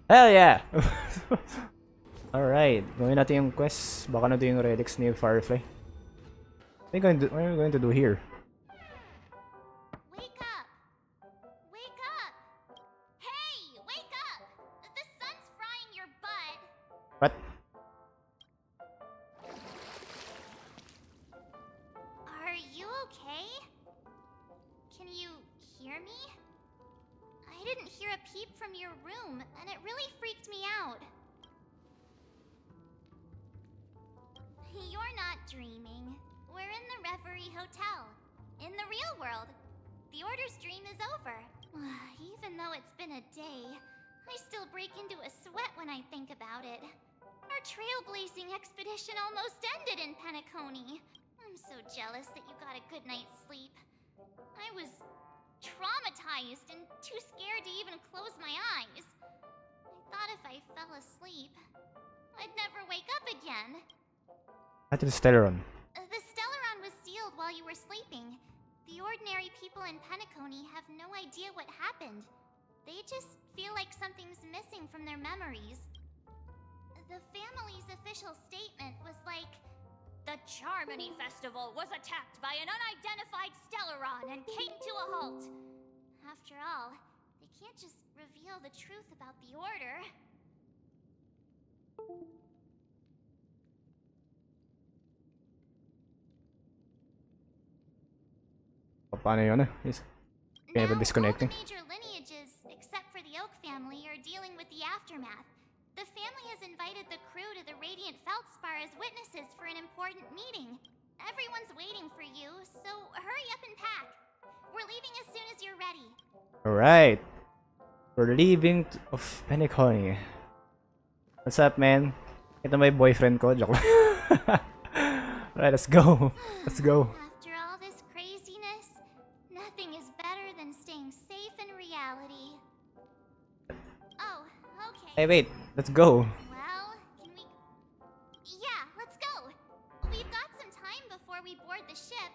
Hell yeah! Alright, gawin natin yung quest. Baka na yung relics ni Firefly. What are we going to do here? Wake up! Wake up! Hey! Wake up! The sun's frying your butt! What? Are you okay? Can you hear me? I didn't hear a peep from your room, and it really freaked me out. You're not dreaming. We're in the Reverie Hotel. In the real world. The Order's dream is over. Even though it's been a day, I still break into a sweat when I think about it. Our trailblazing expedition almost ended in Penacony. I'm so jealous that you got a good night's sleep. I was traumatized and too scared to even close my eyes. I thought if I fell asleep, I'd never wake up again. At the Stellaron. The Stellaron was sealed while you were sleeping. The ordinary people in Penacony have no idea what happened. They just feel like something's missing from their memories. The family's official statement was like, "The Charmony Festival was attacked by an unidentified Stellaron and came to a halt." After all, they can't just reveal the truth about the Order. Paano yun eh? Kaya ba Now, disconnecting? all the major lineages, except for the Oak family, are dealing with the aftermath. The family has invited the crew to the Radiant Feldspar as witnesses for an important meeting. Everyone's waiting for you, so hurry up and pack. We're leaving as soon as you're ready. Alright. We're leaving of Penacony. What's up, man? Ito may boyfriend ko. Joke lang. Alright, let's go. Let's go. After all this craziness, nothing is better than staying safe in reality. Oh, okay. Hey, wait. Let's go. Well, can we... Yeah, let's go. We've got some time before we board the ship,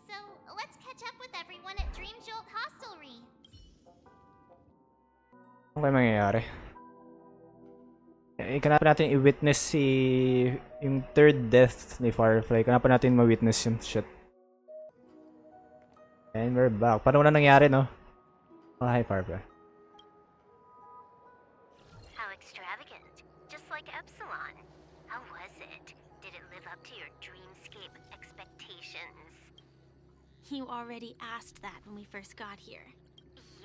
so let's catch up with everyone at Dream Jolt Hostelry. Ano kaya mangyayari? Kanapan natin i-witness yung third death ni Firefly. Kanapan natin ma-witness yung shit. And we're back. Paano na nangyari, no? Oh, hi, Firefly. How extravagant. Just like Epsilon. How was it? Did it live up to your dreamscape expectations? You already asked that when we first got here.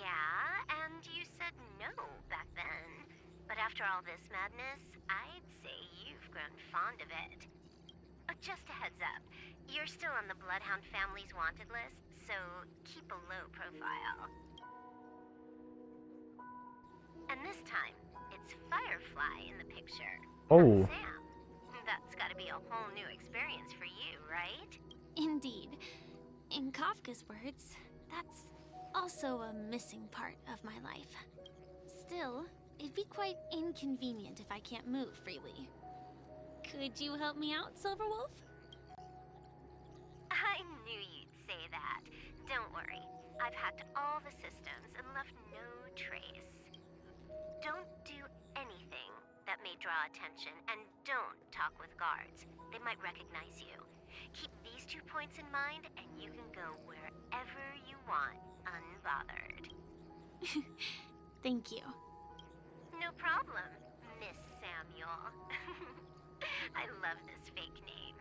Yeah, and you said no back then. But after all this madness, I'd say you've grown fond of it. Just a heads up, you're still on the Bloodhound family's wanted list, so keep a low profile. And this time, it's Firefly in the picture. Oh. Not Sam. That's gotta be a whole new experience for you, right? Indeed. In Kafka's words, that's also a missing part of my life. Still, it'd be quite inconvenient if I can't move freely. Could you help me out, Silverwolf? I knew you'd say that. Don't worry. I've hacked all the systems and left no trace. Don't do anything that may draw attention, and don't talk with guards. They might recognize you. Keep these 2 points in mind, and you can go wherever you want, unbothered. Thank you. No problem, Miss Samuel. I love this fake name.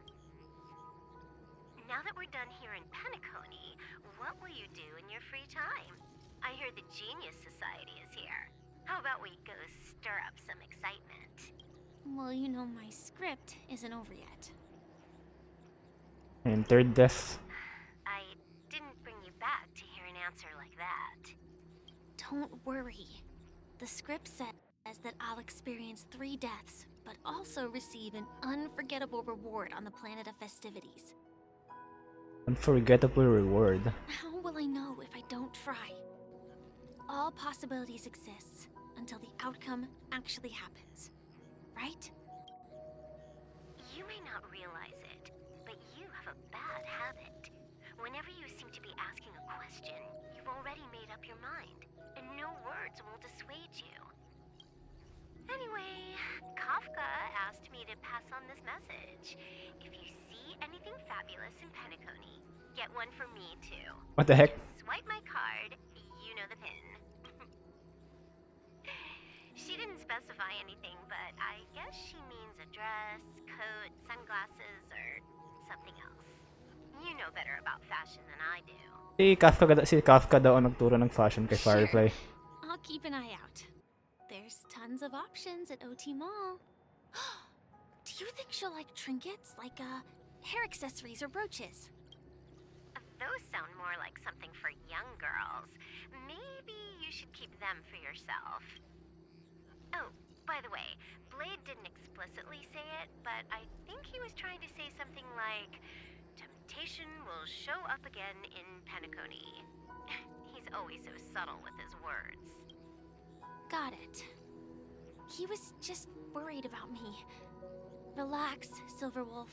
Now that we're done here in Penacony, what will you do in your free time? I hear the Genius Society is here. How about we go stir up some excitement? Well, you know my script isn't over yet. And third death. I didn't bring you back to hear an answer like that. Don't worry. The script says that I'll experience 3 deaths, but also receive an unforgettable reward on the planet of festivities. Unforgettable reward. How will I know if I don't try? All possibilities exist until the outcome actually happens, right? You may not realize it, but you have a bad habit. Whenever you seem to be asking a question, you've already made up your mind, and no words will dissuade you. asked me to pass on this message. If you see anything fabulous in Penacony, get one for me too. What the heck? Just swipe my card, you know the pin. She didn't specify anything, but I guess she means a dress, coat, sunglasses, or something else. You know better about fashion than I do. Si Kafka daw ang nagturo ng fashion kay Firefly. I'll keep an eye out. There's tons of options at OT Mall. Do you think she'll like trinkets, like hair accessories or brooches? Those sound more like something for young girls. Maybe you should keep them for yourself. Oh, by the way, Blade didn't explicitly say it, but I think he was trying to say something like, temptation will show up again in Penacony. He's always so subtle with his words. Got it. He was just worried about me. Relax, Silverwolf.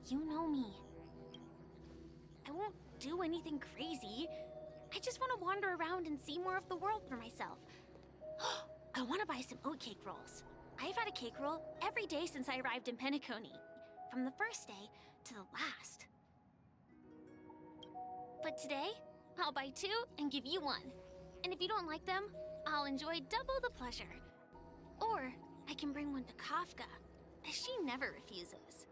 You know me. I won't do anything crazy. I just want to wander around and see more of the world for myself. I want to buy some oatcake rolls. I've had a cake roll every day since I arrived in Penacony, from the first day to the last. But today, I'll buy 2 and give you 1. And if you don't like them, I'll enjoy double the pleasure. Or I can bring one to Kafka, as she never refuses.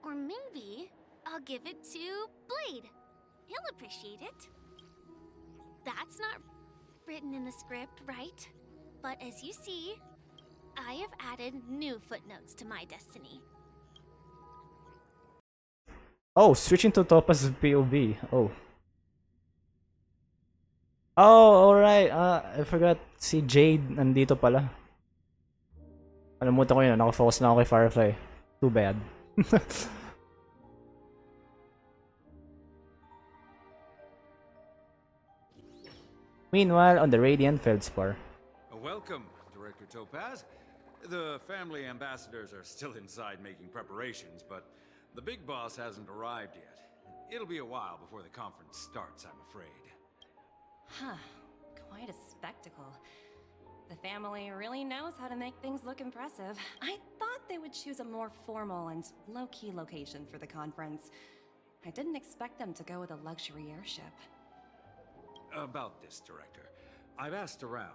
Or maybe I'll give it to Blade. He'll appreciate it. That's not written in the script, right? But as you see, I have added new footnotes to my destiny. Oh, switching to Topaz POV. Oh. Oh, alright. I forgot si Jade nandito pala. Alamutan ko yun. Nakafocus na ako kay Firefly. Too bad. Meanwhile, on the Radiant Feldspar. Welcome, Director Topaz. The family ambassadors are still inside making preparations, but the big boss hasn't arrived yet. It'll be a while before the conference starts, I'm afraid. Huh. Quite a spectacle. The family really knows how to make things look impressive. I thought they would choose a more formal and low-key location for the conference. I didn't expect them to go with a luxury airship. About this, Director. I've asked around.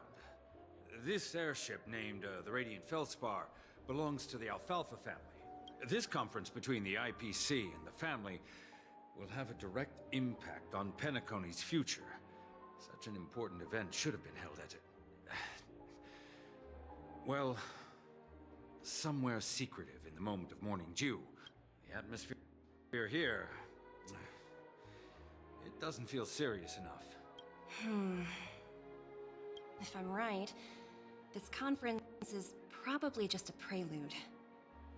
This airship, named the Radiant Feldspar, belongs to the Alfalfa family. This conference between the IPC and the family will have a direct impact on Penacony's future. Such an important event should have been held at well, somewhere secretive in the moment of morning dew. The atmosphere here, it doesn't feel serious enough. If I'm right, this conference is probably just a prelude.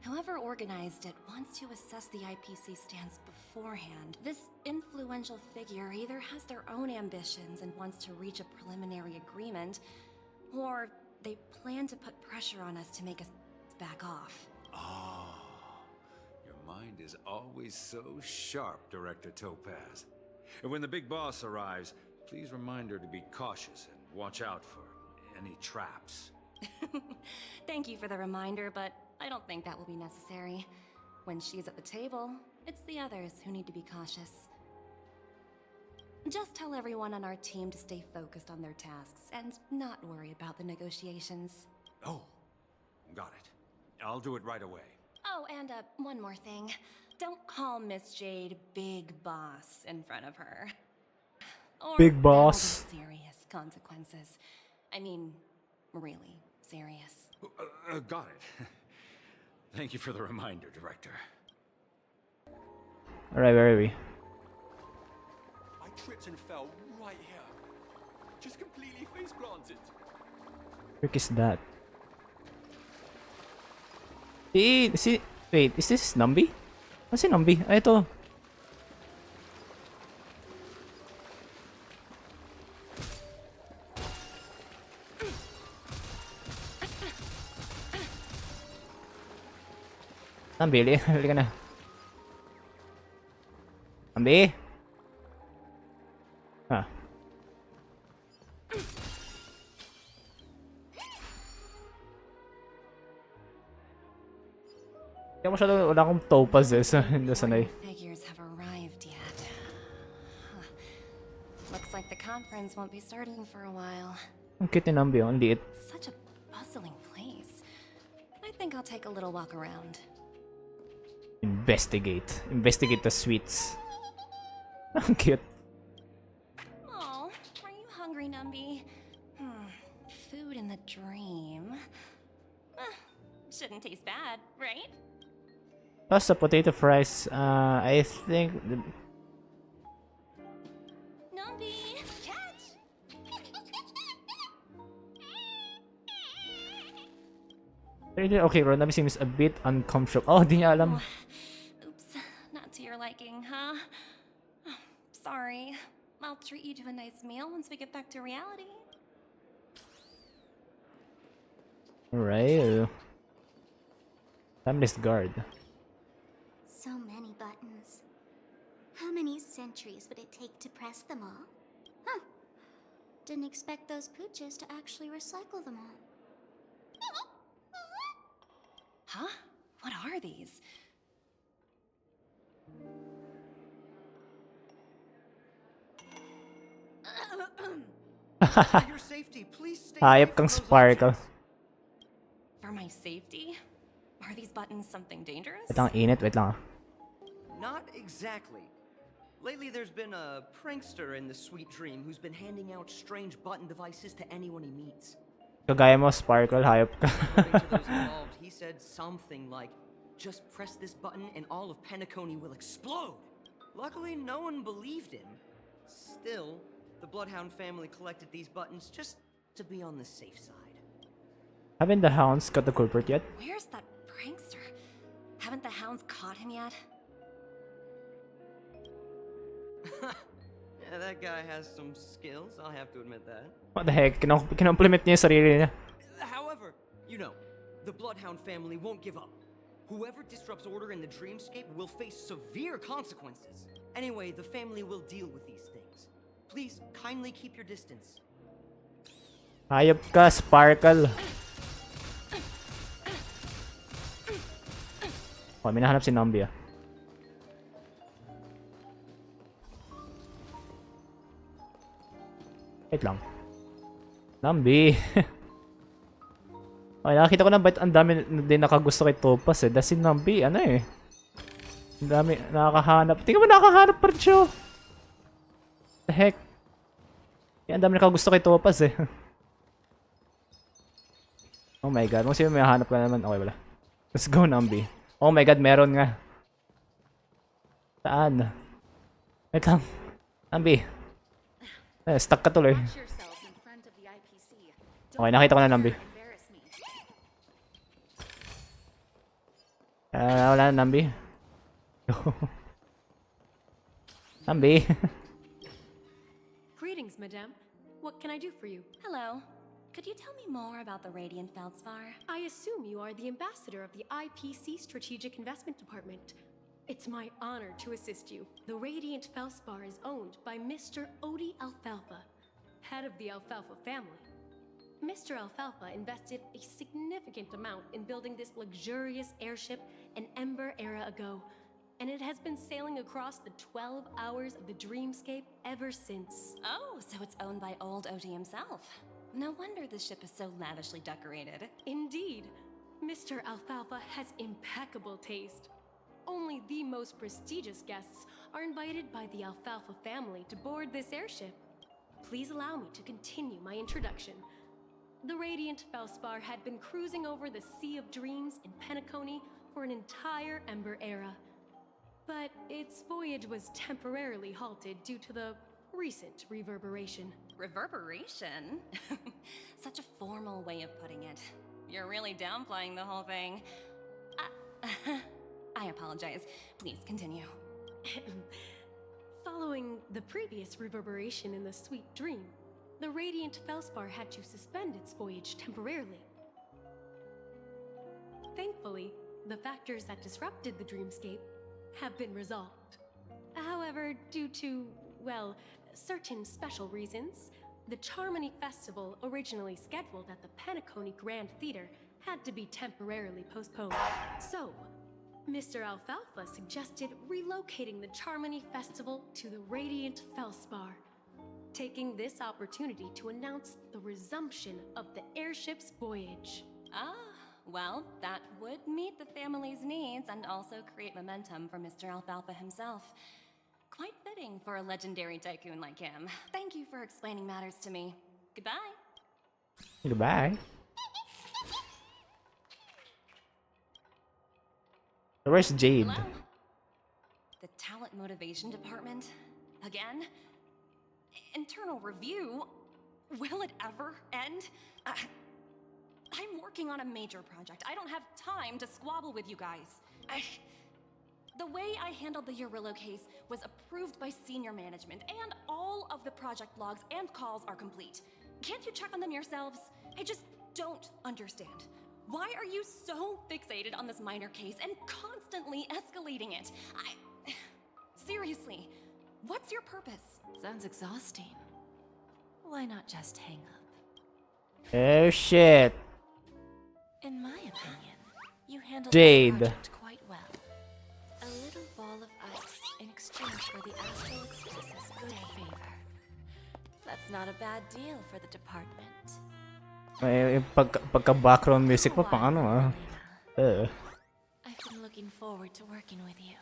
Whoever organized it wants to assess the IPC stance beforehand. This influential figure either has their own ambitions and wants to reach a preliminary agreement, or they plan to put pressure on us to make us back off. Ah, your mind is always so sharp, Director Topaz. And when the big boss arrives, please remind her to be cautious and watch out for any traps. Thank you for the reminder, but I don't think that will be necessary. When she's at the table, it's the others who need to be cautious. Just tell everyone on our team to stay focused on their tasks and not worry about the negotiations. Oh, got it. I'll do it right away. Oh, and one more thing. Don't call Miss Jade Big Boss in front of her. Or Big Boss. there will be serious consequences. I mean, really serious. Got it. Thank you for the reminder, Director. Alright, where are we? I tripped and fell right here. Just completely face planted. Frick is that? Wait, is this Nambi? Ano si Nambi? Ah, ito. Nambi, hali ka na. Nambi? Ah. Kaya wala akong topaz eh, so hindi sanay. Figures have arrived yet. Huh. Looks like the conference won't be starting for a while. Ang cute ni Nambi, ang liit. Such a bustling place. I think I'll take a little walk around. Investigate. Investigate the sweets. Ang cute. Oh, are you hungry, Numby? Food in the dream. Shouldn't taste bad, right? Plus the potato fries, I think... Numby, catch! Okay, Ronabi seems a bit uncomfortable. Oh, di niya alam. Oops, not to your liking, huh? Sorry. I'll treat you to a nice meal once we get back to reality. Alright. Timeless guard. So many buttons. How many centuries would it take to press them all? Huh. Didn't expect those pooches to actually recycle them all. Huh? What are these? For your safety, please stay away Hayop from kang those Sparkle. objects. For my safety? Are these buttons something dangerous? Wait lang, init. Wait lang. Not exactly. Lately, there's been a prankster in the Sweet Dream who's been handing out strange button devices to anyone he meets. Kagaya mo, Sparkle. Hayop ka. According to those involved, he said something like, "Just press this button and all of Penacony will explode." Luckily, no one believed him. Still, the Bloodhound family collected these buttons just to be on the safe side. Haven't the hounds got the culprit yet? Where's that prankster? Haven't the hounds caught him yet? Yeah, that guy has some skills, I'll have to admit that. What the heck? Kinomplement niya yung sarili niya. However, you know, the Bloodhound family won't give up. Whoever disrupts order in the dreamscape will face severe consequences. Anyway, the family will deal with these things. Please kindly keep your distance. Hayop ka, Sparkle. Oh, may nahanap si Nambi ah. Wait lang. Nambi. Okay, nakakita ko na ba't ang dami din nakagusto kay Topaz eh. Dahil si Nambi, ano eh. Ang dami nakakahanap. Tingnan mo, nakakahanap pa rin siya. The heck. Yan, ang dami nakagusto kay Topaz eh. Oh my god, kung sino may hanap ka naman. Okay, wala. Let's go, Nambi. Oh my god, meron nga. Saan? Wait lang. Nambi. Stuck ka tuloy. Okay, nakita ko na Nambi. Wala na Nambi. Nambi. Greetings, madame. What can I do for you? Hello. Could you tell me more about the Radiant Feldspar? I assume you are the ambassador of the IPC Strategic Investment Department. It's my honor to assist you. The Radiant Feldspar is owned by Mr. Odie Alfalfa, head of the Alfalfa family. Mr. Alfalfa invested a significant amount in building this luxurious airship an Ember era ago, and it has been sailing across the 12 hours of the dreamscape ever since. Oh, so it's owned by old Odie himself. No wonder the ship is so lavishly decorated. Indeed, Mr. Alfalfa has impeccable taste. Only the most prestigious guests are invited by the Alfalfa family to board this airship. Please allow me to continue my introduction. The Radiant Feldspar had been cruising over the Sea of Dreams in Penacony for an entire Ember era. But its voyage was temporarily halted due to the recent reverberation. Reverberation? Such a formal way of putting it. You're really downplaying the whole thing. I apologize. Please continue. Following the previous reverberation in the Sweet Dream, the Radiant Feldspar had to suspend its voyage temporarily. Thankfully, the factors that disrupted the dreamscape have been resolved. However, due to, well, certain special reasons, the Charmony Festival, originally scheduled at the Penacony Grand Theater, had to be temporarily postponed. So, Mr. Alfalfa suggested relocating the Charmony Festival to the Radiant Felspar, taking this opportunity to announce the resumption of the airship's voyage. Ah, well, that would meet the family's needs and also create momentum for Mr. Alfalfa himself. Quite fitting for a legendary tycoon like him. Thank you for explaining matters to me. Goodbye. Goodbye. Where's Jade? Hello? The talent motivation department? Again? Internal review? Will it ever end? I'm working on a major project. I don't have time to squabble with you guys. The way I handled the Urillo case was approved by senior management, and all of the project logs and calls are complete. Can't you check on them yourselves? I just don't understand. Why are you so fixated on this minor case and constantly escalating it? Seriously, what's your purpose? Sounds exhausting. Why not just hang up? Oh shit. In my opinion, you handled Jade. the project quite well. A little ball of ice in exchange for the Astral Express's good favor. That's not a bad deal for the department. May pagka-background music pa pang ano ah. I've been looking forward to working with you.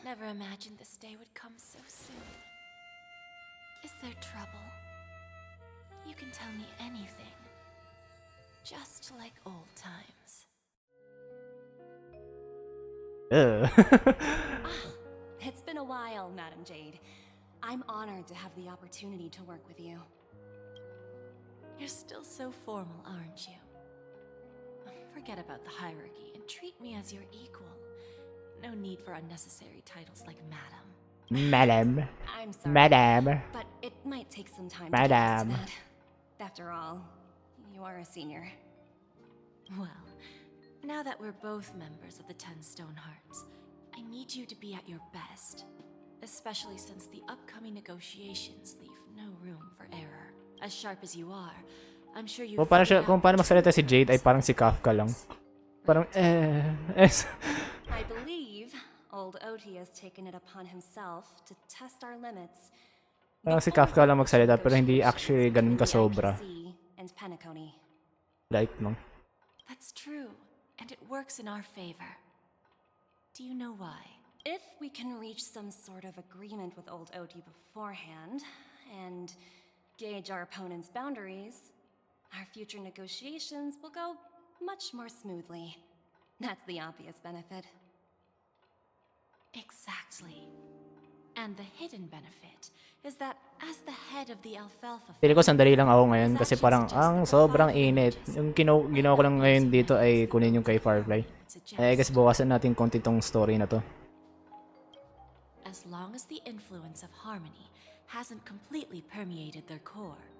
Never imagined this day would come so soon. Is there trouble? You can tell me anything. Just like old times. It's been a while, Madam Jade. I'm honored to have the opportunity to work with you. You're still so formal, aren't you? Forget about the hierarchy and treat me as your equal. No need for unnecessary titles like Madam. Madam. I'm sorry, Madam. but it might take some time Madam. to get used to that. After all, you are a senior. Well, now that we're both members of the 10 Stone Hearts, I need you to be at your best. Especially since the upcoming negotiations leave no room for error. As sharp as you are, I'm sure you. Kung paano magsalita si Jade ay parang si Kafka lang. Parang I believe old Oti has taken it upon himself to test our limits. Parang si Kafka lang magsalita pero hindi actually ganun kasobra. And Penacony. Like no. That's true, and it works in our favor. Do you know why? If we can reach some sort of agreement with old Oti beforehand, and gauge our opponent's boundaries, our future negotiations will go much more smoothly. That's the obvious benefit. Exactly. And the hidden benefit is that as the head of the Alfalfa Pili ko sandali lang ako ngayon kasi parang ang sobrang init. Yung ginawa ko lang ngayon dito ay kunin yung kay Firefly. I guess bawasan natin konti tong story na to. As long as the influence of harmony hasn't completely permeated their core,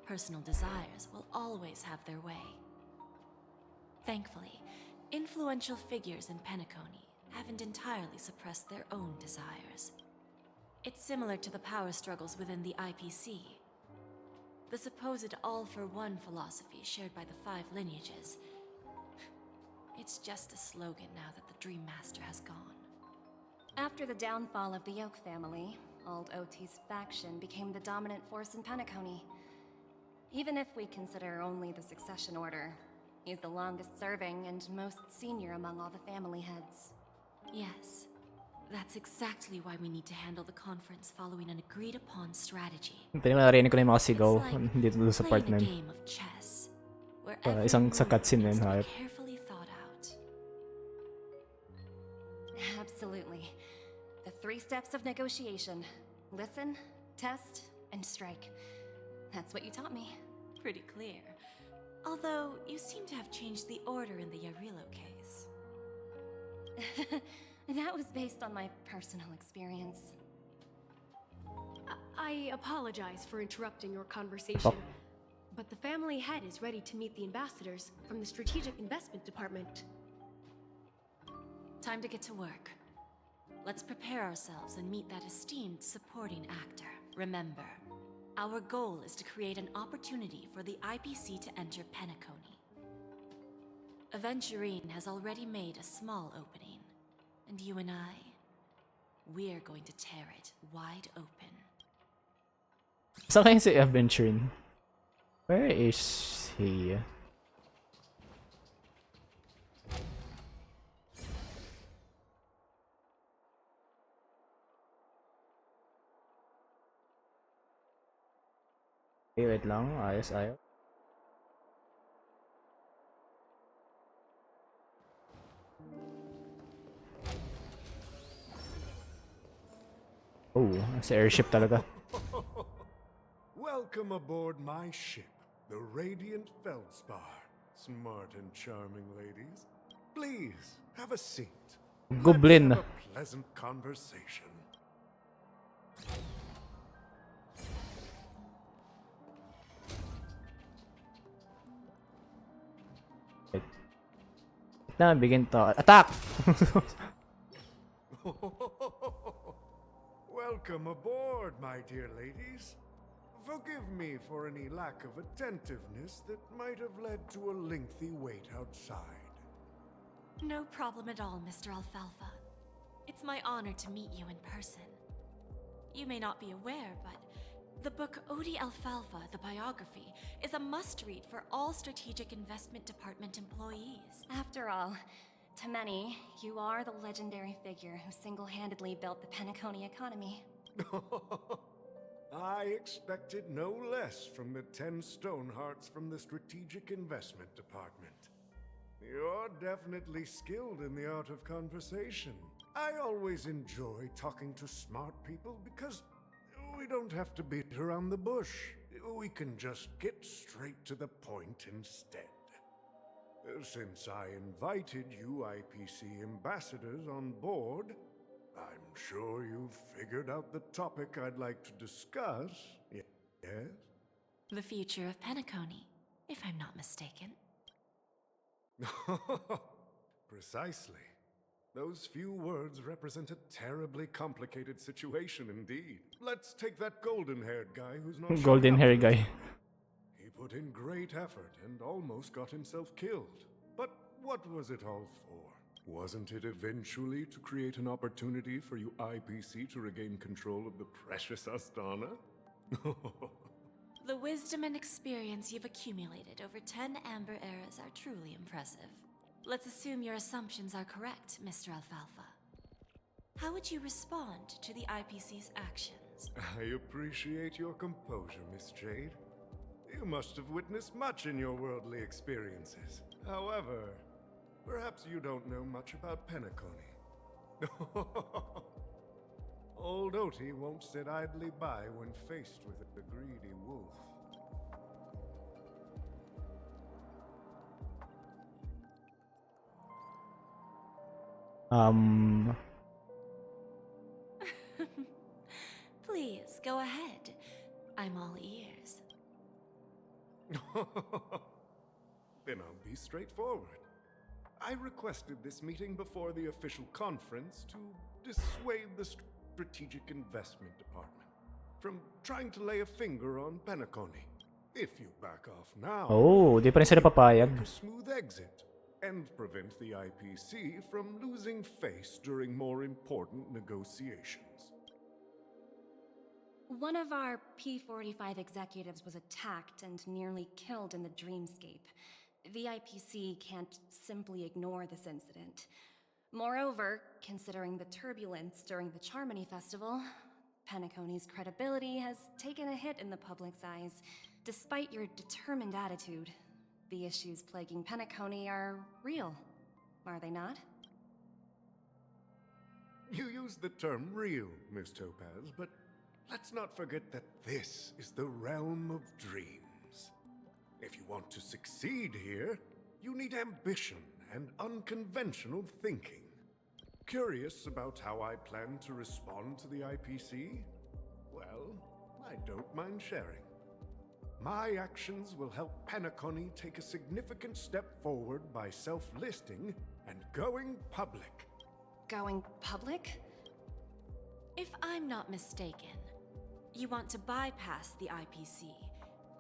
personal desires will always have their way. Thankfully, influential figures in Penacony haven't entirely suppressed their own desires. It's similar to the power struggles within the IPC. The supposed all-for-one philosophy shared by the 5 lineages. It's just a slogan now that the Dream Master has gone. After the downfall of the Yoke family, old Oti's faction became the dominant force in Penacony. Even if we consider only the succession order, he's the longest serving and most senior among all the family heads. Yes, that's exactly why we need to handle the conference following an agreed-upon strategy. Narinig ko na yung mga sigaw It's like dito sa part na playing a yun. game of chess, where Isang every sa move cutscene na needs yun, to be hayop. carefully thought out. Absolutely. The 3 steps of negotiation. Listen, test, and strike. That's what you taught me. Pretty clear. Although, you seem to have changed the order in the Yarillo case. That was based on my personal experience. I apologize for interrupting your conversation, but the family head is ready to meet the ambassadors from the Strategic Investment Department. Time to get to work. Let's prepare ourselves and meet that esteemed supporting actor. Remember, our goal is to create an opportunity for the IPC to enter Penacony. Aventurine has already made a small opening. And you and I, we're going to tear it wide open. Sa kanya si Aventurin. Where is he? Okay, wait lang. Ayos, ayos. Oh, sa airship talaga. Welcome aboard my ship, the Radiant Feldspar. Smart and charming ladies. Please, have a seat. Goblin. Let's have a pleasant conversation. Na, begin to. Attack! Welcome aboard, my dear ladies. Forgive me for any lack of attentiveness that might have led to a lengthy wait outside. No problem at all, Mr. Alfalfa. It's my honor to meet you in person. You may not be aware, but the book Odi Alfalfa, the biography, is a must-read for all Strategic Investment Department employees. After all, to many, you are the legendary figure who single-handedly built the Penacony economy. I expected no less from the 10 Stonehearts from the Strategic Investment Department. You're definitely skilled in the art of conversation. I always enjoy talking to smart people because we don't have to beat around the bush. We can just get straight to the point instead. Since I invited you IPC ambassadors on board, I'm sure you've figured out the topic I'd like to discuss. Yes? The future of Penacony, if I'm not mistaken. Precisely. Those few words represent a terribly complicated situation indeed. Let's take that golden-haired guy who's not Golden hair guy. He put in great effort and almost got himself killed. But what was it all for? Wasn't it eventually to create an opportunity for you IPC to regain control of the precious Astana? The wisdom and experience you've accumulated over 10 Amber Eras are truly impressive. Let's assume your assumptions are correct, Mr. Alfalfa. How would you respond to the IPC's actions? I appreciate your composure, Miss Jade. You must have witnessed much in your worldly experiences. However, perhaps you don't know much about Penacony. Old Oti won't sit idly by when faced with a greedy wolf. Please, go ahead. I'm all ears. Then I'll be straightforward. I requested this meeting before the official conference to dissuade the Strategic Investment Department from trying to lay a finger on Penacony. If you back off now, Oh, di pa rin sila papayag. make a smooth exit and prevent the IPC from losing face during more important negotiations. One of our P-45 executives was attacked and nearly killed in the dreamscape. The IPC can't simply ignore this incident. Moreover, considering the turbulence during the Charmony Festival, Penacony's credibility has taken a hit in the public's eyes. Despite your determined attitude, the issues plaguing Penacony are real, are they not? You use the term real, Miss Topaz, but let's not forget that this is the realm of dreams. If you want to succeed here, you need ambition and unconventional thinking. Curious about how I plan to respond to the IPC? Well, I don't mind sharing. My actions will help Penacony take a significant step forward by self-listing and going public. Going public? If I'm not mistaken, you want to bypass the IPC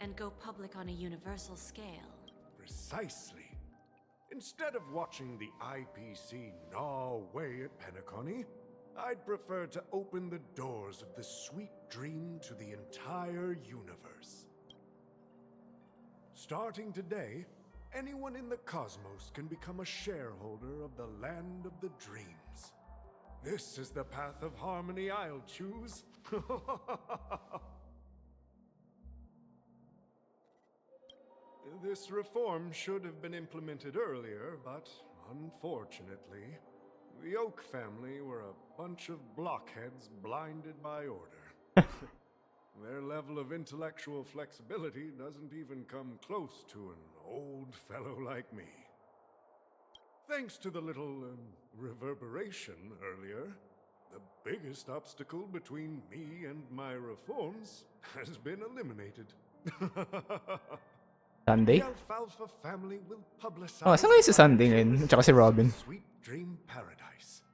and go public on a universal scale. Precisely. Instead of watching the IPC gnaw away at Penacony, I'd prefer to open the doors of this sweet dream to the entire universe. Starting today, anyone in the cosmos can become a shareholder of the land of the dreams. This is the path of harmony I'll choose. This reform should have been implemented earlier, but unfortunately, the Oak family were a bunch of blockheads blinded by order. Their level of intellectual flexibility doesn't even come close to an old fellow like me. Thanks to the little reverberation earlier, the biggest obstacle between me and my reforms has been eliminated. Sunday? The Alfalfa family will publicize Oh, saan kayo si Sunday ngayon? Tsaka si Robin. Sweet Dream Paradise,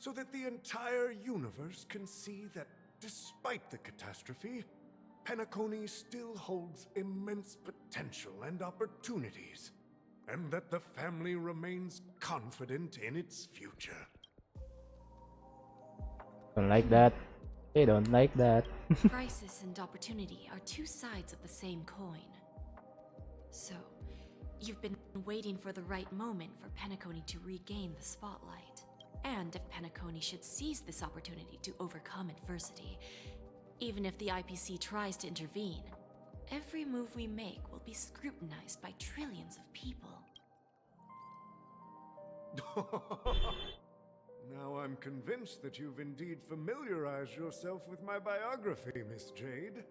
so that the entire universe can see that despite the catastrophe, Penacony still holds immense potential and opportunities, and that the family remains confident in its future. Don't like that. They don't like that. Crisis and opportunity are two sides of the same coin. So, you've been waiting for the right moment for Penacony to regain the spotlight. And if Penacony should seize this opportunity to overcome adversity, even if the IPC tries to intervene, every move we make will be scrutinized by trillions of people. Now I'm convinced that you've indeed familiarized yourself with my biography, Miss Jade.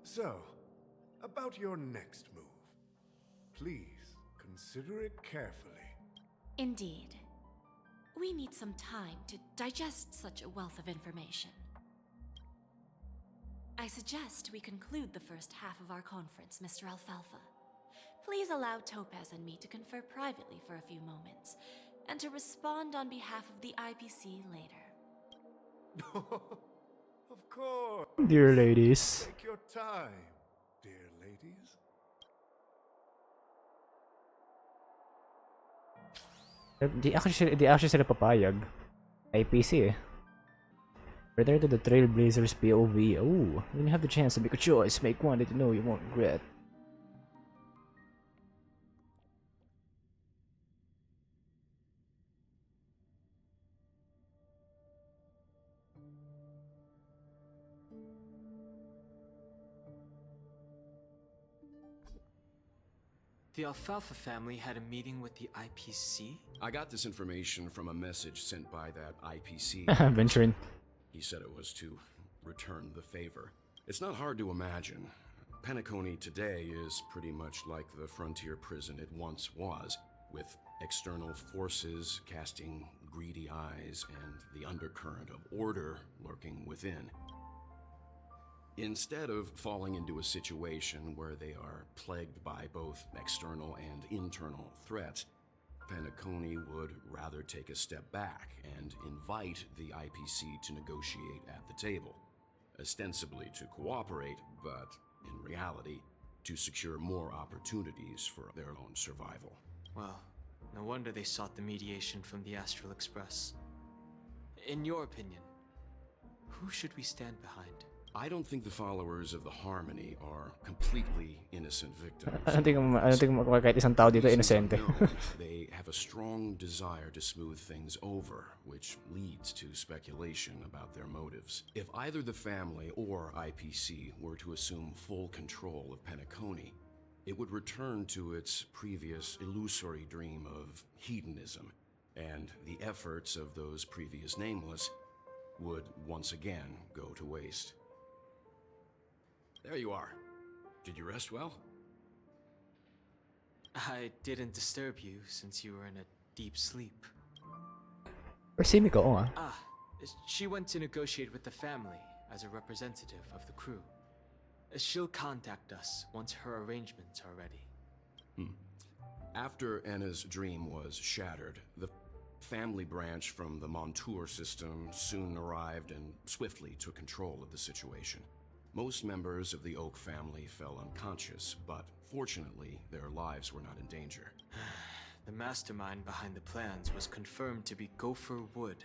So, about your next move. Please, consider it carefully. Indeed. We need some time to digest such a wealth of information. I suggest we conclude the first half of our conference, Mr. Alfalfa. Please allow Topaz and me to confer privately for a few moments, and to respond on behalf of the IPC later. Of course. Dear ladies. Take your time, dear ladies. Di actually sila papayag. IPC eh. Return to the Trailblazers POV. Oh, when you have the chance to make a choice, make one that you know you won't regret. The Alfalfa family had a meeting with the IPC? I got this information from a message sent by that IPC. Venturing. He said it was to return the favor. It's not hard to imagine. Penacony today is pretty much like the frontier prison it once was, with external forces casting greedy eyes and the undercurrent of order lurking within. Instead of falling into a situation where they are plagued by both external and internal threats, Penacony would rather take a step back and invite the IPC to negotiate at the table, ostensibly to cooperate, but in reality, to secure more opportunities for their own survival. Well, no wonder they sought the mediation from the Astral Express. In your opinion, who should we stand behind? I don't think the followers of the Harmony are completely innocent victims. I don't think kahit isang tao dito inosente. They have a strong desire to smooth things over, which leads to speculation about their motives. If either the family or IPC were to assume full control of Penacony, it would return to its previous illusory dream of hedonism, and the efforts of those previous nameless would once again go to waste. There you are. Did you rest well? I didn't disturb you since you were in a deep sleep. Persimi ko, Ah, she went to negotiate with the family as a representative of the crew. She'll contact us once her arrangements are ready. After Anna's dream was shattered, the family branch from the Montour system soon arrived and swiftly took control of the situation. Most members of the Oak family fell unconscious, but fortunately, their lives were not in danger. The mastermind behind the plans was confirmed to be Gopher Wood,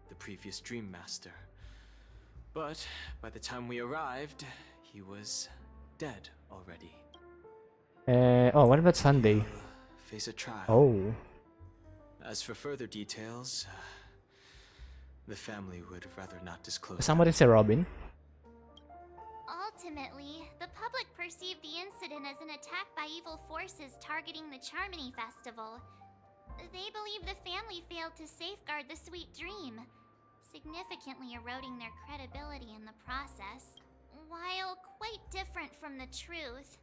the previous Dream Master. But by the time we arrived, he was dead already. Oh, what about Sunday? Face a trial. Oh. As for further details, the family would rather not disclose. Kasama rin si Robin? Ultimately, the public perceived the incident as an attack by evil forces targeting the Charmony Festival. They believe the family failed to safeguard the sweet dream, significantly eroding their credibility in the process. While quite different from the truth,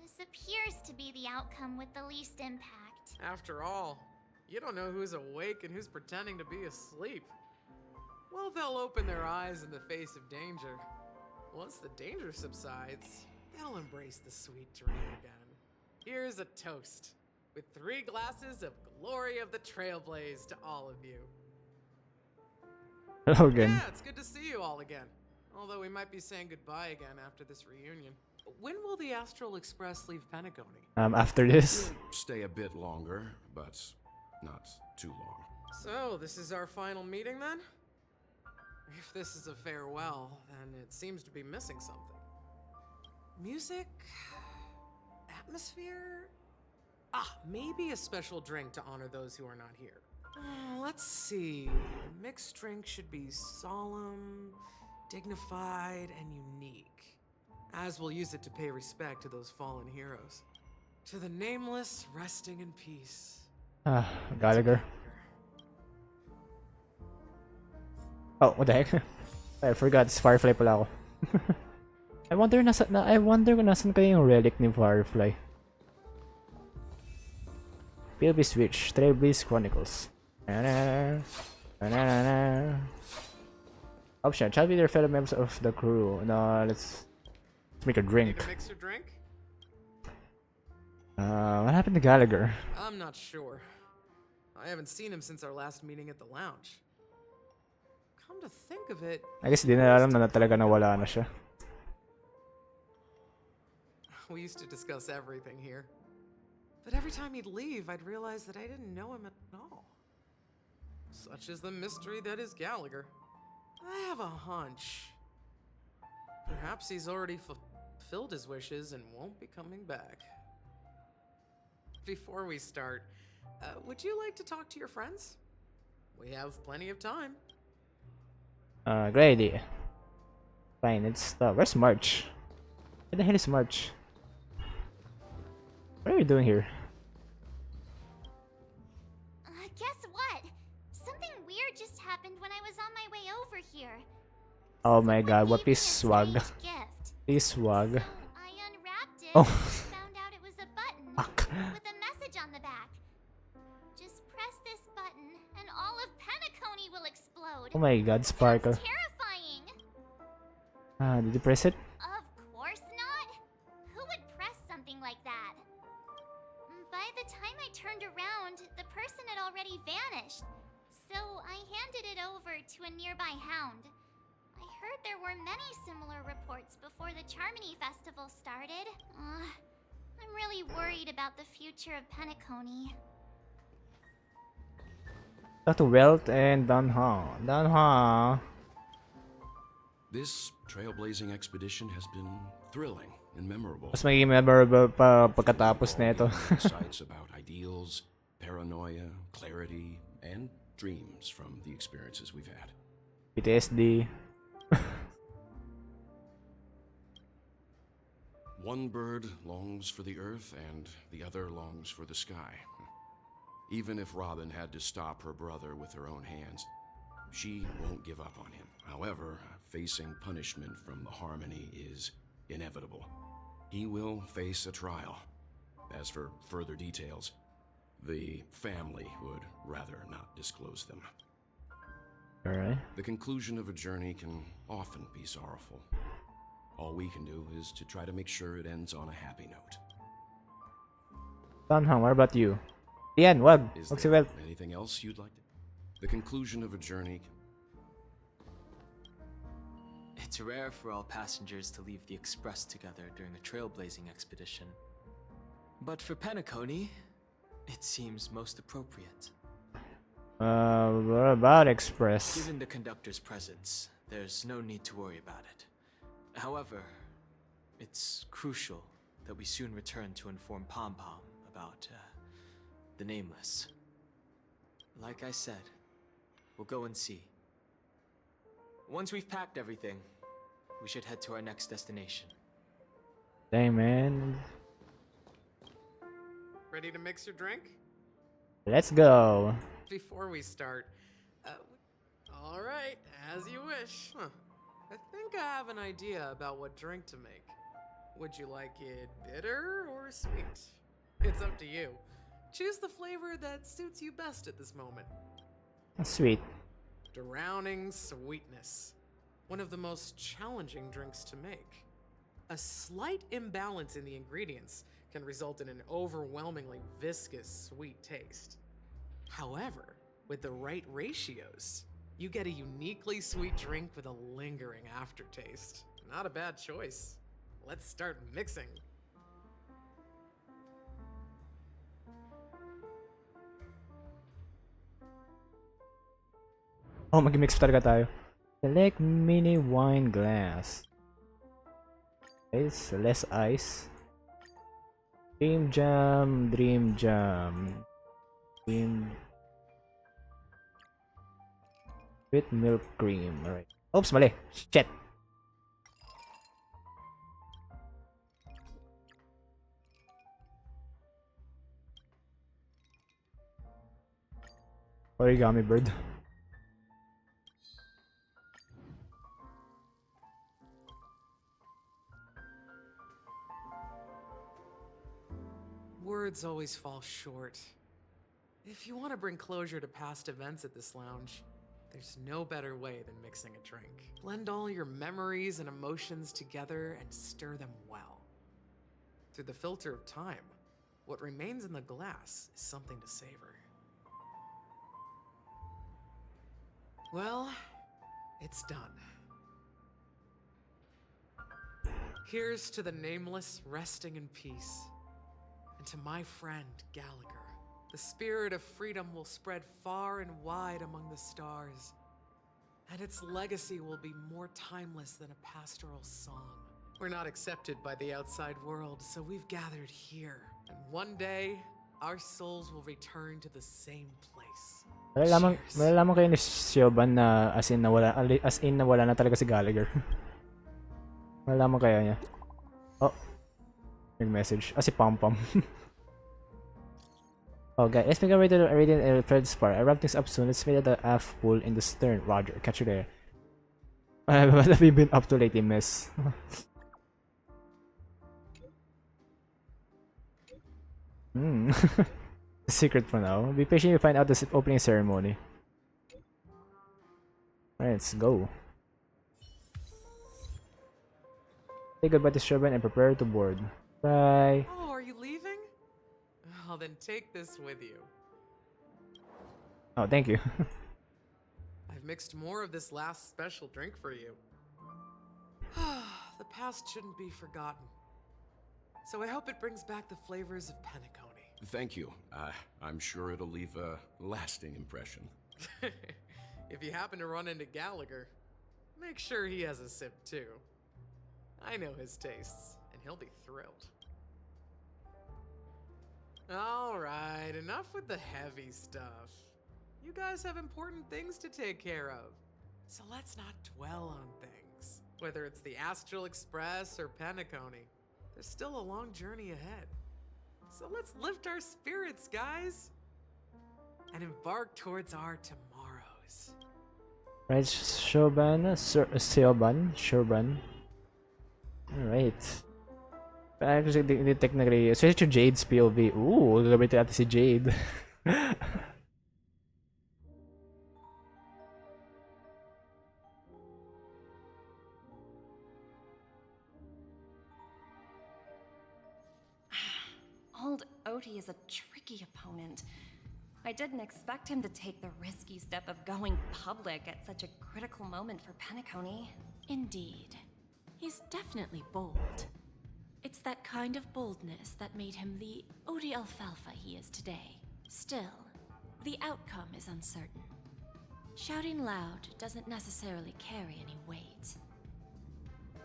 this appears to be the outcome with the least impact. After all, you don't know who's awake and who's pretending to be asleep. Well, they'll open their eyes in the face of danger. Once the danger subsides, they'll embrace the sweet dream again. Here's a toast, with 3 glasses of glory of the Trailblaze to all of you. Hello again. Yeah, it's good to see you all again. Although we might be saying goodbye again after this reunion. When will the Astral Express leave Penacony? After this. We'll stay a bit longer, but not too long. So, this is our final meeting then? If this is a farewell, then it seems to be missing something. Music? Atmosphere? Maybe a special drink to honor those who are not here. Let's see. The mixed drink should be solemn, dignified, and unique. As we'll use it to pay respect to those fallen heroes. To the nameless, resting in peace. Gallagher. Oh, what the heck? I forgot, Firefly pala ako. I wonder kung nasan kaya yung relic ni Firefly. PLB Switch, Trailblaze Chronicles. Option, chat with your fellow members of the crew. No, let's make a drink. Need to mix your drink? What happened to Gallagher? I'm not sure. I haven't seen him since our last meeting at the lounge. Come to think of it, I guess di na alam na talaga nawala na siya. we used to discuss everything here. But every time he'd leave, I'd realize that I didn't know him at all. Such is the mystery that is Gallagher. I have a hunch. Perhaps he's already fulfilled his wishes and won't be coming back. Before we start, would you like to talk to your friends? We have plenty of time. Great idea. Fine, let's stop. Where's March? Where the hell is March? What are you doing here? Guess what? Something weird just happened when I was on my way over here. Oh my god, what Gave me is a swag? strange gift. Please swag. So I unwrapped it Oh. and found out it was a button Fuck. with a message on the back. Just press this button and all of Penacony will explode. Oh my god, Sparkle. That's terrifying. Did you press it? Of course not. Who would press something like that? By the time I turned around, the person had already vanished. So I handed it over to a nearby hound. I heard there were many similar reports before the Charmony Festival started. I'm really worried about the future of Penacony. Talk to Welt and Danha. Danha. This trailblazing expedition has been thrilling and memorable. Mas magiging memorable pa pagkatapos na ito. Insights about ideals, paranoia, clarity, and dreams from the experiences we've had. PTSD. One bird longs for the earth and the other longs for the sky. Even if Robin had to stop her brother with her own hands, she won't give up on him. However, facing punishment from the Harmony is inevitable. He will face a trial. As for further details, the family would rather not disclose them. Alright. The conclusion of a journey can often be sorrowful. All we can do is to try to make sure it ends on a happy note. Danha, what about you? Ian, wag. Is Wag si there Welt. anything else you'd like to? The conclusion of a journey. It's rare for all passengers to leave the Express together during a trailblazing expedition. But for Penacony, It seems most appropriate. What about Express? Given the conductor's presence, there's no need to worry about it. However, it's crucial that we soon return to inform Pom Pom about the Nameless. Like I said, we'll go and see. Once we've packed everything, we should head to our next destination. Dang, man. Ready to mix your drink? Let's go. Before we start, all right, as you wish. Huh. I think I have an idea about what drink to make. Would you like it bitter or sweet? It's up to you. Choose the flavor that suits you best at this moment. Sweet. Drowning sweetness. One of the most challenging drinks to make. A slight imbalance in the ingredients can result in an overwhelmingly viscous sweet taste. However, with the right ratios, you get a uniquely sweet drink with a lingering aftertaste. Not a bad choice. Let's start mixing. Oh, mag-mix talaga tayo. Select mini wine glass. Okay, so less ice. Dream jam, dream jam. Dream with milk cream. Alright. Oops, mali. Shit. Origami bird. Words always fall short. If you want to bring closure to past events at this lounge, there's no better way than mixing a drink. Blend all your memories and emotions together and stir them well. Through the filter of time, what remains in the glass is something to savor. Well, it's done. Here's to the Nameless resting in peace. And to my friend, Gallagher. The spirit of freedom will spread far and wide among the stars. And its legacy will be more timeless than a pastoral song. We're not accepted by the outside world, so we've gathered here. And one day, our souls will return to the same place. Malalaman kayo ni Siobhan na as in nawala na talaga si Gallagher. Malalaman kaya niya. Oh. Big message. Si Pom Pom. Oh, guys, let's make our way to the Radiant Feldspar. I wrap things up soon. Let's meet at the aft pool in the stern. Roger, catch you there. What have you been up to lately, miss? Secret for now. Be patient, you'll find out the opening ceremony. Alright, let's go. Say goodbye to Sherban and prepare to board. Bye. Oh, are you leaving? Well, then take this with you. Oh, thank you. I've mixed more of this last special drink for you. The past shouldn't be forgotten. So I hope it brings back the flavors of Penacony. Thank you. I'm sure it'll leave a lasting impression. If you happen to run into Gallagher, make sure he has a sip too. I know his tastes, and he'll be thrilled. Alright, enough with the heavy stuff. You guys have important things to take care of. So let's not dwell on things. Whether it's the Astral Express or Penacony, there's still a long journey ahead. So let's lift our spirits, guys, and embark towards our tomorrows. Right, Shoban, Shoban. Alright. Actually, hindi technically, switch to Jade's POV. Ooh, gagamitin natin si Jade. Old Odie is a tricky opponent. I didn't expect him to take the risky step of going public at such a critical moment for Penacony. Indeed. He's definitely bold. It's that kind of boldness that made him the Odie Alfalfa he is today. Still, the outcome is uncertain. Shouting loud doesn't necessarily carry any weight.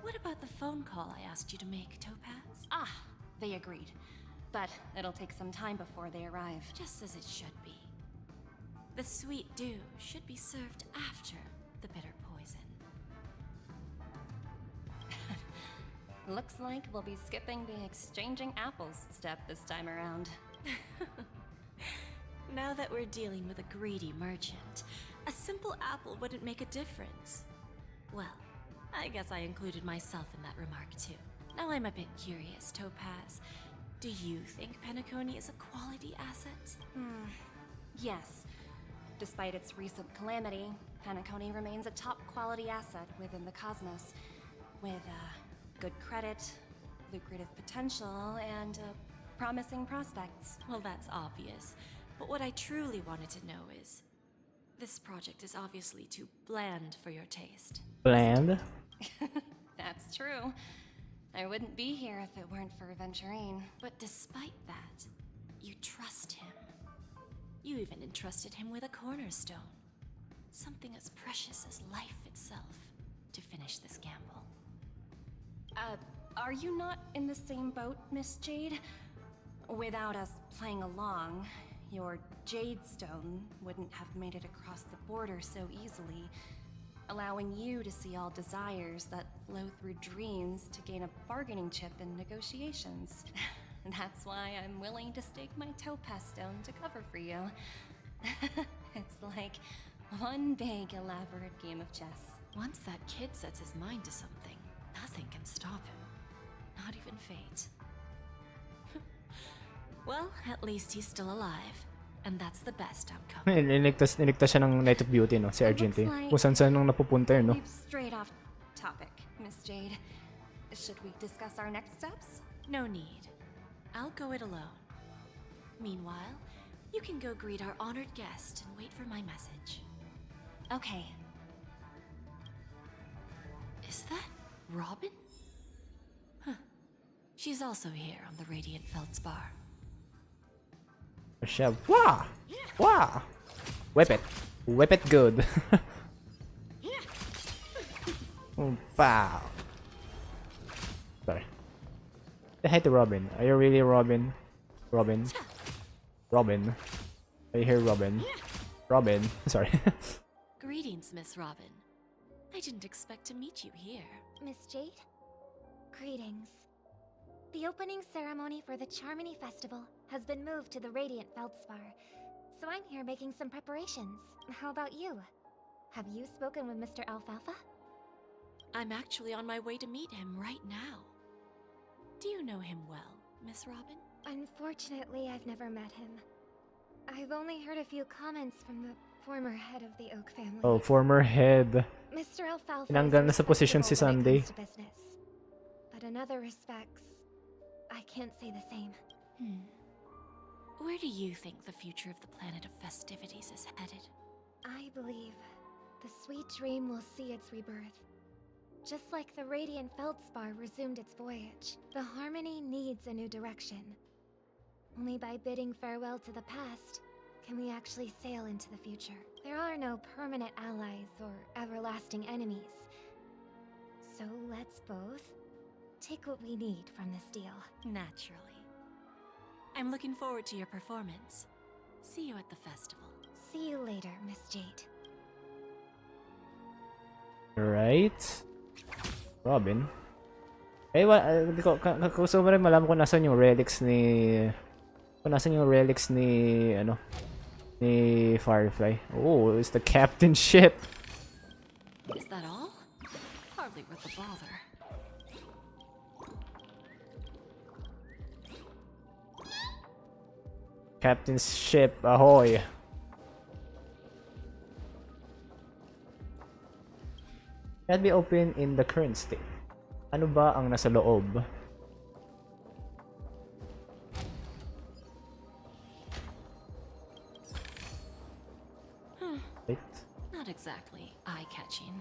What about the phone call I asked you to make, Topaz? Ah, they agreed. But it'll take some time before they arrive. Just as it should be. The sweet dew should be served after the bitter poison. Looks like we'll be skipping the exchanging apples step this time around. Now that we're dealing with a greedy merchant, a simple apple wouldn't make a difference. Well, I guess I included myself in that remark too. Now I'm a bit curious, Topaz. Do you think Penacony is a quality asset? Yes. Despite its recent calamity, Penacony remains a top quality asset within the cosmos. With good credit, lucrative potential, and promising prospects. Well, that's obvious. But what I truly wanted to know is, this project is obviously too bland for your taste. Bland? That's true. I wouldn't be here if it weren't for Venturine. But despite that, you trust him. You even entrusted him with a cornerstone. Something as precious as life itself, to finish this gamble. Are you not in the same boat, Miss Jade? Without us playing along, your Jade Stone wouldn't have made it across the border so easily, allowing you to see all desires that flow through dreams to gain a bargaining chip in negotiations. That's why I'm willing to stake my Topaz Stone to cover for you. It's like one big elaborate game of chess. Once that kid sets his mind to something, nothing can stop him. Not even fate. Well, at least he's still alive. And that's the best outcome. Niligtas siya ng Night of Beauty, no? Si Argentine. Kung saan nung napupunta yun, no? We've strayed off topic, Miss Jade. Should we discuss our next steps? No need. I'll go it alone. Meanwhile, you can go greet our honored guest and wait for my message. Okay. Is that Robin? Huh. She's also here on the Radiant Feldspar. Siya, wah! Wah! Whip it. Whip it good. Pow. Sorry. Say hi to Robin. Are you really Robin? Robin? Robin? Are you here, Robin? Robin? Sorry. Greetings, Miss Robin. I didn't expect to meet you here. Miss Jade? Greetings. The opening ceremony for the Charmony Festival has been moved to the Radiant Feldspar, so I'm here making some preparations. How about you? Have you spoken with Mr. Alfalfa? I'm actually on my way to meet him right now. Do you know him well, Miss Robin? Unfortunately, I've never met him. I've only heard a few comments from the former head of the Oak family. Oh, former head. Mr. Alfalfa Tinanggal na sa position si Sunday. But in other respects, I can't say the same. Where do you think the future of the planet of festivities is headed? I believe the sweet dream will see its rebirth. Just like the Radiant Feldspar resumed its voyage, the Harmony needs a new direction. Only by bidding farewell to the past can we actually sail into the future. There are no permanent allies or everlasting enemies. So let's both take what we need from this deal. Naturally. I'm looking forward to your performance. See you at the festival. See you later, Miss Jade. Right. Robin. Eh, gusto mo rin malaman kung nasan yung relics ni... Kung nasan yung relics ni... Ano? Ni Firefly. Oh, it's the captain ship. Is that all? Hardly worth the bother. Captain's ship, ahoy! Can't be open in the current state. Ano ba ang nasa loob? Wait. Not exactly eye-catching.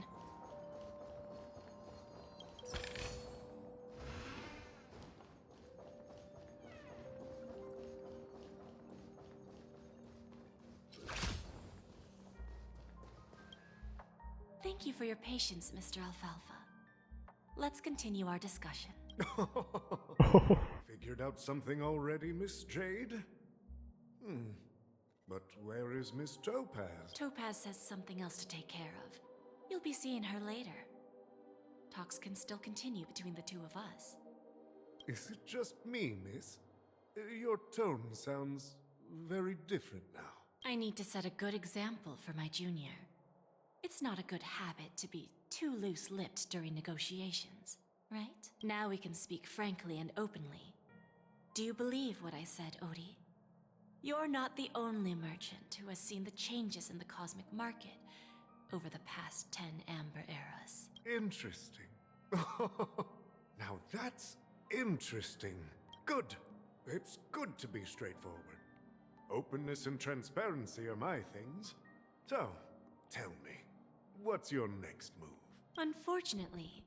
Thank you for your patience, Mr. Alfalfa. Let's continue our discussion. Figured out something already, Miss Jade? But where is Miss Topaz? Topaz says something else to take care of. You'll be seeing her later. Talks can still continue between the two of us. Is it just me, miss? Your tone sounds very different now. I need to set a good example for my junior. It's not a good habit to be too loose-lipped during negotiations, right? Now we can speak frankly and openly. Do you believe what I said, Odie? You're not the only merchant who has seen the changes in the cosmic market over the past 10 Amber Eras. Interesting. Now that's interesting. Good. It's good to be straightforward. Openness and transparency are my things. So, tell me, what's your next move? Unfortunately,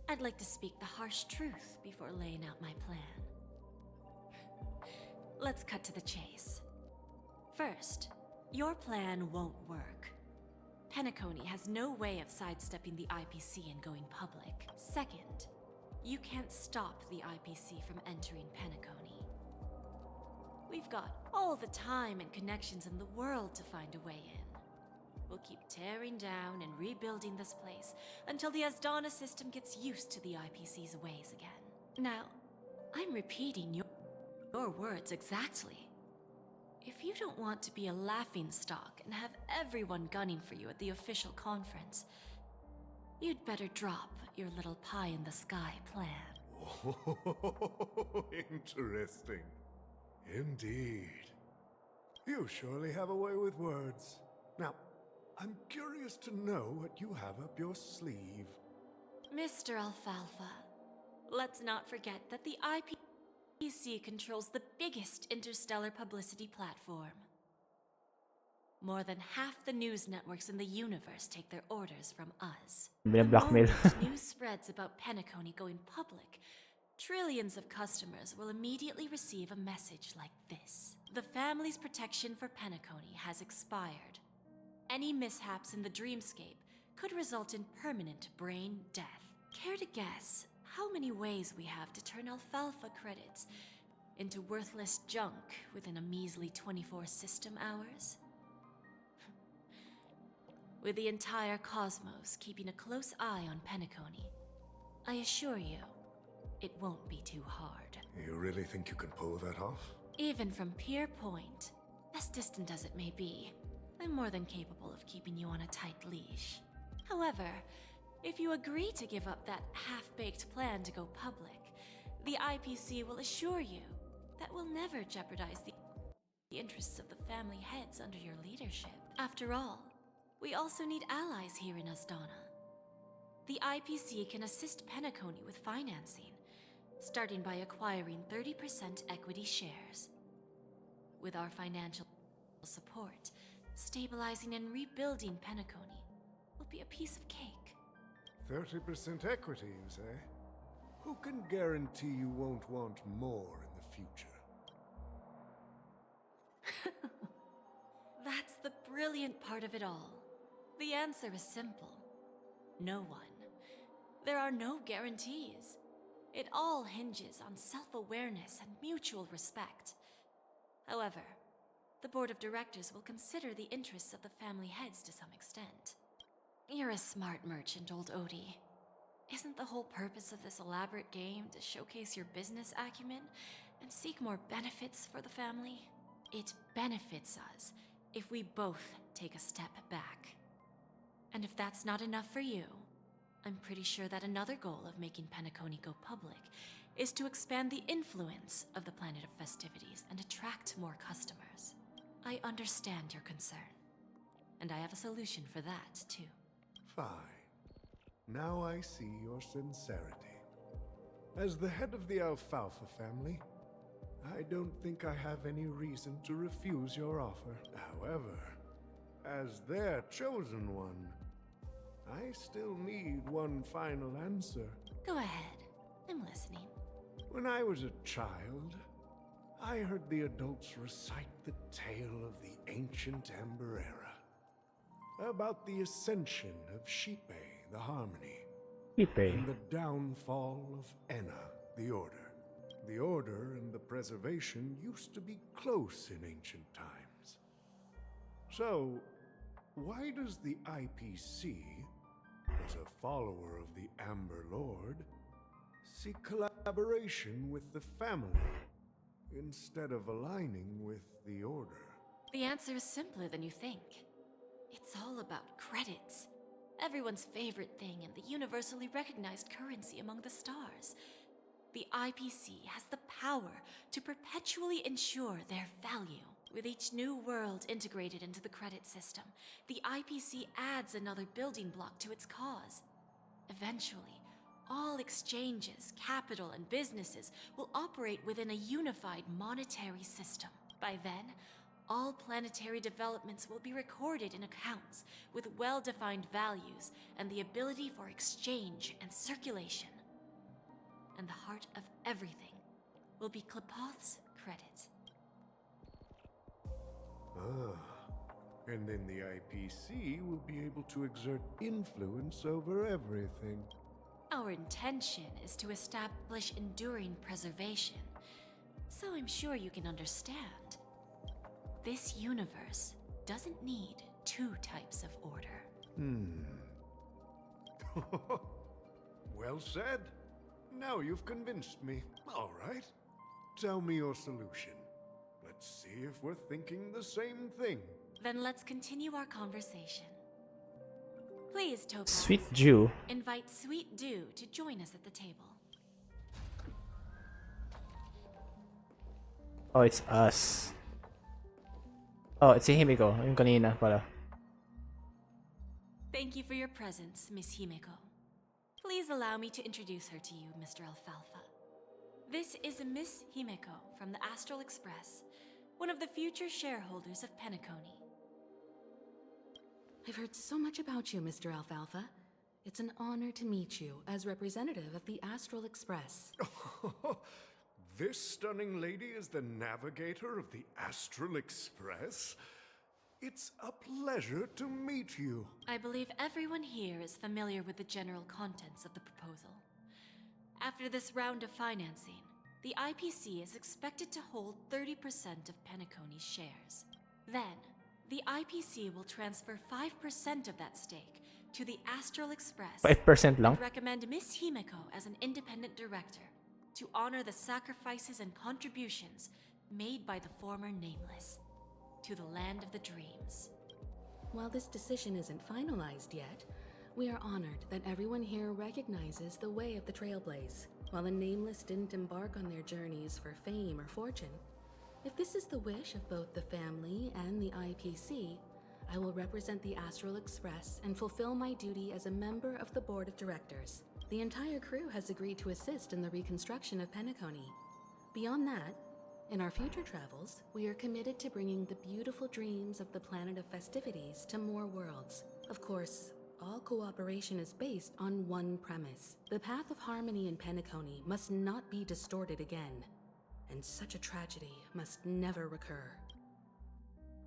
I'd like to speak the harsh truth before laying out my plan. Let's cut to the chase. First, your plan won't work. Penacony has no way of sidestepping the IPC and going public. Second, you can't stop the IPC from entering Penacony. We've got all the time and connections in the world to find a way in. We'll keep tearing down and rebuilding this place until the Asdana system gets used to the IPC's ways again. Now, I'm repeating your words exactly. If you don't want to be a laughingstock and have everyone gunning for you at the official conference, you'd better drop your little pie-in-the-sky plan. Oh, interesting. Indeed. You surely have a way with words. Now, I'm curious to know what you have up your sleeve. Mr. Alfalfa, let's not forget that the IPC controls the biggest interstellar publicity platform. More than half the news networks in the universe take their orders from us. The Blackmail. moment news spreads about Penacony going public, trillions of customers will immediately receive a message like this. The family's protection for Penacony has expired. Any mishaps in the dreamscape could result in permanent brain death. Care to guess how many ways we have to turn alfalfa credits into worthless junk within a measly 24 system hours? With the entire cosmos keeping a close eye on Penacony, I assure you, it won't be too hard. You really think you can pull that off? Even from Pier Point, as distant as it may be, I'm more than capable of keeping you on a tight leash. However, if you agree to give up that half-baked plan to go public, the IPC will assure you that we'll never jeopardize the interests of the family heads under your leadership. After all, we also need allies here in Asdana. The IPC can assist Penacony with financing, starting by acquiring 30% equity shares. With our financial support, stabilizing and rebuilding Penacony will be a piece of cake. 30% equity, you say? Who can guarantee you won't want more in the future? That's the brilliant part of it all. The answer is simple. No one. There are no guarantees. It all hinges on self-awareness and mutual respect. However, the board of directors will consider the interests of the family heads to some extent. You're a smart merchant, old Odie. Isn't the whole purpose of this elaborate game to showcase your business acumen and seek more benefits for the family? It benefits us if we both take a step back. And if that's not enough for you, I'm pretty sure that another goal of making Penacony go public is to expand the influence of the Planet of Festivities and attract more customers. I understand your concern, and I have a solution for that, too. Fine. Now I see your sincerity. As the head of the Alfalfa family, I don't think I have any reason to refuse your offer. However, as their chosen one, I still need one final answer. Go ahead. I'm listening. When I was a child, I heard the adults recite the tale of the ancient Amber Era. about the ascension of Shipe, the Harmony, Ipe. and the downfall of Enna, the Order. The Order and the Preservation used to be close in ancient times. So, why does the IPC, as a follower of the Amber Lord, seek collaboration with the family instead of aligning with the Order? The answer is simpler than you think. It's all about credits. Everyone's favorite thing and the universally recognized currency among the stars. The IPC has the power to perpetually ensure their value. With each new world integrated into the credit system, the IPC adds another building block to its cause. Eventually, all exchanges, capital, and businesses will operate within a unified monetary system. By then, all planetary developments will be recorded in accounts with well-defined values and the ability for exchange and circulation. And the heart of everything will be Klepoth's credit. And then the IPC will be able to exert influence over everything. Our intention is to establish enduring preservation, so I'm sure you can understand. This universe doesn't need two types of order. Well said. Now you've convinced me. All right. Tell me your solution. Let's see if we're thinking the same thing. Then let's continue our conversation. Please, Topaz. Sweet Jew. Invite Sweet Dew to join us at the table. Oh, it's us. Oh, it's si Himiko. Yung kanina pala. Thank you for your presence, Miss Himeko. Please allow me to introduce her to you, Mr. Alfalfa. This is Miss Himeko from the Astral Express, one of the future shareholders of Penacony. I've heard so much about you, Mr. Alfalfa. It's an honor to meet you as representative of the Astral Express. This stunning lady is the navigator of the Astral Express? It's a pleasure to meet you. I believe everyone here is familiar with the general contents of the proposal. After this round of financing, the IPC is expected to hold 30% of Penacony's shares. Then, the IPC will transfer 5% of that stake to the Astral Express 5% lang? and recommend Miss Himeko as an independent director to honor the sacrifices and contributions made by the former Nameless to the land of the dreams. While this decision isn't finalized yet, we are honored that everyone here recognizes the way of the Trailblaze. While the Nameless didn't embark on their journeys for fame or fortune, if this is the wish of both the family and the IPC, I will represent the Astral Express and fulfill my duty as a member of the board of directors. The entire crew has agreed to assist in the reconstruction of Penacony. Beyond that, in our future travels, we are committed to bringing the beautiful dreams of the planet of festivities to more worlds. Of course, all cooperation is based on one premise. The path of harmony in Penacony must not be distorted again, and such a tragedy must never recur.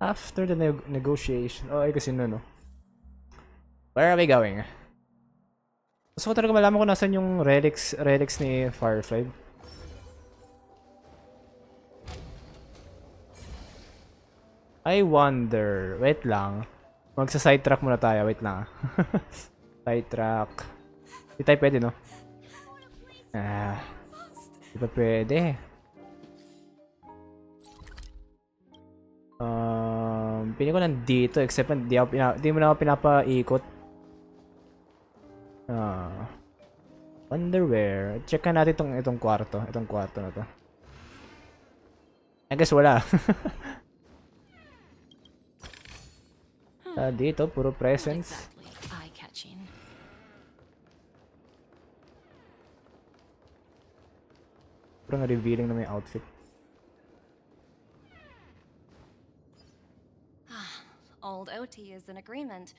After the negotiation. Oh, ay kasi no. Where are we going? Gusto ko talaga malaman kung nasan yung relics ni Firefly. I wonder. Wait lang. Magsa-sidetrack muna tayo. Wait lang. Sidetrack. Di tayo pwede, no? Di ba pwede? Piling ko nandito except di mo na ako pinapaikot. Wonder where. Check natin itong kwarto. Itong kwarto na to. I guess wala. Dito, puro presents. Exactly eye-catching. Puro revealing na may outfit. Old OT is in agreement,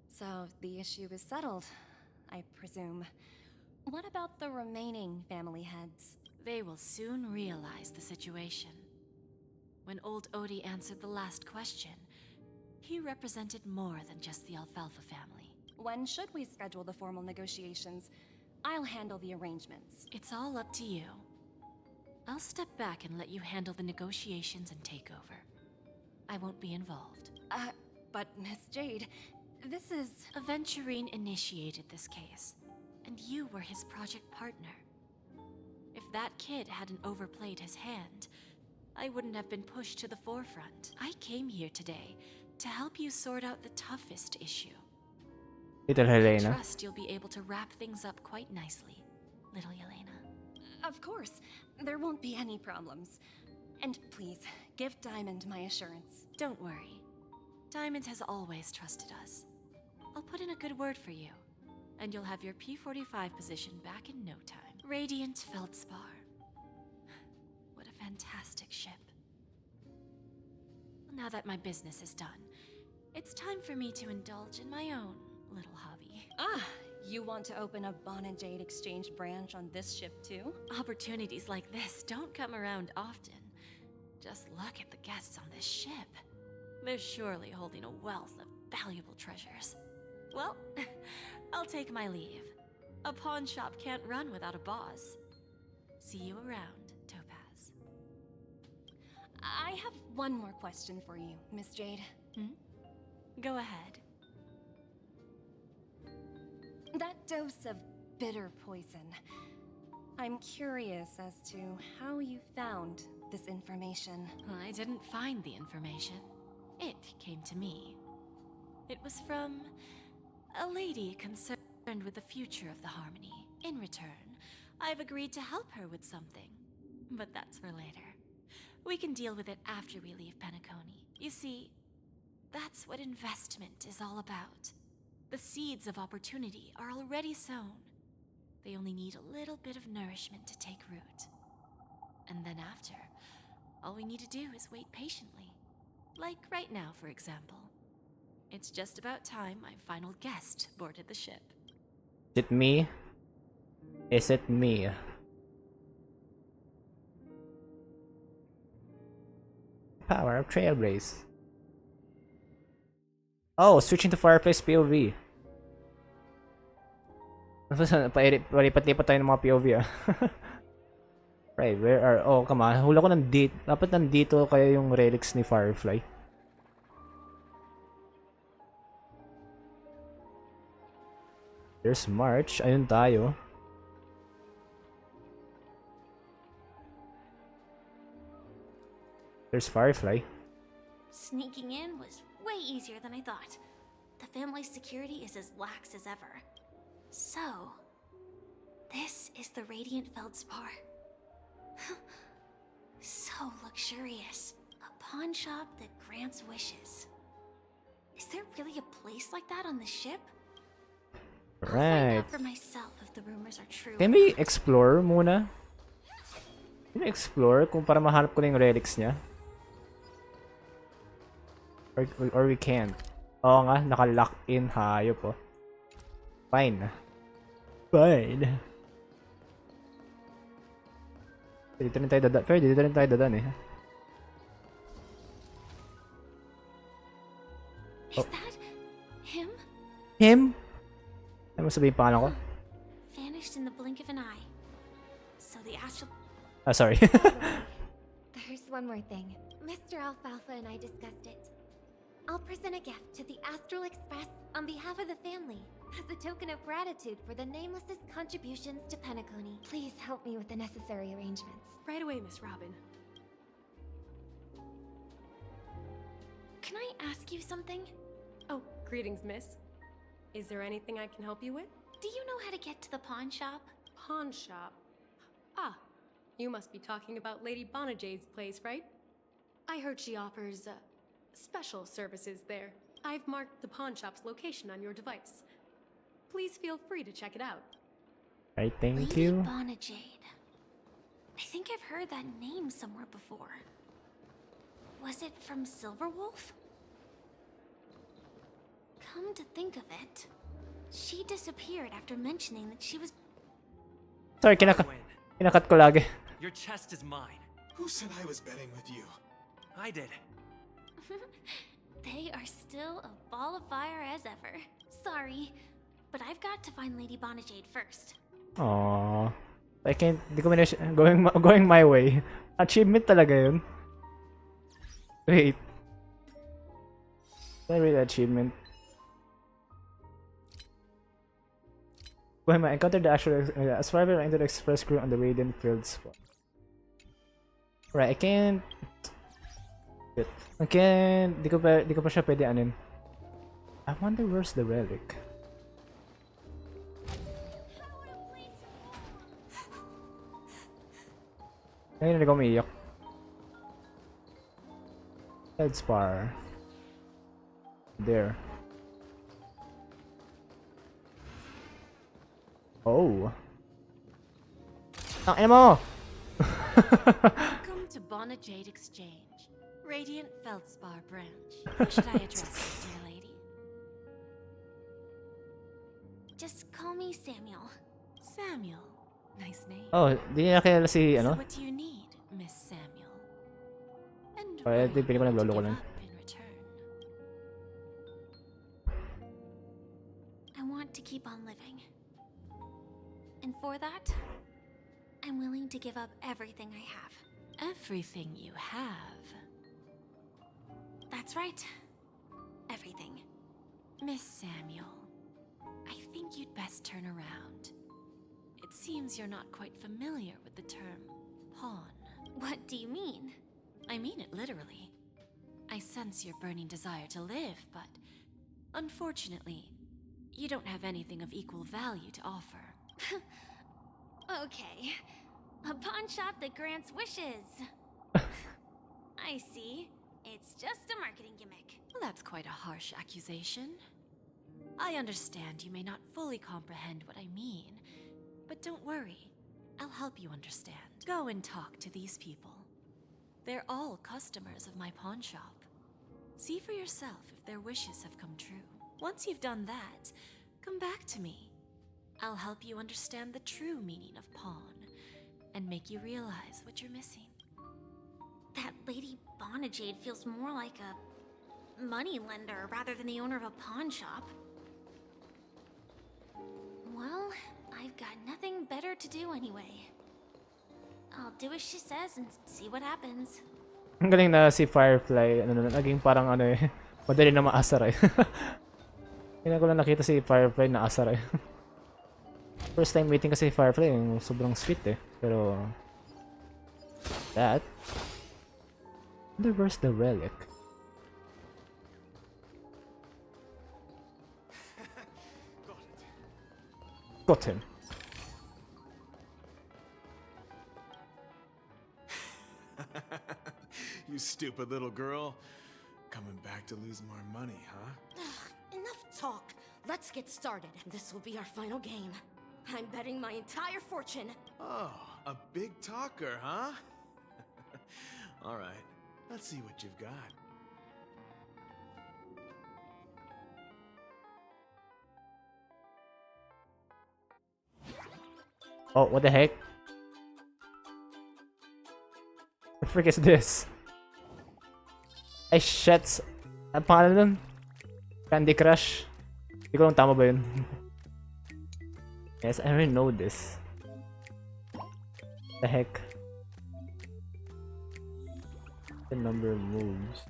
so the issue is settled, I presume. What about the remaining family heads? They will soon realize the situation. When old Odie answered the last question, He represented more than just the Alfalfa family. When should we schedule the formal negotiations? I'll handle the arrangements. It's all up to you. I'll step back and let you handle the negotiations and takeover. I won't be involved. But Miss Jade, this is... Aventurine initiated this case, and you were his project partner. If that kid hadn't overplayed his hand, I wouldn't have been pushed to the forefront. I came here today to help you sort out the toughest issue. Little I Helena. trust you'll be able to wrap things up quite nicely, little Yelena. Of course, there won't be any problems. And please, give Diamond my assurance. Don't worry. Diamond has always trusted us. I'll put in a good word for you, and you'll have your P-45 position back in no time. Radiant Feldspar. What a fantastic ship. Now that my business is done, it's time for me to indulge in my own little hobby. Ah, you want to open a Bon and Jade exchange branch on this ship too? Opportunities like this don't come around often. Just look at the guests on this ship. They're surely holding a wealth of valuable treasures. Well, I'll take my leave. A pawn shop can't run without a boss. See you around, Topaz. I have one more question for you, Miss Jade. Go ahead. That dose of bitter poison. I'm curious as to how you found this information. I didn't find the information. It came to me. It was from a lady concerned with the future of the Harmony. In return, I've agreed to help her with something. But that's for later. We can deal with it after we leave Penacony. You see, that's what investment is all about. The seeds of opportunity are already sown. They only need a little bit of nourishment to take root. And then after, all we need to do is wait patiently. Like right now, for example. It's just about time my final guest boarded the ship. Is it me? Is it me? Power of Trailblaze. Oh, switching to Fireplace POV. Palipat-lipat tayo ng mga POV ah. Right, where are... Oh, come on. Hula ko nandito. Dapat nandito kaya yung relics ni Firefly. There's March. Ayun tayo. There's Firefly. Sneaking in was way easier than I thought. The family's security is as lax as ever. So, this is the Radiant Feldspar. So luxurious. A pawn shop that grants wishes. Is there really a place like that on the ship? I'll find Right. out for myself if the rumors are true. Can we explore muna? Can we explore kung para mahanap ko na yung relics niya? Or we can't. Oo nga, naka-lock in. Hayop po. Fine. Fine. Dito rin tayo dadaan. Pero dito rin tayo dadaan eh. Is that him? Him? Ano mo sabihin pangalan ko? Vanished in the blink of an eye. So the astral... Ah, sorry. There's one more thing. Mr. Alfalfa and I discussed it. I'll present a gift to the Astral Express on behalf of the family as a token of gratitude for the Nameless's contributions to Penacony. Please help me with the necessary arrangements. Right away, Miss Robin. Can I ask you something? Oh, greetings, miss. Is there anything I can help you with? Do you know how to get to the pawn shop? Pawn shop? Ah, you must be talking about Lady Bonajade's place, right? I heard she offers, special services there. I've marked the pawn shop's location on your device. Please feel free to check it out. Right, thank Lady you. Bonajade. I think I've heard that name somewhere before. Was it from Silverwolf? Come to think of it, she disappeared after mentioning that she was... Sorry, kinakat ko lagi. Your chest is mine. Who said I was betting with you? I did. They are still a ball of fire as ever. Sorry, but I've got to find Lady Bonajade first. Aww. I can't, di ko going my way. Achievement talaga yun. Wait. Is that really achievement? Going my encountered the actual survivor into the express crew on the Radiant Fields. Right, I can't. Shit. I can't. Di ko pa siya pwede anin. I wonder where's the relic. Ngayon na umiiyak. Feldspar. There. Oh. Ang ina mo! Welcome to Bonajade Exchange, Radiant Feldspar branch. How should I address you, dear lady? Just call me Samuel. Samuel. Nice name. Oh, di niya kilala si So ano? what do you need, Miss Samuel? And Oh, ito yung piling ko nagloloko lang. in return? I want to keep on living. And for that, I'm willing to give up everything I have. Everything you have. That's right. Everything. Miss Samuel, I think you'd best turn around. It seems you're not quite familiar with the term pawn. What do you mean? I mean it literally. I sense your burning desire to live, but unfortunately, you don't have anything of equal value to offer. Okay. A pawn shop that grants wishes. I see. It's just a marketing gimmick. Well, that's quite a harsh accusation. I understand you may not fully comprehend what I mean, but don't worry. I'll help you understand. Go and talk to these people. They're all customers of my pawn shop. See for yourself if their wishes have come true. Once you've done that, come back to me. I'll help you understand the true meaning of pawn and make you realize what you're missing. That Lady Bonajade feels more like a money lender rather than the owner of a pawn shop. Well, I've got nothing better to do anyway. I'll do as she says and see what happens. Ang galing na si Firefly, naging parang ano eh, madali na maasar eh. Kaya ko lang nakita si Firefly na asar eh. First time meeting kasi si Firefly, yung sobrang sweet eh. Pero that. Wonder where's the relic? Got him. You stupid little girl. Coming back to lose more money, huh? Enough talk. Let's get started. This will be our final game. I'm betting my entire fortune. Oh, a big talker, huh? All right, let's see what you've got. Oh, what the heck? The frick is this? Ay, shit. Ang pangalan nun? Candy Crush. Hindi ko lang tama ba yun? Yes, I already know this. The heck? The number of moves.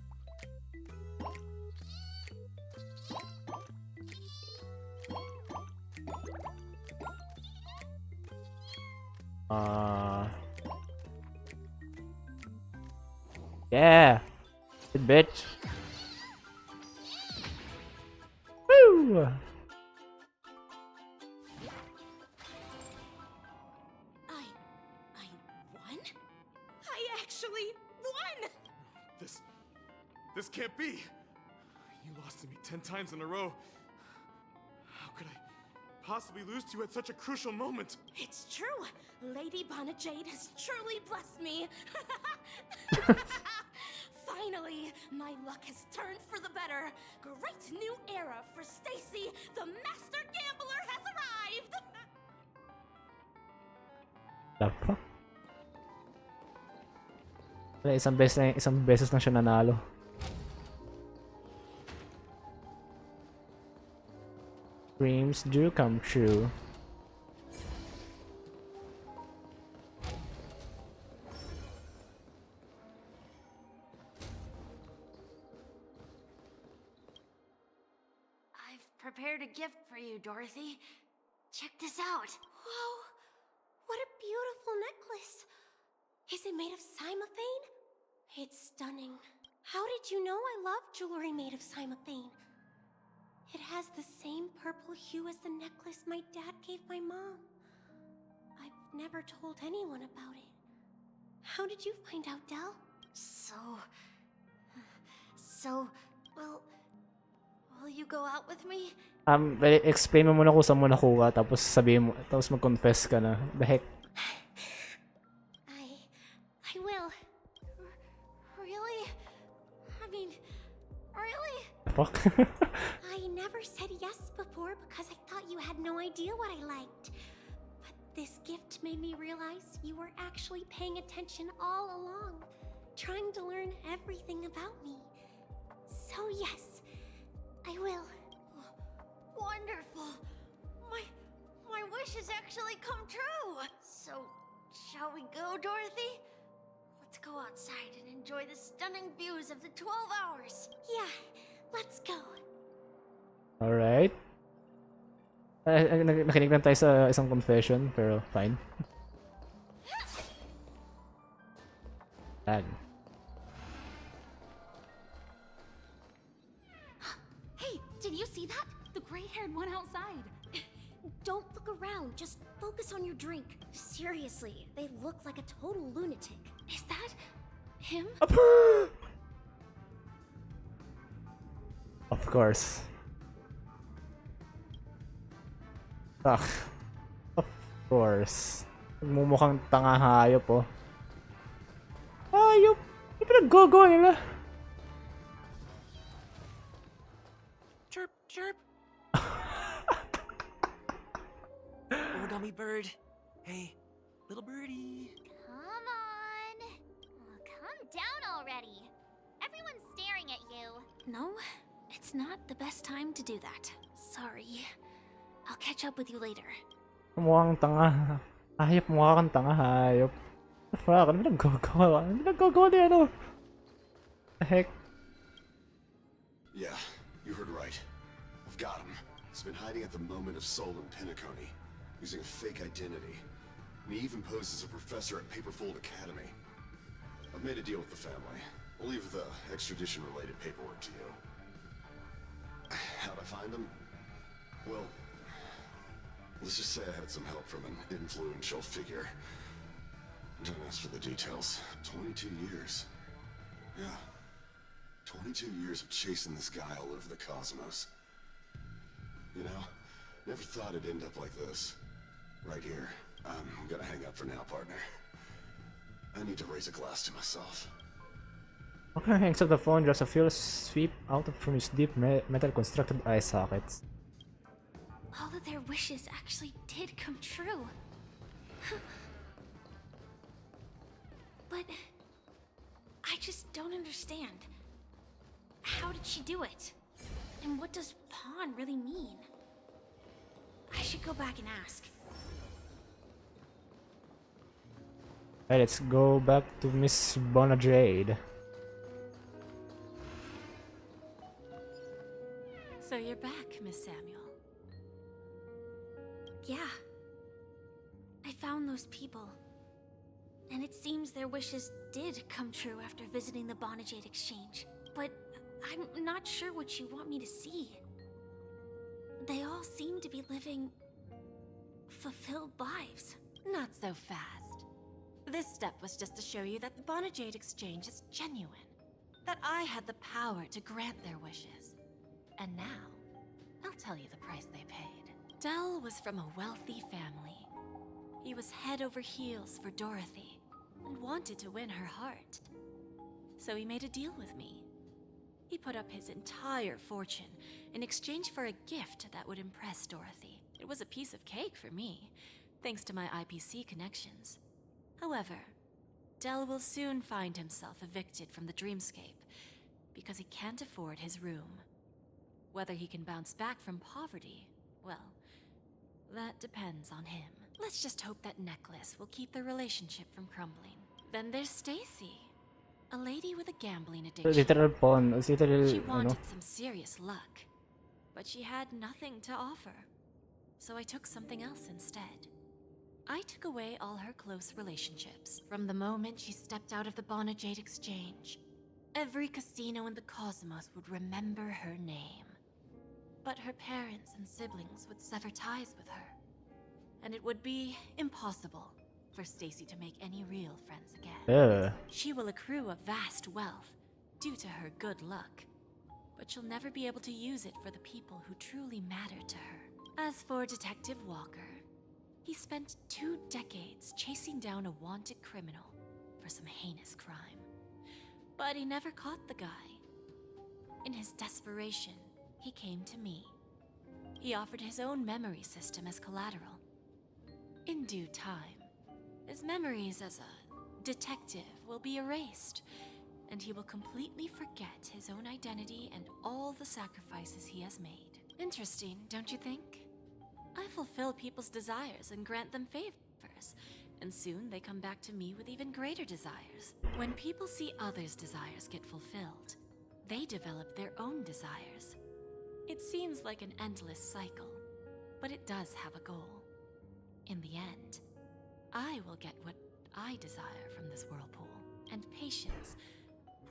Yeah! Good bitch. Woo! I won? I actually won! This can't be. You lost to me 10 times in a row. How could I possibly lose to you at such a crucial moment? It's true. Lady Bonajade has truly blessed me. Finally, my luck has turned for the better. Great new era for Stacy. The master gambler has arrived. The fuck? Wala, isang beses na siya nanalo. Dreams do come true. I've prepared a gift for you, Dorothy. Check this out. Whoa! What a beautiful necklace! Is it made of cymophane? It's stunning. How did you know I love jewelry made of cymophane? It has the same purple hue as the necklace my dad gave my mom. I've never told anyone about it. How did you find out, Del? Will you go out with me? Explain mo muna kung saan mo nakuha, tapos sabihin mo, tapos mag-confess ka na. The heck? I will. Really? I mean, really? Fuck. I never said yes before because I thought you had no idea what I liked. But this gift made me realize you were actually paying attention all along, trying to learn everything about me. So yes, I will. Wonderful. My wish has actually come true. So, shall we go, Dorothy? Let's go outside and enjoy the stunning views of the 12 hours. Yeah, let's go. Alright. Nakinig lang tayo sa isang confession, pero fine. Yan. Hey, did you see that? The gray-haired one outside. Don't look around, just focus on your drink. Seriously, they look like a total lunatic. Is that him? Of course. Of course. Mumukhang tanga hayop, oh. Hayop! Ano pinag-go-go nila? Chirp, chirp. Origami bird. Hey, little birdie. Come on. Oh, calm down already. Everyone's staring at you. No, it's not the best time to do that. Sorry. I'll catch up with you later. Mukhang tanga. Hayop, mukha kang tanga hayop. The fuck? Ano pinag-go-go? Ano pinag-go-go niya, ano? The heck? Yeah, you heard right. I've got him. He's been hiding at the moment of soul in Penacony, using a fake identity. And he even poses as a professor at Paperfold Academy. I've made a deal with the family. I'll leave the extradition-related paperwork to you. How'd I find him? Well, let's just say I had some help from an influential figure. Don't ask for the details. 22 years. Yeah. 22 years of chasing this guy all over the cosmos. You know, never thought it'd end up like this. Right here. I'm gonna hang up for now, partner. I need to raise a glass to myself. Okay, hangs up the phone, draws a fuel sweep out from his deep metal constructed eye sockets. All of their wishes actually did come true. But I just don't understand. How did she do it? And what does pawn really mean? I should go back and ask. Alright, let's go back to Miss Bonajade. So you're back, Miss Samuel. Yeah. I found those people. And it seems their wishes did come true after visiting the Bonajade Exchange. But I'm not sure what you want me to see. They all seem to be living fulfilled lives. Not so fast. This step was just to show you that the Bonajade Exchange is genuine. That I had the power to grant their wishes. And now, I'll tell you the price they paid. Del was from a wealthy family. He was head over heels for Dorothy, and wanted to win her heart. So he made a deal with me. He put up his entire fortune in exchange for a gift that would impress Dorothy. It was a piece of cake for me, thanks to my IPC connections. However, Del will soon find himself evicted from the dreamscape because he can't afford his room. Whether he can bounce back from poverty Well, that depends on him. Let's just hope that necklace will keep their relationship from crumbling. Then there's Stacy, a lady with a gambling addiction. Literal pawn. It's literal, She ano? wanted some serious luck, but she had nothing to offer. So I took something else instead. I took away all her close relationships. From the moment she stepped out of the Bonajade Exchange, every casino in the cosmos would remember her name. But her parents and siblings would sever ties with her, and it would be impossible for Stacy to make any real friends again. She will accrue a vast wealth due to her good luck, but she'll never be able to use it for the people who truly matter to her. As for Detective Walker, he spent 2 decades chasing down a wanted criminal for some heinous crime. But he never caught the guy. In his desperation, he came to me. He offered his own memory system as collateral. In due time, his memories as a detective will be erased, and he will completely forget his own identity and all the sacrifices he has made. Interesting, don't you think? I fulfill people's desires and grant them favors, and soon they come back to me with even greater desires. When people see others' desires get fulfilled, they develop their own desires. It seems like an endless cycle, but it does have a goal. In the end, I will get what I desire from this whirlpool, and patience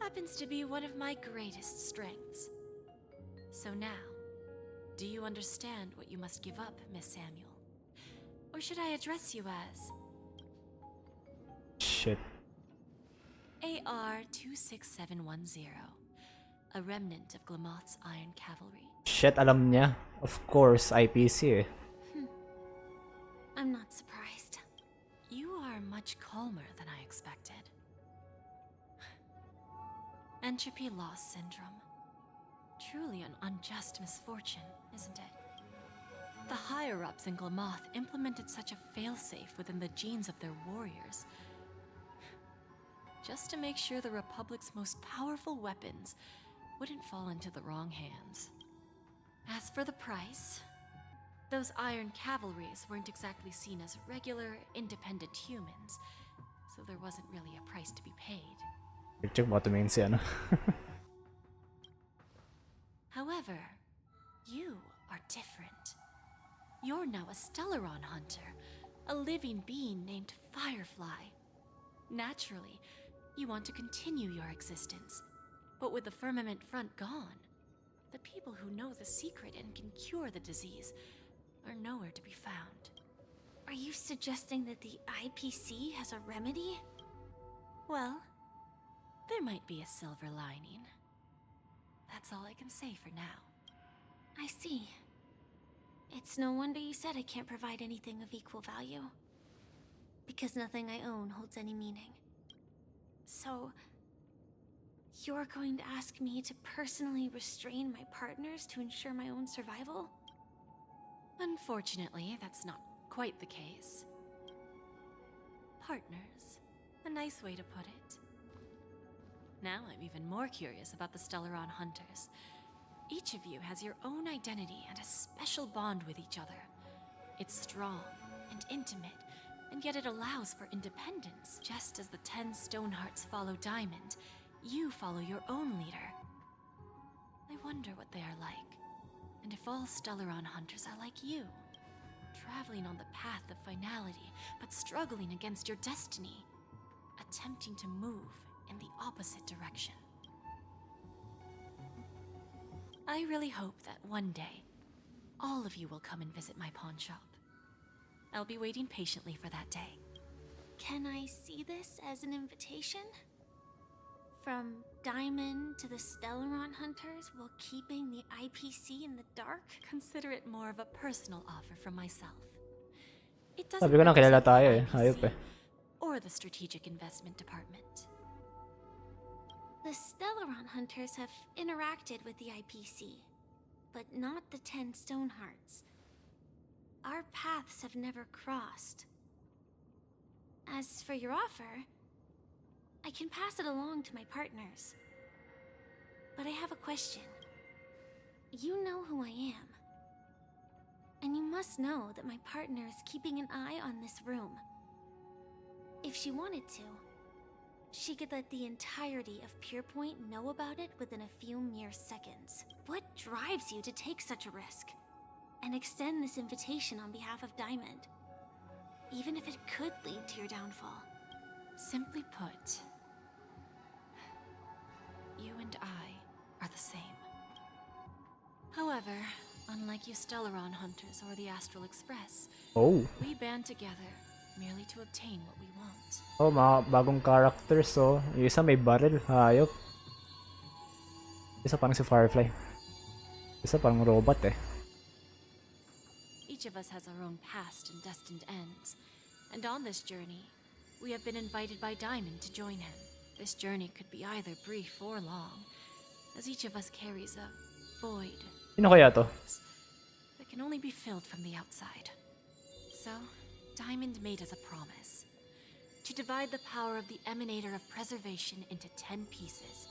happens to be one of my greatest strengths. So now, do you understand what you must give up, Miss Samuel? Or should I address you as Shit. AR-26710, a remnant of Glamoth's Iron Cavalry? Shit, alam niya. Of course, IPC eh. I'm not surprised. You are much calmer than I expected. Entropy loss syndrome. Truly an unjust misfortune, isn't it? The higher-ups in Glamoth implemented such a failsafe within the genes of their warriors, just to make sure the Republic's most powerful weapons wouldn't fall into the wrong hands. As for the price, those Iron Cavalries weren't exactly seen as regular, independent humans, so there wasn't really a price to be paid. Check mo tumingin si ano. However, you are different. You're now a Stellaron hunter, a living being named Firefly. Naturally, you want to continue your existence, but with the Firmament Front gone, the people who know the secret and can cure the disease are nowhere to be found. Are you suggesting that the IPC has a remedy? Well, there might be a silver lining. That's all I can say for now. I see. It's no wonder you said I can't provide anything of equal value. Because nothing I own holds any meaning. So, you're going to ask me to personally restrain my partners to ensure my own survival? Unfortunately, that's not quite the case. Partners. A nice way to put it. Now I'm even more curious about the Stellaron Hunters. Each of you has your own identity and a special bond with each other. It's strong and intimate, and yet it allows for independence. Just as the 10 Stonehearts follow Diamond, you follow your own leader. I wonder what they are like, and if all Stellaron Hunters are like you, traveling on the path of finality, but struggling against your destiny, attempting to move in the opposite direction. I really hope that one day, all of you will come and visit my pawn shop. I'll be waiting patiently for that day. Can I see this as an invitation? From Diamond to the Stellaron Hunters while keeping the IPC in the dark? Consider it more of a personal offer from myself. It Sabi ko na kilala tayo eh. Hayop eh. Or the Strategic Investment Department. The Stellaron Hunters have interacted with the IPC, but not the 10 Stonehearts. Our paths have never crossed. As for your offer, I can pass it along to my partners. But I have a question. You know who I am. And you must know that my partner is keeping an eye on this room. If she wanted to, she could let the entirety of Purepoint know about it within a few mere seconds. What drives you to take such a risk? And extend this invitation on behalf of Diamond? Even if it could lead to your downfall. Simply put, you and I are the same. However, unlike you Stellaron hunters or the Astral Express, Oh. we band together merely to obtain what we want. Oh, mga bagong characters, oh. Yung isa may barrel, hayop. Isa parang si Firefly. Isa parang robot eh. Each of us has our own past and destined ends. And on this journey, we have been invited by Diamond to join him. This journey could be either brief or long, as each of us carries a void Sino kaya to? that can only be filled from the outside. So, Diamond made us a promise to divide the power of the Emanator of Preservation into 10 pieces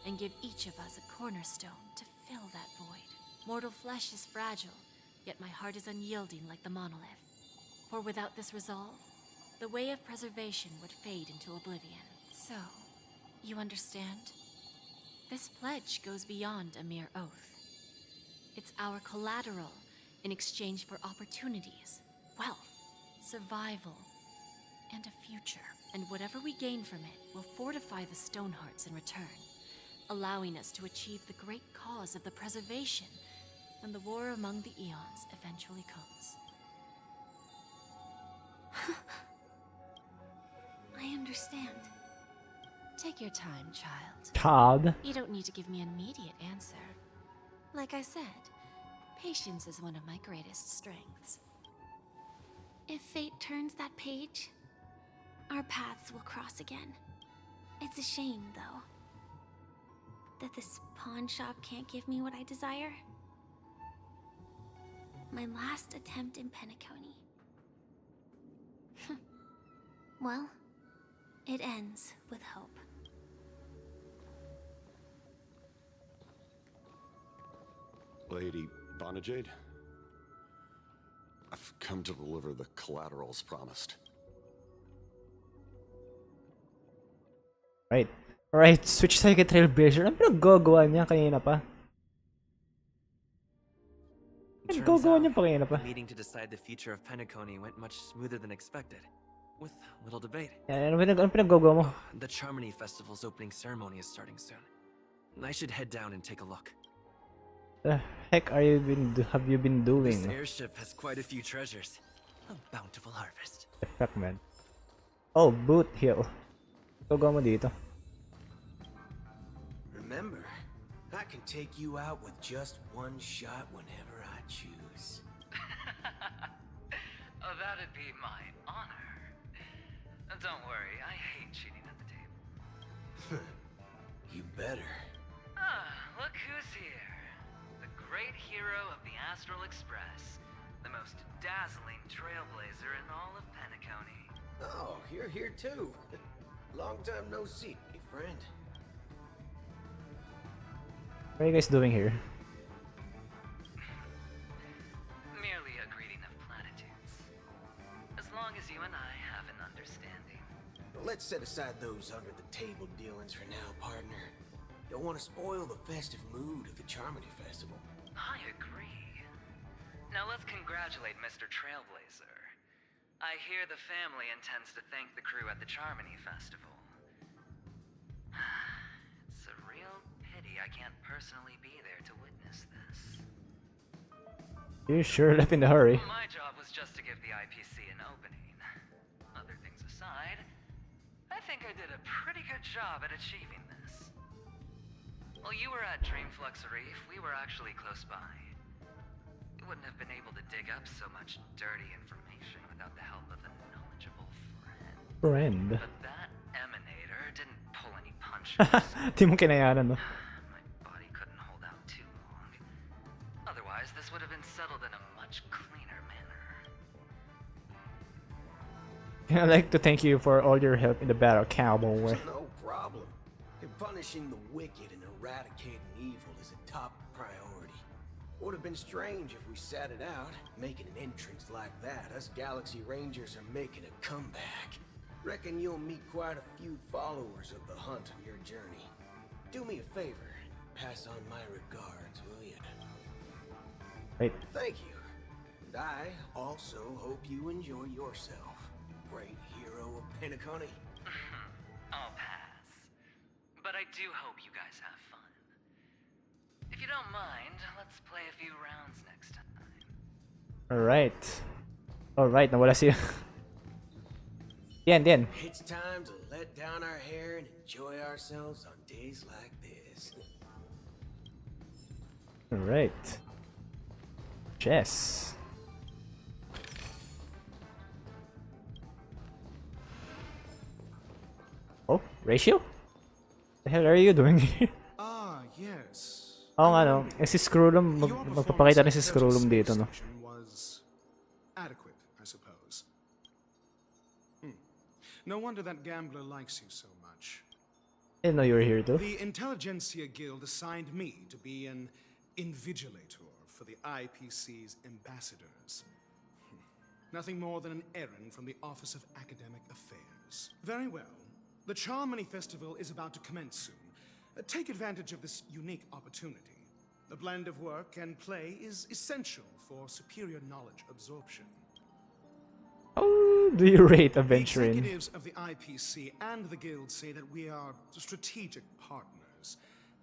and give each of us a cornerstone to fill that void. Mortal flesh is fragile, yet my heart is unyielding like the monolith. For without this resolve, the way of preservation would fade into oblivion. So, you understand? This pledge goes beyond a mere oath. It's our collateral in exchange for opportunities, wealth, survival, and a future. And whatever we gain from it will fortify the Stonehearts in return, allowing us to achieve the great cause of the preservation when the war among the eons eventually comes. I understand. Take your time, child. Todd. You don't need to give me an immediate answer. Like I said, patience is one of my greatest strengths. If fate turns that page, our paths will cross again. It's a shame, though, that this pawn shop can't give me what I desire. My last attempt in Penacony. Well, it ends with hope. Lady Bonajade, I've come to deliver the collaterals promised. Right. Alright, switch tayo kay Trailblazer. Ano pinag-gogoan niya kanina pa? Pinag-gogoan niya pa kanina pa. The meeting to decide the future of Penacony went much smoother than expected, with little debate. Ano pinag-gogo mo? The Charmony Festival's opening ceremony is starting soon. I should head down and take a look. The heck have you been doing? This airship has quite a few treasures. A bountiful harvest. The heck, man. Oh, Boot Hill. Gogo mo dito. Remember, I can take you out with just one shot whenever I choose. Oh, that'd be my honor. Don't worry, I hate cheating at the table. You better. Ah, look who's here. The great hero of the Astral Express. The most dazzling trailblazer in all of Penacony. Oh, you're here too. Long time no see, my friend. What are you guys doing here? Merely a greeting of platitudes. As long as you and I have an understanding. Let's set aside those under-the-table dealings for now, partner. Don't want to spoil the festive mood of the Charmony Festival. I agree. Now let's congratulate Mr. Trailblazer. I hear the family intends to thank the crew at the Charmony Festival. It's a real pity I can't personally be there to witness this. You sure left in a hurry. My job was just to give the IPC an opening. Other things aside, I think I did a pretty good job at achieving this. While you were at Dreamflux Reef, we were actually close by. We wouldn't have been able to dig up so much dirty information without the help of a knowledgeable friend. Friend? But that emanator didn't pull any punches. Di mo kinayanan, no? My body couldn't hold out too long. Otherwise, this would have been settled in a much cleaner manner. I'd like to thank you for all your help in the battle, Cowboy. No problem. Punishing the wicked and eradicating evil is a top priority. Would have been strange if we sat it out. Making an entrance like that, us Galaxy Rangers are making a comeback. Reckon you'll meet quite a few followers of the hunt on your journey. Do me a favor, pass on my regards, will you? Wait. Thank you. And I also hope you enjoy yourself, great hero of Penacony. I'll pass. But I do hope you guys have fun. If you don't mind, let's play a few rounds next time. Alright, nawala siya. Yan. It's time to let down our hair and enjoy ourselves on days like this. Alright. Chess. Oh, ratio? The hell are you doing here? Ah, yes. Oo nga no, si Scrollum, magpapakita rin si Scrollum dito no. Was adequate, I suppose. No wonder that gambler likes you so much. I didn't know you were here too. The Intelligentsia Guild assigned me to be an invigilator for the IPC's ambassadors. Nothing more than an errand from the Office of Academic Affairs. Very well. The Charmony Festival is about to commence soon. Take advantage of this unique opportunity. The blend of work and play is essential for superior knowledge absorption. Oh, do you rate adventuring? The executives of the IPC and the Guild say that we are strategic partners.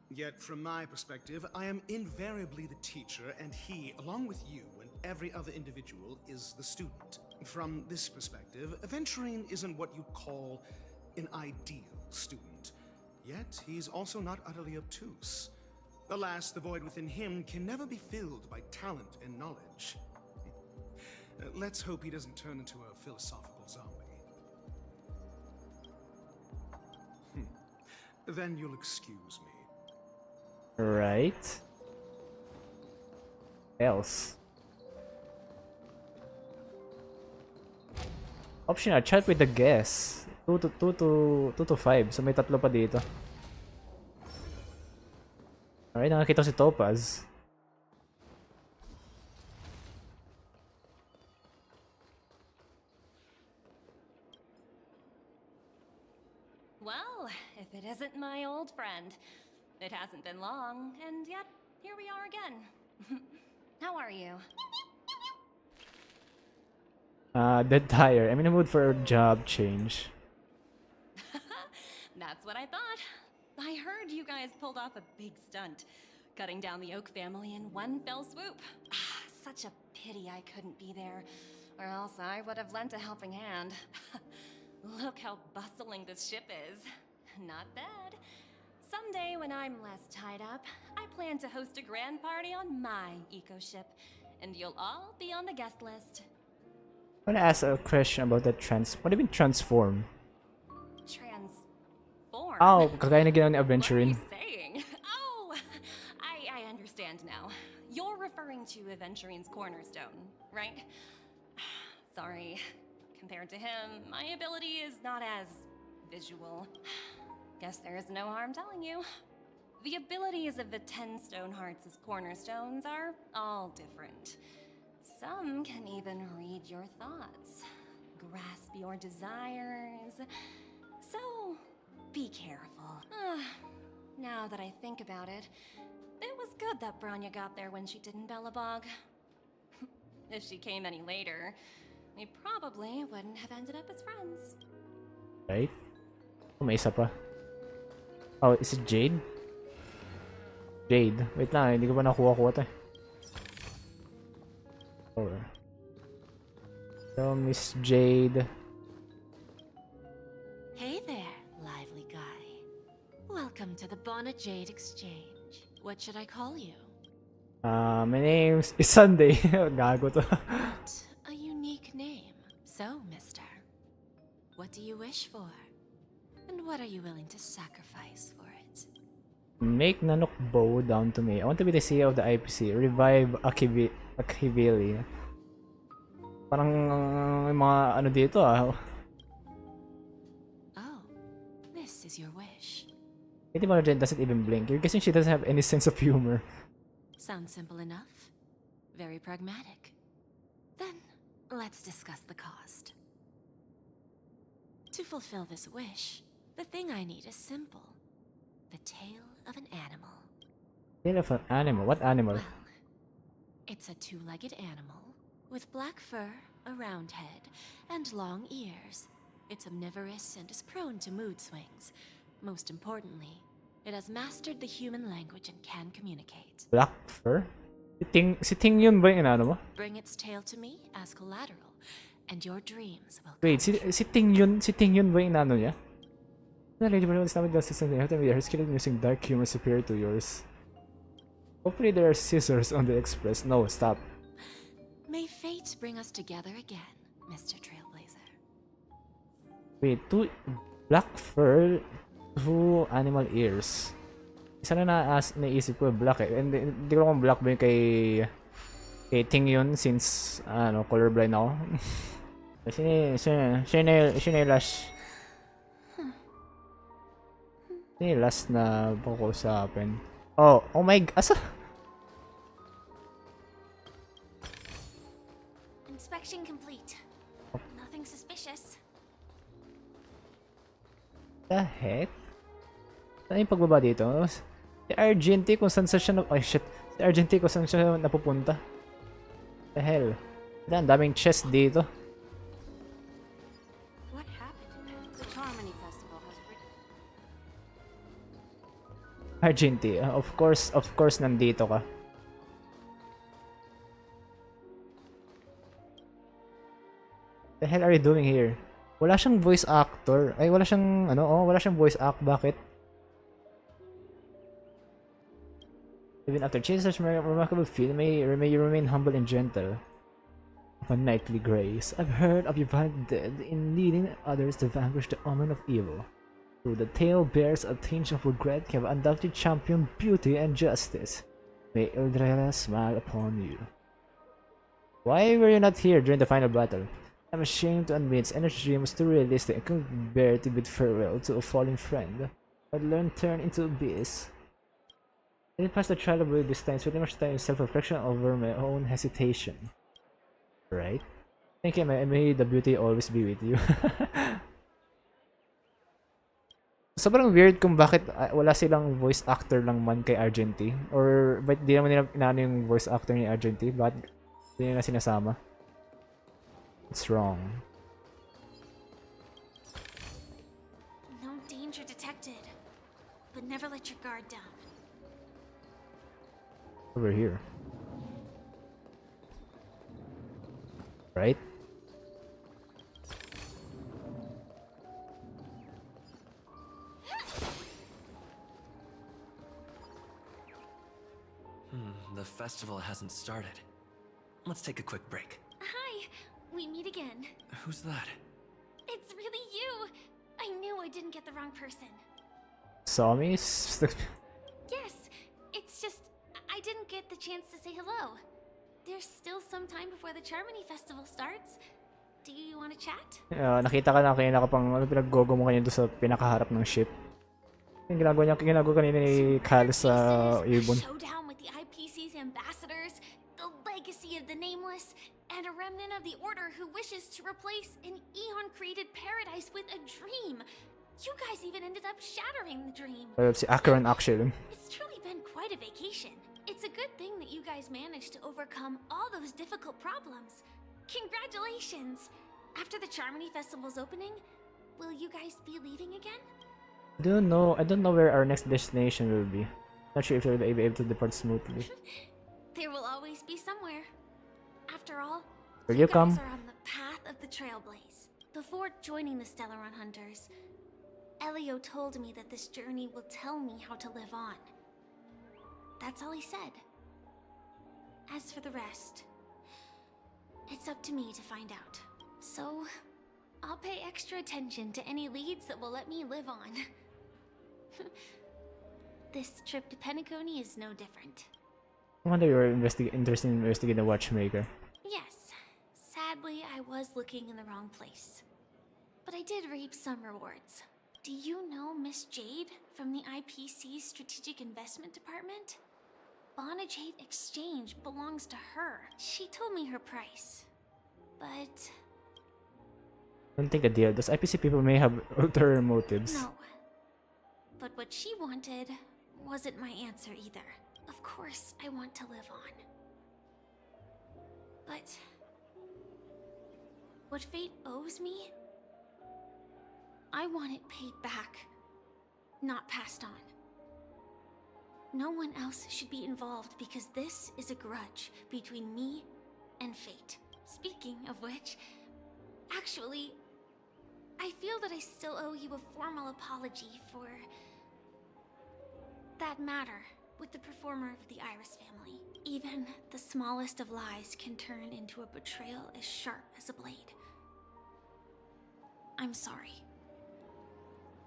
Yet, from my perspective, I am invariably the teacher, and he, along with you and every other individual, is the student. From this perspective, Aventurine isn't what you'd call an ideal student. Yet, he's also not utterly obtuse. Alas, the void within him can never be filled by talent and knowledge. Let's hope he doesn't turn into a philosophical zombie. Then you'll excuse me. Right. Else. Optional, chat with the guests. 2 to 5. So may tatlo pa dito. Alright, nakakita ko si Topaz. Well, if it isn't my old friend. It hasn't been long, and yet, here we are again. How are you? Dead tired. I'm in the mood for a job change. That's what I thought. I heard you guys pulled off a big stunt, cutting down the Oak family in one fell swoop. Such a pity I couldn't be there, or else I would have lent a helping hand. Look how bustling this ship is. Not bad. Someday, when I'm less tied up, I plan to host a grand party on my eco-ship, and you'll all be on the guest list. I want to ask a question about that what do you mean transform? Transform? Oh, kagaya na ginawa ni Aventurine. What are you saying? Oh, I understand now. You're referring to Aventurine's cornerstone, right? Sorry. Compared to him, my ability is not as visual. Guess there is no harm telling you. The abilities of the 10 Stonehearts' cornerstones are all different. Some can even read your thoughts, grasp your desires. So, be careful. Now that I think about it, it was good that Branya got there when she did in Bellabog. If she came any later, we probably wouldn't have ended up as friends. Right? Oh, may isa pa. Oh, is it Jade? Jade. Wait lang, hindi ko ba nakuha ito eh. Oh. So, Miss Jade. Hey there, lively guy. Welcome to the Bonnet Jade Exchange. What should I call you? My name's is Sunday. Gago to. A unique name. So, mister, what do you wish for? And what are you willing to sacrifice for it? Make Nanok bow down to me. I want to be the CEO of the IPC. Revive Akivili. Parang may mga ano dito ah. Oh, this is your wish. Pity Mona Jen doesn't even blink. You're guessing she doesn't have any sense of humor. Sounds simple enough. Very pragmatic. Then, let's discuss the cost. To fulfill this wish, the thing I need is simple. The tail of an animal. Tail of an animal? What animal? Well, it's a two-legged animal with black fur, a round head, and long ears. It's omnivorous and is prone to mood swings. Most importantly, it has mastered the human language and can communicate. Black fur? Si Ting yun ba yung inaano mo? Bring its tail to me as collateral, and your dreams will Wait, si Ting yun ba yung inaano niya? The lady will not with the system. You have to be her skill using dark humor superior to yours. Hopefully there are scissors on the express. No, stop. May fate bring us together again, Mr. Trailblazer. Wait, two black fur, two animal ears. Isa na naisip ko black eh. Hindi ko kung black ba yung kay Ting yun since colorblind ako. Siya na yung last na pag-usapin. Oh my god. Asa? Inspection complete. Nothing suspicious. The heck? Saan yung pagbaba dito? Si Argenti kung saan siya ay shit. Si Argenti kung saan siya napupunta. The hell? Ang daming chest dito. What happened? The Harmony Festival has Argenti, of course nandito ka. The hell are you doing here? Wala siyang voice actor. Ay, wala siyang wala siyang voice act. Bakit? Even after chasing such remarkable feat, may you remain humble and gentle. Of a knightly grace, I've heard of your valiant deed in leading others to vanquish the omen of evil. Though the tale bears a tinge of regret, you have undoubtedly championed beauty and justice. May Ildrela smile upon you. Why were you not here during the final battle? I'm ashamed to admit energy dream was too realistic and couldn't bear to bid farewell to a fallen friend. But learn turn into abyss. I didn't pass the trial of will this time, spending much time in self-reflection over my own hesitation. Right? Thank you, may the beauty always be with you. Sobrang weird kung bakit wala silang voice actor lang man kay Argenti. Or ba't di naman nila inaano yung voice actor ni Argenti? Ba't di nila sinasama? It's wrong. No danger detected. But never let your guard down. Over here. Right? The festival hasn't started. Let's take a quick break. Hi, we meet again. Who's that? It's really you. I knew I didn't get the wrong person. Saw me? Yes, it's just I didn't get the chance to say hello. There's still some time before the Charmony Festival starts. Do you want to chat? Nakita ka na kanina kapang pinag-gogo mo kanina doon sa pinakaharap ng ship. Yung ginagawa kanina ni Cal sa ibon. Showdown with the IPC's ambassadors, the legacy of the Nameless, and a remnant of the Order who wishes to replace an Eon-created paradise with a dream. You guys even ended up shattering the dream. Si Acheron actually. It's truly been quite a vacation. It's a good thing that you guys managed to overcome all those difficult problems. Congratulations! After the Charmony Festival's opening, will you guys be leaving again? I don't know where our next destination will be. Not sure if we'll be able to depart smoothly. There will always be somewhere. After all, Will you guys come? are on the path of the Trailblaze. Before joining the Stellaron Hunters, Elio told me that this journey will tell me how to live on. That's all he said. As for the rest, it's up to me to find out. So, I'll pay extra attention to any leads that will let me live on. This trip to Penacony is no different. I wonder you were interested in investigating the Watchmaker. Yes, sadly I was looking in the wrong place. But I did reap some rewards. Do you know Miss Jade from the IPC's Strategic Investment Department? Bonajade Exchange belongs to her. She told me her price. But Don't think a deal. Those IPC people may have ulterior motives. no. But what she wanted wasn't my answer either. Of course, I want to live on. But what fate owes me, I want it paid back, not passed on. No one else should be involved because this is a grudge between me and fate. Speaking of which, actually, I feel that I still owe you a formal apology for that matter with the performer of the Iris family. Even the smallest of lies can turn into a betrayal as sharp as a blade. I'm sorry.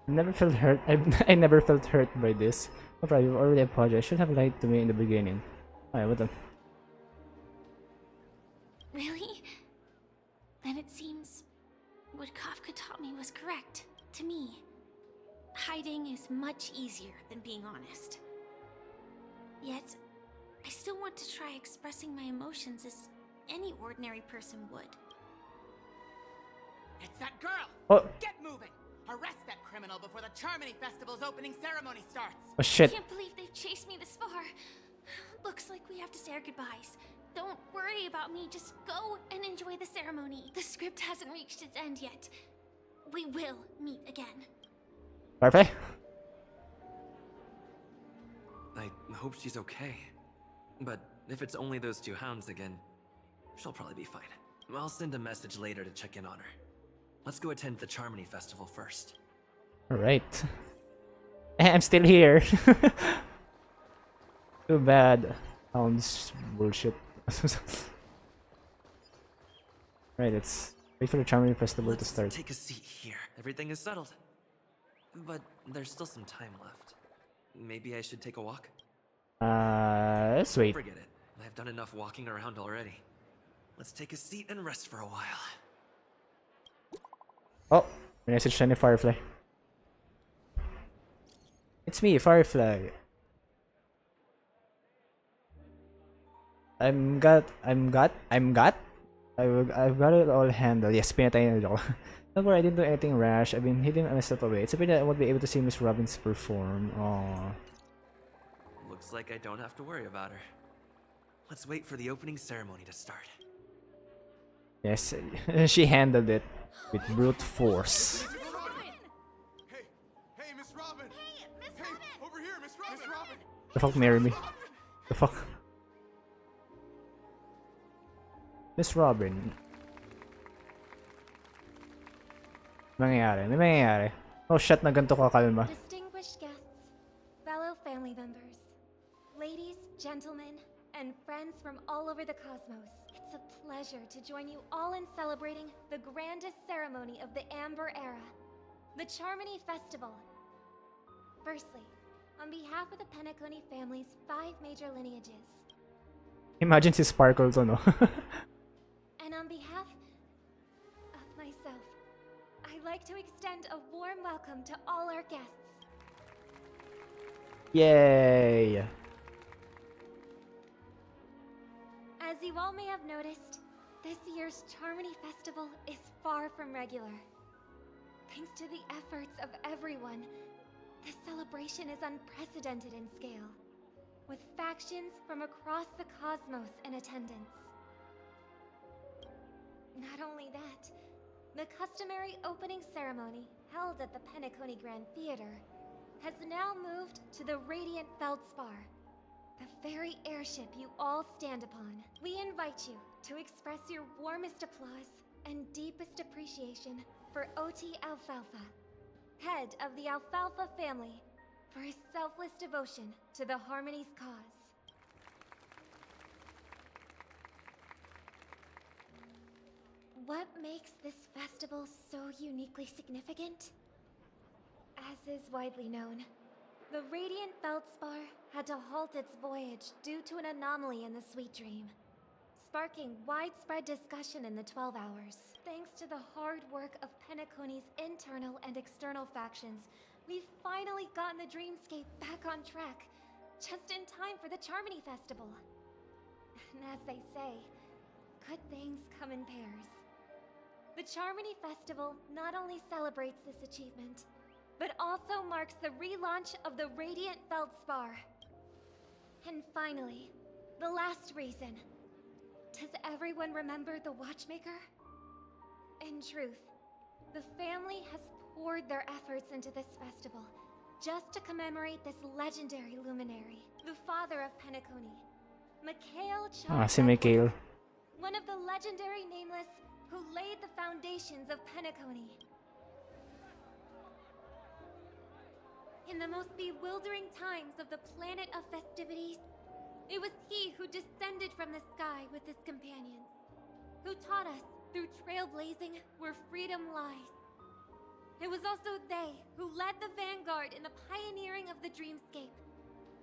I never felt hurt. I never felt hurt by this. No problem, you've already apologized. Should have lied to me in the beginning. Alright, what the... Really? Then it seems what Kafka taught me was correct. To me, hiding is much easier than being honest. Yet, I still want to try expressing my emotions as any ordinary person would. It's that girl! Oh. Get moving! Arrest that criminal before the Charmony Festival's opening ceremony starts! Oh shit. I can't believe they've chased me this far. Looks like we have to say our goodbyes. Don't worry about me, just go and enjoy the ceremony. The script hasn't reached its end yet. We will meet again. Perfect. I hope she's okay. But if it's only those two hounds again, she'll probably be fine. I'll send a message later to check in on her. Let's go attend the Charmony Festival first. Alright. I'm still here. Too bad. Sounds bullshit. Right, let's wait for the Charming Festival to start. Take a seat here. Everything is settled. But there's still some time left. Maybe I should take a walk? Let's wait. Forget it. I've done enough walking around already. Let's take a seat and rest for a while. Oh, may message siya ni Firefly. It's me, Firefly. I've got it all handled. Yes, pinatay na ako. Don't worry, I didn't do anything rash. I've been hidden a step away. It's a pity I won't be able to see Miss Robbins perform. Aww. Looks like I don't have to worry about her. Let's wait for the opening ceremony to start. Yes, she handled it with brute force. Hey, Miss Robin! Hey, over here, Miss Robin! The fuck, marry me? The fuck? Miss Robin. Mangyayari, may mangyayari. Oh shit, na ganito kakalma. Distinguished guests, fellow family members, ladies, gentlemen, and friends from all over the cosmos. It's a pleasure to join you all in celebrating the grandest ceremony of the Amber Era, the Charmony Festival. Firstly, on behalf of the Penacony family's 5 major lineages, Imagine si Sparkle to, no? and on behalf of myself, I'd like to extend a warm welcome to all our guests. Yay! As you all may have noticed, this year's Charmony Festival is far from regular. Thanks to the efforts of everyone, the celebration is unprecedented in scale, with factions from across the cosmos in attendance. Not only that, the customary opening ceremony held at the Penacony Grand Theater has now moved to the Radiant Feldspar, the very airship you all stand upon. We invite you to express your warmest applause and deepest appreciation for OT Alfalfa, head of the Alfalfa family, for his selfless devotion to the Harmony's cause. What makes this festival so uniquely significant? As is widely known, the Radiant Feldspar had to halt its voyage due to an anomaly in the Sweet Dream, sparking widespread discussion in the 12 Hours. Thanks to the hard work of Penacony's internal and external factions, we've finally gotten the Dreamscape back on track, just in time for the Charmony Festival. And as they say, good things come in pairs. The Charmony Festival not only celebrates this achievement, but also marks the relaunch of the Radiant Feldspar. And finally, the last reason. Does everyone remember the Watchmaker? In truth, the family has poured their efforts into this festival just to commemorate this legendary luminary, the father of Penacony, Mikhail Si Mikhail. one of the legendary Nameless who laid the foundations of Penacony. In the most bewildering times of the planet of festivities, it was he who descended from the sky with his companions, who taught us through trailblazing where freedom lies. It was also they who led the vanguard in the pioneering of the dreamscape,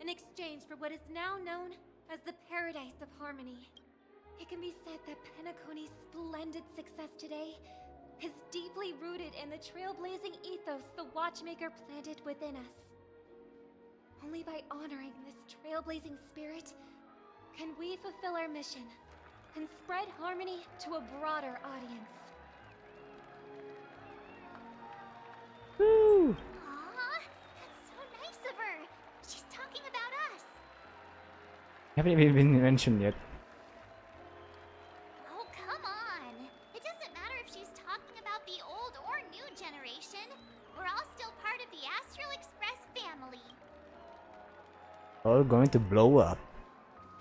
in exchange for what is now known as the Paradise of Harmony. It can be said that Penacony's splendid success today is deeply rooted in the trailblazing ethos the Watchmaker planted within us. Only by honoring this trailblazing spirit can we fulfill our mission and spread harmony to a broader audience. Woo! Aw, that's so nice of her. She's talking about us. Haven't even been mentioned yet. Oh, come on. It doesn't matter if she's talking about the old or new generation. We're all still part of the Astral Express family. All going to blow up.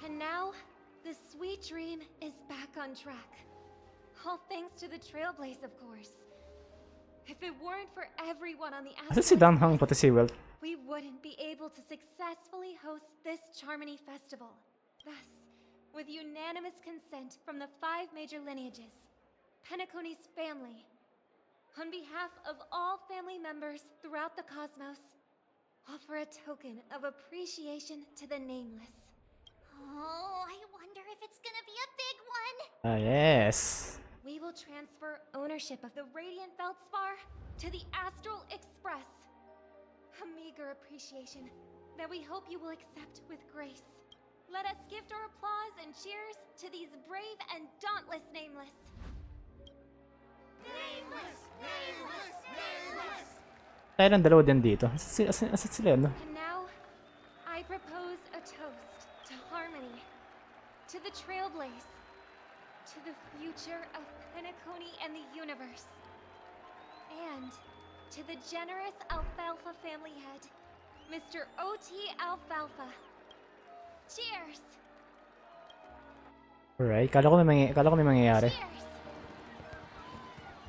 And now, the sweet dream is back on track. All thanks to the Trailblaze, of course. If it weren't for everyone on the Asan si Damhang pati si Welt? we wouldn't be able to successfully host this Charmony Festival. Thus, with unanimous consent from the 5 major lineages, Penacony's family, on behalf of all family members throughout the cosmos, offer a token of appreciation to the Nameless. Oh, I wonder if it's gonna be a big one. Yes. We will transfer ownership of the Radiant Feldspar to the Astral Express. A meager appreciation that we hope you will accept with grace. Let us gift our applause and cheers to these brave and dauntless Nameless. Nameless! Nameless! Nameless! Tayo ng dalawa din dito. Asan sila, no? And now, I propose a toast to harmony, to the Trailblaze, to the future of Penacony and the universe, and to the generous Alfalfa family head, Mr. O.T. Alfalfa. Cheers! Alright, kala ko may mangyayari. Cheers!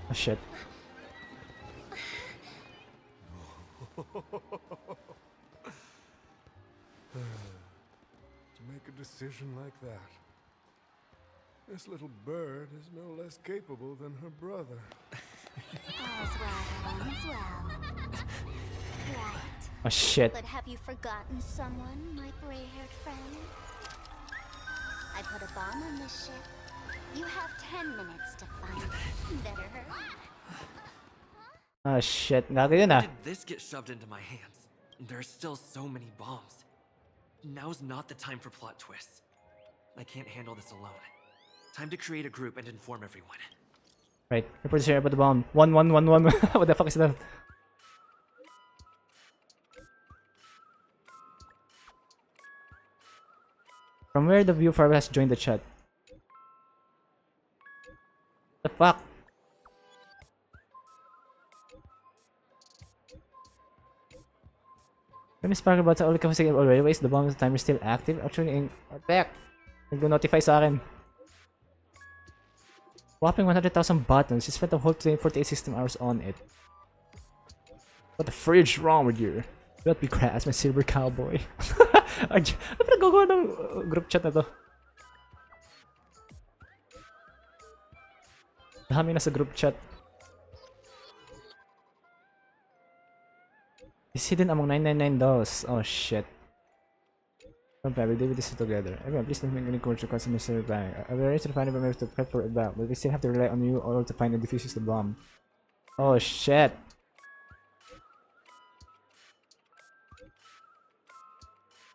Oh shit. To make a decision like that. This little bird is no less capable than her brother. All's well, all's well. Right. Oh shit. But have you forgotten someone, my gray-haired friend? I put a bomb on this ship. You have 10 minutes to find it. Better hurry. Oh shit. Gago yun ah. How did this get shoved into my hands? There are still so many bombs. Now's not the time for plot twists. I can't handle this alone. Time to create a group and inform everyone. Right. Report to share about the bomb. 1111. What the fuck is that? From where the viewer has joined the chat. The fuck? Let me spark about sa ulit kasi already. Why is the bomb timer still active? Actually, back. Nag-notify sa akin. Whopping 100,000 buttons. You spent the whole 48 system hours on it. What the fridge wrong with you? Don't be crass, my silver cowboy. Ano pinagagawa ng group chat na to? Dami na sa group chat. Is hidden among 999 dolls. Oh shit. Don't we do this together. Everyone, please don't make any culture calls in Mr. Bang. I will arrange to find a bomb to prep for it back, but we still have to rely on you all to find and defuse the bomb. Oh shit.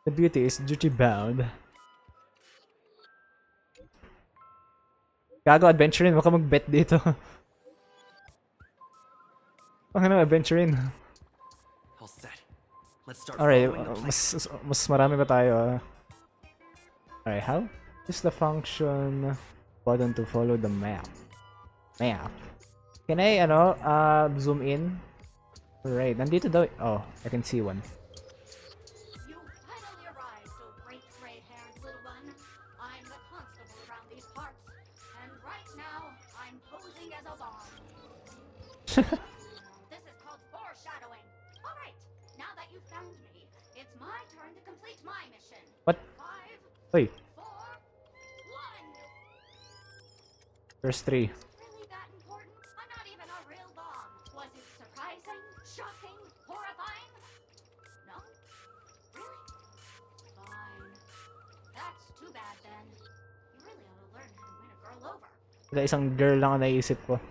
The beauty is duty bound. Gago, adventurein. Baka mag-bet dito. Ano, adventurein. All set. Let's start Alright, following the plan. mas marami ba tayo? Alright, how is the function button to follow the map? Can I, zoom in? Alright, nandito daw. Oh, I can see one. You finally arrived, oh great gray-haired little one. I'm the constable around these parts, and right now I'm posing as a bomb. This is called foreshadowing. All right, now that you've found me, it's my turn to complete my mission. What? 5, Wait. 4, 1. There's 3. Really that important? I'm not even a real bomb. Was it surprising, shocking, horrifying? No? Really? Fine. That's too bad then. You really ought to learn how to win a girl over. Isang girl lang ang naisip ko.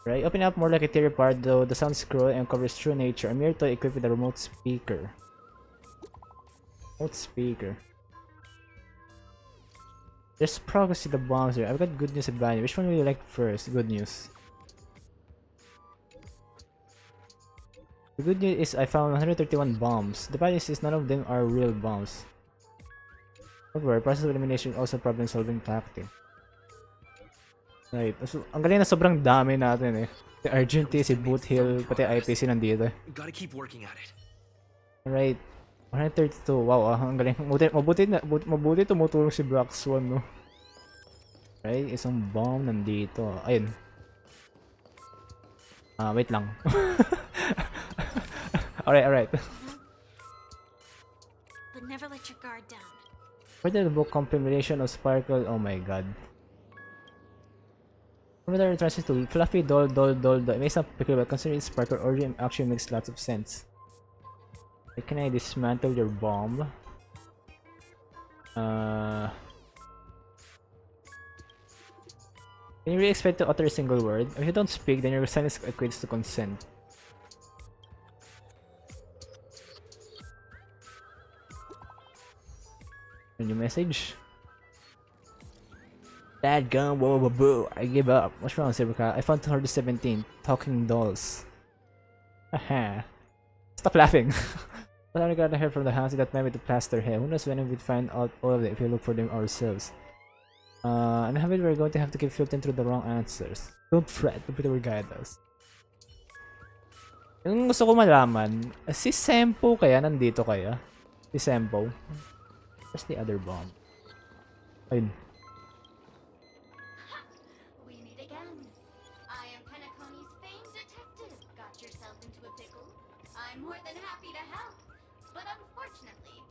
Right, open up more like a theory part though the sound scroll and covers true nature. I'm here to equip with a remote speaker. There's progress to the bombs here. I've got good news and bad news. Which one will you like first? Good news. The good news is I found 131 bombs. The bad news is none of them are real bombs. However, process of elimination also problem solving tactic. Right. So, ang galing na sobrang dami natin eh. Si Argentine, si Boot Hill, pati IPC nandito. Gotta keep working at it. Alright. 132. Wow, ang galing. Mabuti tumutulong si Black Swan, no? Right, isang bomb nandito. Ayun. Wait lang. Alright. But never let your guard down. Where the book combination of sparkle? Oh my god. Formula translates to fluffy doll. It may sound peculiar, but considering sparkle origin actually makes lots of sense. Like, can I dismantle your bomb? Can you really expect to utter a single word? If you don't speak, then your silence equates to consent. A new message? Dadgum, whoa, boo. I give up. What's wrong, Sabercat? I found 217 talking dolls. Haha. Stop laughing. But I got a hair from the house that meant to plaster hair. Who knows when we'd find out all of it if we look for them ourselves. And how we're going to have to keep filtering through the wrong answers. Don't fret, the Peter will guide us. Yung gusto ko malaman, si Sempo kaya nandito kaya? Si Sempo. Where's the other bomb? Ayun. We meet again. I am Penacony's famed detective. Got yourself into a pickle? I'm more than happy to help. But unfortunately,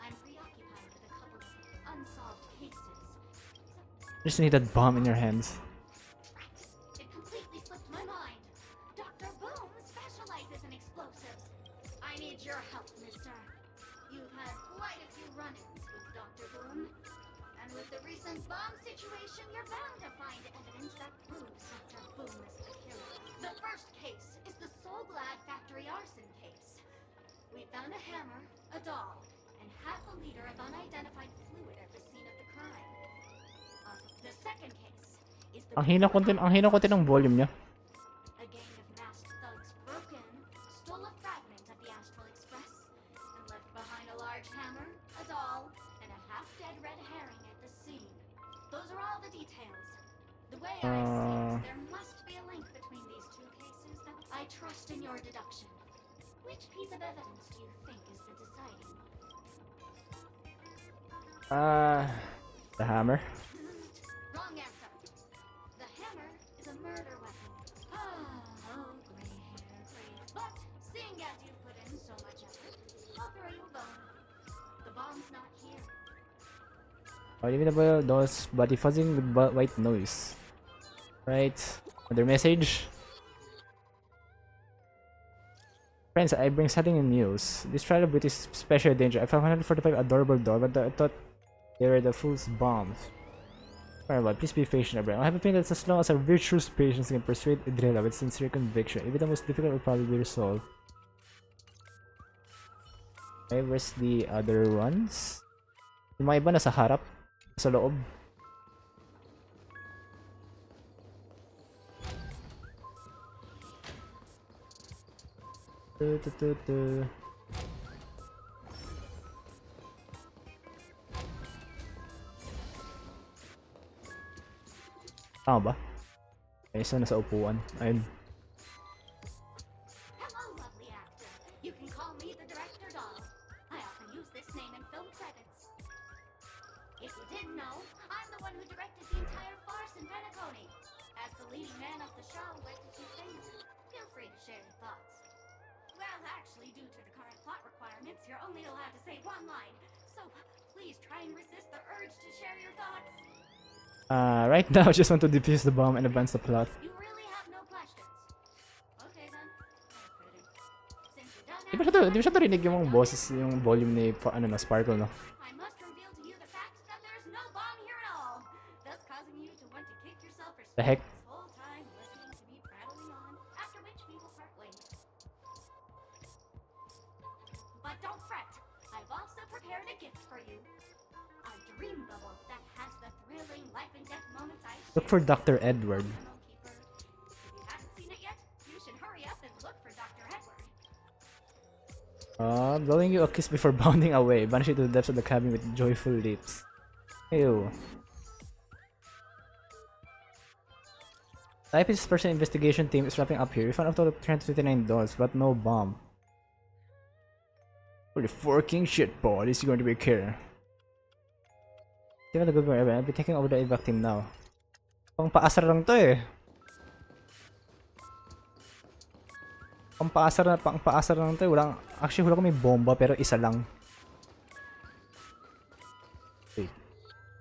I'm preoccupied with a couple of unsolved cases. Just need that bomb in your hands. It completely slipped my mind. Dr. Boom specializes in explosives. I need your help, mister. You've had quite a few run-ins with Dr. Boom. And with the recent bomb situation, you're bound to find evidence that proves Dr. Boom is the killer. The first case is the Soul Glad factory arson case. We found a hammer, a doll, and half a liter of unidentified fluid at the scene of the crime. The second case is the Ang hina konti ng volume niya. a gang of masked thugs broke in, stole a fragment of the Astral Express, and left behind a large hammer, a doll, and a half-dead red herring at the scene. Those are all the details. The way I see it, there must be a link between these two cases that I trust in your deduction. Which piece of evidence do you think is the deciding one? The hammer. Wrong answer. The hammer is a murder weapon. Oh, gray hair, gray. But seeing as you've put in so much effort, I'll throw you a bone. The bomb's not here. Eliminable dolls body fuzzing with white noise. Right. Another message. Friends, I bring something in news. This trial of beauty is special danger. I found 145 adorable dolls, but I thought they were the fool's bombs. Alright, please be patient, Abraham. I have a feeling that as long as our virtuous patience can persuade Idrilla with sincere conviction, even the most difficult will probably be resolved. Okay, where's the other ones? Yung mga iba nasa harap, sa loob. Tama ba? May isa nasa upuan. Ayun. Hello, lovely actor. You can call me the director doll. I often use this name in film credits. If you didn't know, I'm the one who directed the entire farce in Penacony. As the leading man of the show, where did you think? Feel free to share your thoughts. Well, actually, due to the current plot requirements, you're only allowed to say one line. So please try and resist the urge to share your thoughts. Right now, I just want to defuse the bomb and advance the plot. You really have no questions. Okay then. Since you're done Di ba siya narinig yung boses, yung volume ni, ano na, Sparkle, no? I must reveal to you the fact that there's no bomb here at all, thus causing you to want to kick yourself for The spending heck? this whole time listening to me prattling on, after which we will part ways. But don't fret, I've also prepared a gift for you. A dream bubble that has the thrilling life and death moments I Look for Dr. Edward. If you haven't seen it yet, you should hurry up and look for Dr. Edward. Blowing you a kiss before bounding away. Banish you to the depths of the cabin with joyful lips. Ew. The IP's special investigation team is wrapping up here. We found a total of 359 dolls, but no bomb. Holy forking shit, boy. This is going to be a killer. Given the good one, I'll be taking over the evac team now. Pang paasar lang to eh. Pang paasar lang to eh. Actually, wala kami bomba pero isa lang.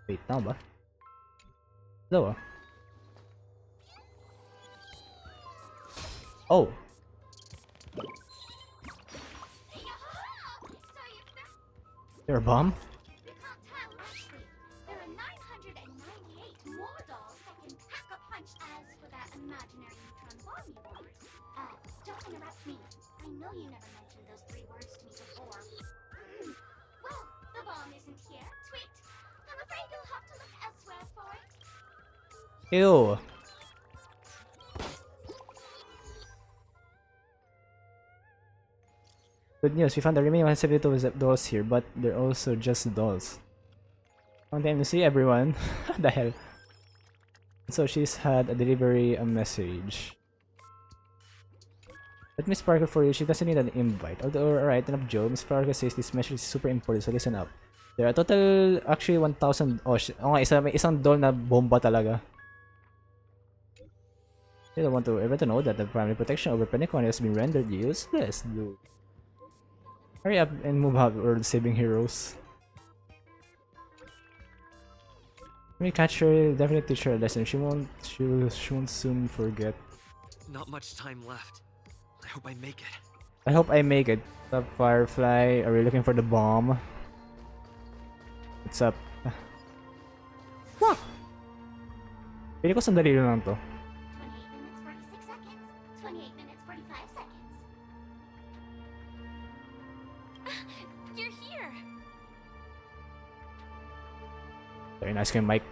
Wait, tama ba? Hello ah. Oh. You're a bomb? You can't tell, actually. There are 998 more dolls that can pack a punch. As for that imaginary neutron bomb you want, don't interrupt me. I know you never mentioned those 3 words to me before. Well, the bomb isn't here. Tweet. I'm afraid you'll have to look elsewhere for it. Ew. Good news, we found the remaining 172 dolls here, but they're also just dolls. Long time to see everyone. What the hell? So she's had a delivery, a message. Let me sparkle for you, she doesn't need an invite. Although, alright, enough Joe, Miss Sparkle says this message is super important, so listen up. There are total, actually 1,000, may isang doll na bomba talaga. You don't want to ever to know that the primary protection over Penacony has been rendered useless, dude. Hurry up and move out, world saving heroes. Let me catch her, definitely teach her a lesson. She won't soon forget. Not much time left. I hope I make it. I hope I make it. What's up, Firefly? Are we looking for the bomb? What's up? What? Pili ko sandali lang to. 28 minutes, 46 seconds. 28 minutes, 45 seconds. You're here! Very nice kay Mike.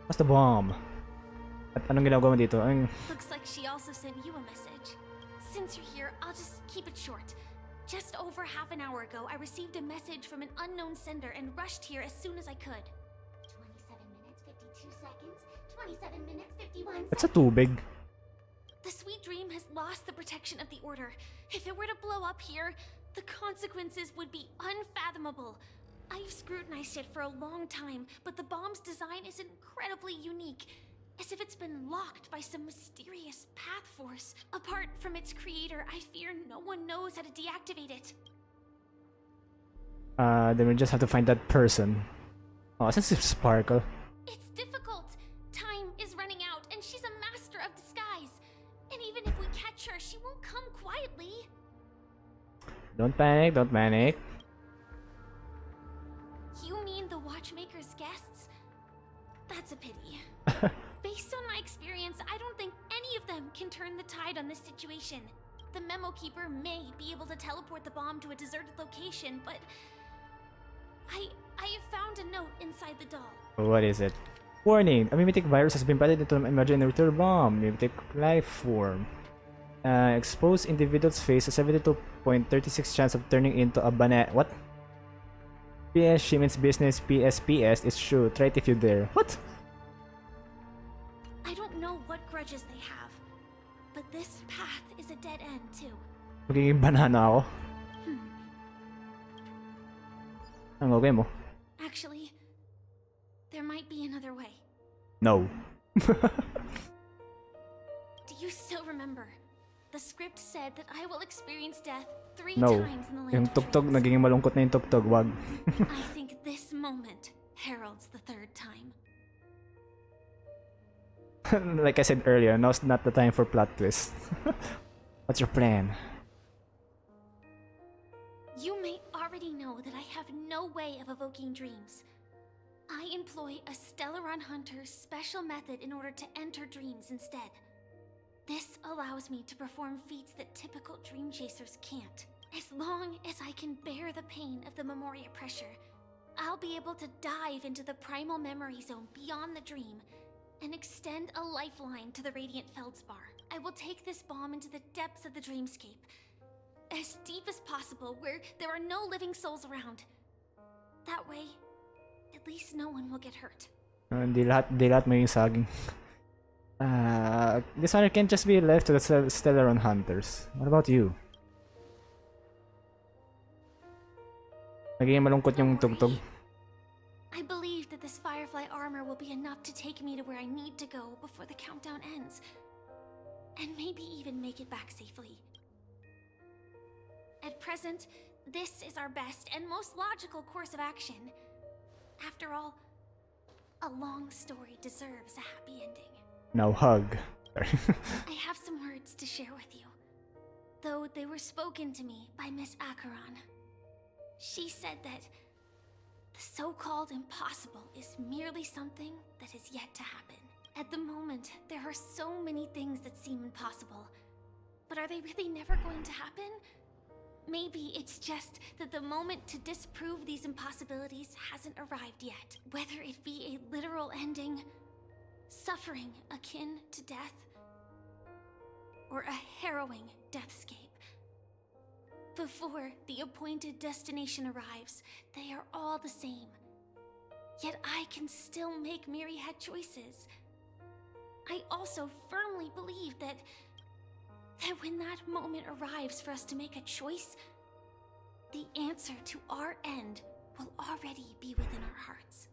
What's the bomb? At anong ginagawa mo dito? Looks like she also sent you a message. Since you're here, I'll just keep it short. Just over half an hour ago, I received a message from an unknown sender and rushed here as soon as I could. 27 minutes, 52 seconds. 27 minutes, 51 That's a seconds. tubig. The Sweet Dream has lost the protection of the Order. If it were to blow up here, the consequences would be unfathomable. I've scrutinized it for a long time, but the bomb's design is incredibly unique. As if it's been locked by some mysterious path force. Apart from its creator, I fear no one knows how to deactivate it. Then we just have to find that person. Oh, since it's Sparkle. It's difficult. Time is running out, and she's a master of disguise. And even if we catch her, she won't come quietly. Don't panic, don't panic. You mean the Watchmaker's guests? That's a pity. Based on my experience, I don't think any of them can turn the tide on this situation. the memo keeper may be able to teleport the bomb to a deserted location, but I have found a note inside the doll. What is it? Warning! A mimetic virus has been planted into an imaginary bomb. Mimetic life form. Exposed individuals face a 72.36 chance of turning into a banana. What? PS, she means business. PS, it's true. Try it if you dare. What? I don't know what grudges they have, but this path is a dead end too. Magiging banana ako. Ang okay mo? Actually, there might be another way. No. Do you still remember? The script said that I will experience death 3 No. times in the land Yung of tugtog, dreams. naging malungkot na yung tugtog. Wag. I think this moment heralds the 3rd time. Like I said earlier, now's not the time for plot twist. What's your plan? You may already know that I have no way of evoking dreams. I employ a Stellaron Hunter's special method in order to enter dreams instead. This allows me to perform feats that typical dream chasers can't. As long as I can bear the pain of the Memoria pressure, I'll be able to dive into the primal memory zone beyond the dream and extend a lifeline to the Radiant Feldspar. I will take this bomb into the depths of the dreamscape, as deep as possible, where there are no living souls around. That way, at least no one will get hurt. Di lahat may saging. This honor can't just be left to the Stellaron Hunters. What about you? Naging malungkot yung tugtog. I believe that this Firefly armor will be enough to take me to where I need to go before the countdown ends. And maybe even make it back safely. At present, this is our best and most logical course of action. After all, a long story deserves a happy ending. Now hug. I have some words to share with you, though they were spoken to me by Miss Acheron. She said that the so-called impossible is merely something that is yet to happen. At the moment, there are so many things that seem impossible, but are they really never going to happen? Maybe it's just that the moment to disprove these impossibilities hasn't arrived yet. Whether it be a literal ending, suffering akin to death, or a harrowing deathscape. Before the appointed destination arrives, they are all the same. Yet I can still make myriad choices. I also firmly believe that when that moment arrives for us to make a choice, the answer to our end will already be within our hearts.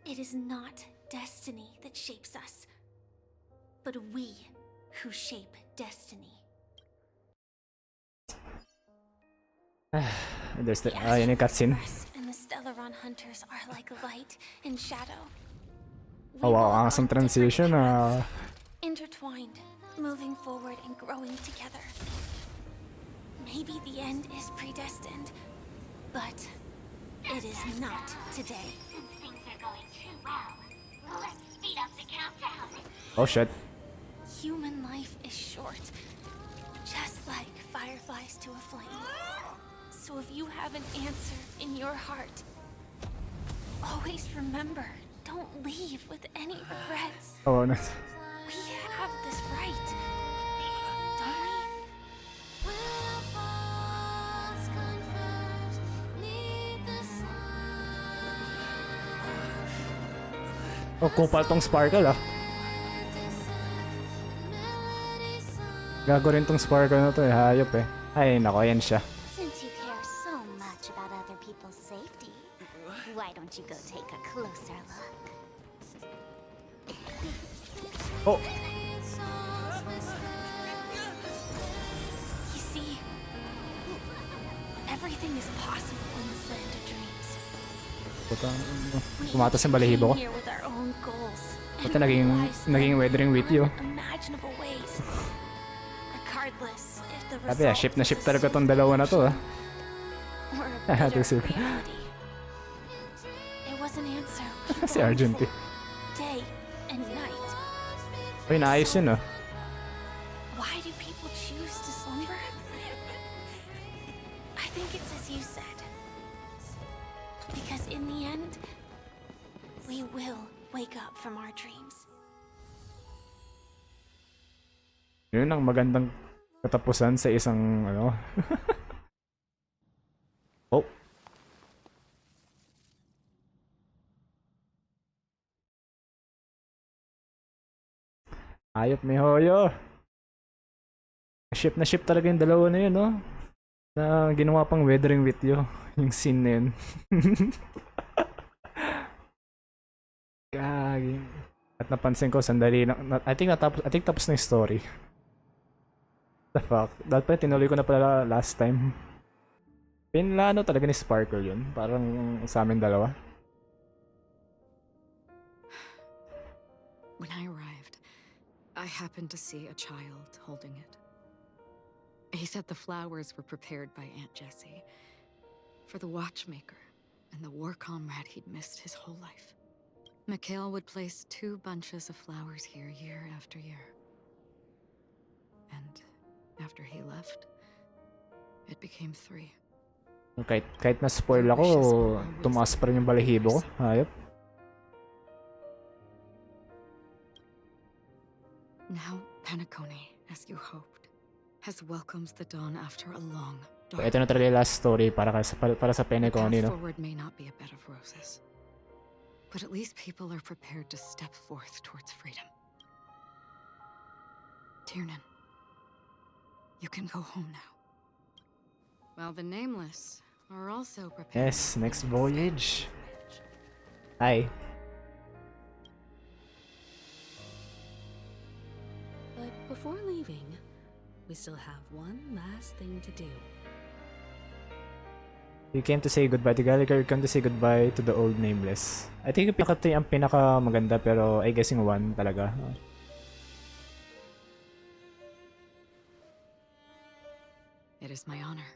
It is not destiny that shapes us, but we who shape destiny. There's the yun yung cutscene. And the Stellaron Hunters are like light and shadow. Oh wow, ang transition. Intertwined, moving forward and growing together. Maybe the end is predestined, but it is not today. Things are going too well. Let's speed up the countdown. Oh shit. Human life is short, just like fireflies to a flame. So if you have an answer in your heart, always remember, don't leave with any regrets. Oh no. We have this right, don't we? Oh, kupal tong Sparkle ah. Gago rin tong Sparkle na to eh, hayop eh. Ay nako, yan siya. Since you care so much about other people's safety, why don't you go take a closer look? Oh. You see, everything is possible in this land of dreams. Puta, tumatas yung balahibo ko. Here with our own goals Puta, naging weathering with you. unimaginable ways. Regardless if the Sabi ah, result ship na ship talaga tong dalawa na to ah. or a bitter Ito si reality. It was an answer. si Argenty. Day and night. Uy, naayos yun ah. Why do people choose to slumber? you said. Because in the end, we will wake up from our dreams. Yun ang magandang katapusan sa isang ano. Oh. Ayop may hoyo. Na ship talaga yung dalawa na yun, no? Na ginawa pang weathering with you. Yung scene na yun. Gagi. At napansin ko, sandali na, I think tapos na yung story. The fuck? Dahil pa tinuloy ko na pala last time. Pinlano talaga ni Sparkle yun. Parang sa amin dalawa. When I arrived, I happened to see a child holding it. He said the flowers were prepared by Aunt Jessie for the watchmaker and the war comrade he'd missed his whole life. Mikhail would place 2 bunches of flowers here year after year. And after he left, it became 3. Kahit na-spoil ako, tumaas pa rin yung balahibo ko. Hayop. Now, Penacony, as you hoped, has welcomed the dawn after a long, Ito na talaga yung last story para sa Penacony, no? forward may not be a bed of roses, but at least people are prepared to step forth towards freedom. Tiernan, you can go home now. While the Nameless are also prepared. Yes, next voyage. Hi. But before leaving, we still have one last thing to do. You came to say goodbye to Gallagher, you came to say goodbye to the old Nameless. I think yung ang pinaka maganda, pero I guess yung 1 talaga. It is my honor.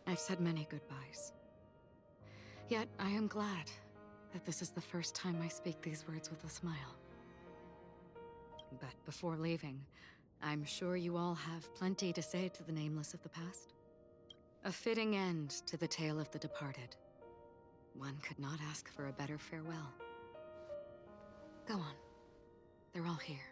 I've said many goodbyes. Yet I am glad that this is the first time I speak these words with a smile. But before leaving, I'm sure you all have plenty to say to the Nameless of the past. A fitting end to the tale of the departed. One could not ask for a better farewell. Go on. They're all here.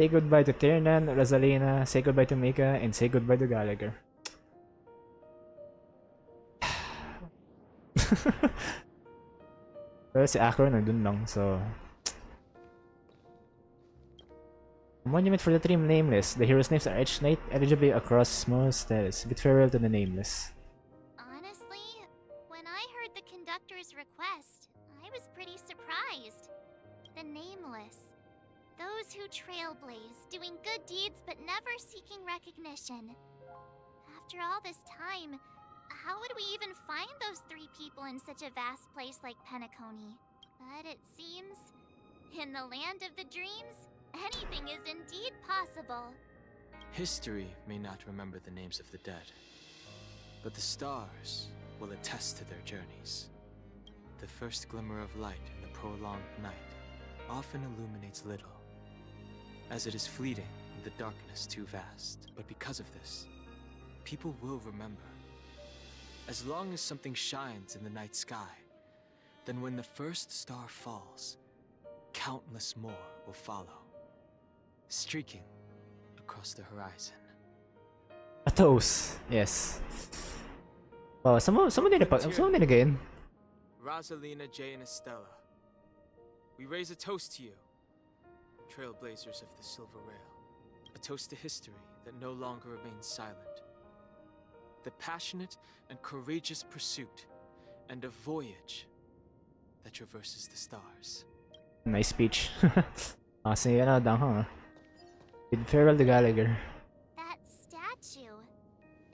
Say goodbye to Tiernan, Rosalina, say goodbye to Mika, and say goodbye to Gallagher. Pero si Akron nandun lang, so... Monument for the three Nameless. The heroes' names are etched eligibly across most status. Bid farewell to the Nameless. Honestly, when I heard the conductor's request, I was pretty surprised. The Nameless. Those who trailblaze, doing good deeds but never seeking recognition. After all this time, how would we even find those 3 people in such a vast place like Penacony? But it seems, in the land of the dreams, anything is indeed possible. History may not remember the names of the dead, but the stars will attest to their journeys. The first glimmer of light in the prolonged night often illuminates little, as it is fleeting and the darkness too vast. But because of this, people will remember. As long as something shines in the night sky, then when the first star falls, countless more will follow, streaking across the horizon. A toast, yes. Oh, someone did again. Rosalina, Jay, and Estella, we raise a toast to you, trailblazers of the Silver Rail. A toast to history that no longer remains silent. The passionate and courageous pursuit, and a voyage that traverses the stars. Nice speech. Kasi yan na huh? Bid farewell to Gallagher. That statue.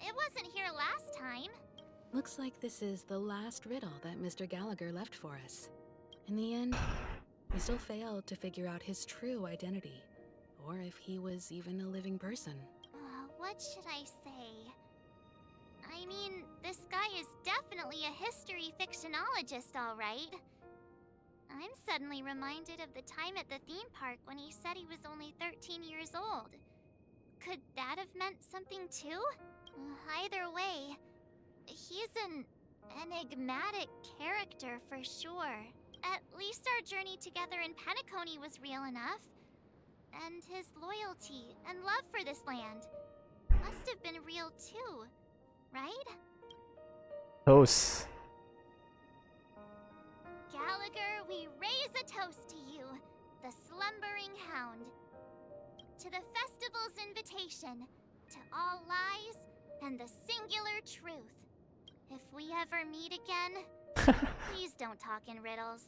It wasn't here last time. Looks like this is the last riddle that Mr. Gallagher left for us. In the end, we still failed to figure out his true identity, or if he was even a living person. What should I say? I mean, this guy is definitely a history fictionologist, all right. I'm suddenly reminded of the time at the theme park when he said he was only 13 years old. Could that have meant something too? Either way, he's an enigmatic character for sure. At least our journey together in Penacony was real enough. And his loyalty and love for this land must have been real too, right? Toast. Gallagher, we raise a toast to you, the slumbering hound. To the festival's invitation, to all lies and the singular truth. If we ever meet again, please don't talk in riddles.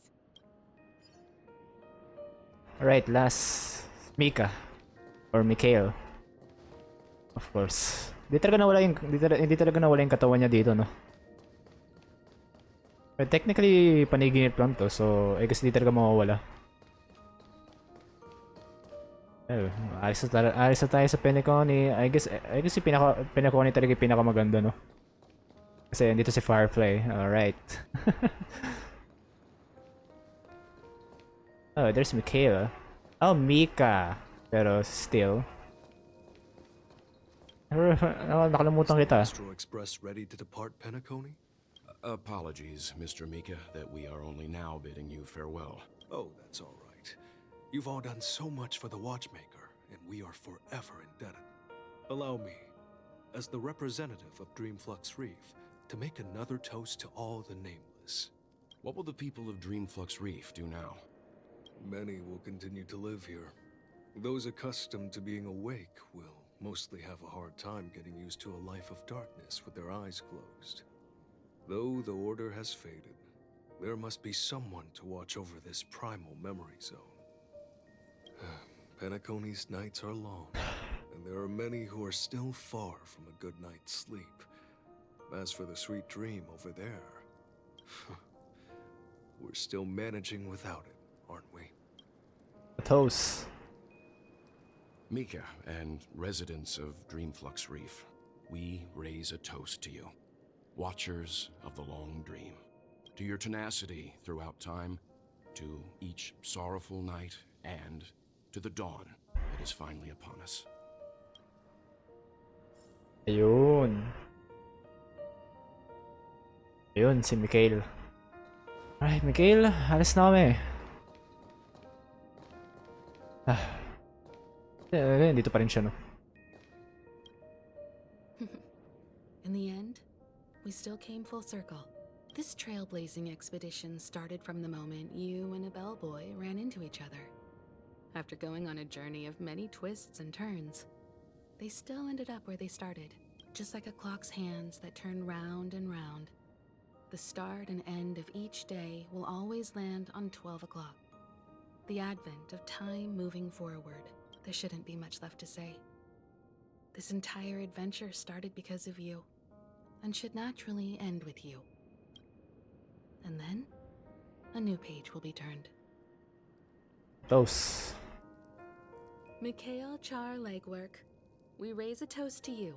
Alright, last. Mika. Or Mikhail. Of course. Hindi talaga nawala yung katawan niya dito, no? But technically, paniginip lang to, so I guess hindi talaga mawawala. Oh, ayos na tayo sa Penacony. I guess yung Penacony talaga yung pinakamaganda, no? Kasi dito si Firefly. Alright. Oh, there's Mikhail. Oh, Mika. Pero still. Nakalimutan kita. Astro Express ready to depart Penacony? Apologies, Mr. Mika, that we are only now bidding you farewell. Oh, that's all right. You've all done so much for the Watchmaker, and we are forever indebted. Allow me, as the representative of Dreamflux Reef, to make another toast to all the nameless. What will the people of Dreamflux Reef do now? Many will continue to live here. Those accustomed to being awake will mostly have a hard time getting used to a life of darkness with their eyes closed. Though the order has faded, there must be someone to watch over this primal memory zone. Penacony's nights are long, and there are many who are still far from a good night's sleep. As for the sweet dream over there, we're still managing without it, aren't we? A toast. Mika and residents of Dreamflux Reef, we raise a toast to you. Watchers of the long dream. To your tenacity throughout time, to each sorrowful night, and to the dawn that is finally upon us. Ayun. Ayun, si Mikhail. Alright, Mikhail, alis na kami. Dito pa rin siya, no? In the end, we still came full circle. This trailblazing expedition started from the moment you and a bellboy ran into each other. After going on a journey of many twists and turns, they still ended up where they started, just like a clock's hands that turn round and round. The start and end of each day will always land on 12 o'clock. The advent of time moving forward. There shouldn't be much left to say. This entire adventure started because of you, and should naturally end with you. And then, a new page will be turned. Toast. Mikhail Char Legwork, we raise a toast to you,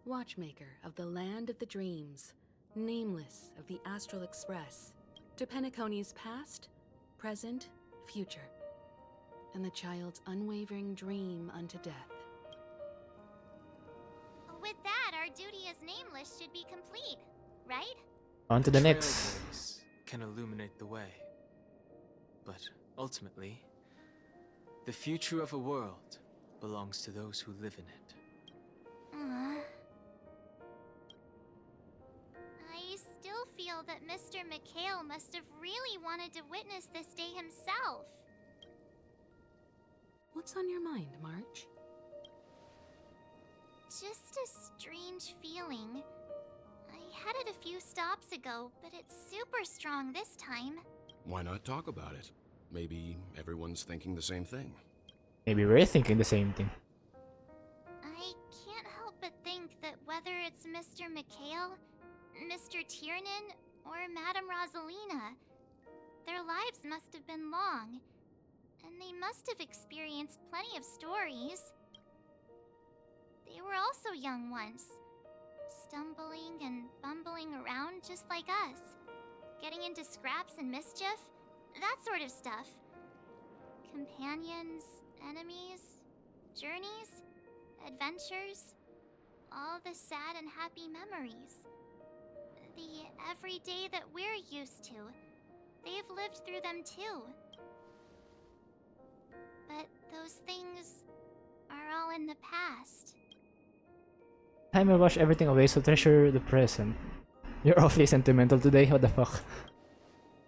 Watchmaker of the Land of the Dreams, Nameless of the Astral Express, to Penacony's past, present, future, and the child's unwavering dream unto death. With that, our duty as nameless should be complete, right? On to the next. Trailblaze can illuminate the way. But ultimately, the future of a world belongs to those who live in it. I still feel that Mr. Mikhail must have really wanted to witness this day himself. What's on your mind, March? Just a strange feeling. I had it a few stops ago, but it's super strong this time. Why not talk about it? Maybe everyone's thinking the same thing. Maybe we're thinking the same thing. I can't help but think that whether it's Mr. Mikhail, Mr. Tiernan, or Madame Rosalina, their lives must have been long, and they must have experienced plenty of stories. They were also young once, stumbling and bumbling around just like us, getting into scraps and mischief, that sort of stuff. Companions, enemies, journeys, adventures, all the sad and happy memories. The everyday that we're used to. They've lived through them too. But those things are all in the past. Time will wash everything away, so treasure the present. You're awfully sentimental today, what the fuck?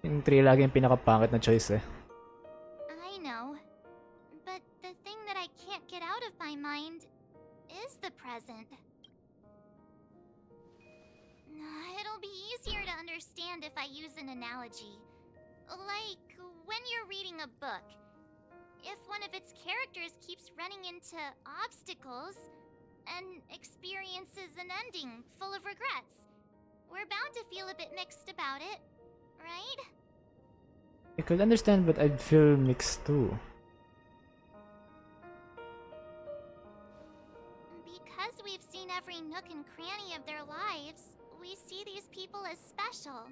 Yung 3 lagi yung pinakapangit na choice eh. I know. But the thing that I can't get out of my mind is the present. It'll be easier to understand if I use an analogy. Like when you're reading a book. If one of its characters keeps running into obstacles and experiences an ending full of regrets, we're bound to feel a bit mixed about it, right? I could understand, but I'd feel mixed too. Because we've seen every nook and cranny of their lives, we see these people as special.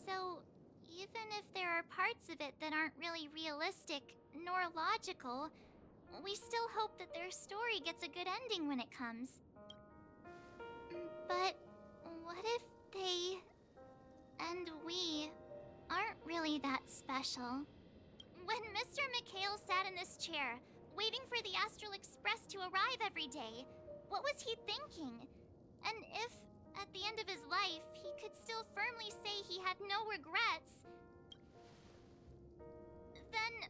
So, even if there are parts of it that aren't really realistic nor logical, we still hope that their story gets a good ending when it comes. But what if they and we aren't really that special? When Mr. McHale sat in this chair, waiting for the Astral Express to arrive every day, what was he thinking? And if, at the end of his life, he could still firmly say he had no regrets, then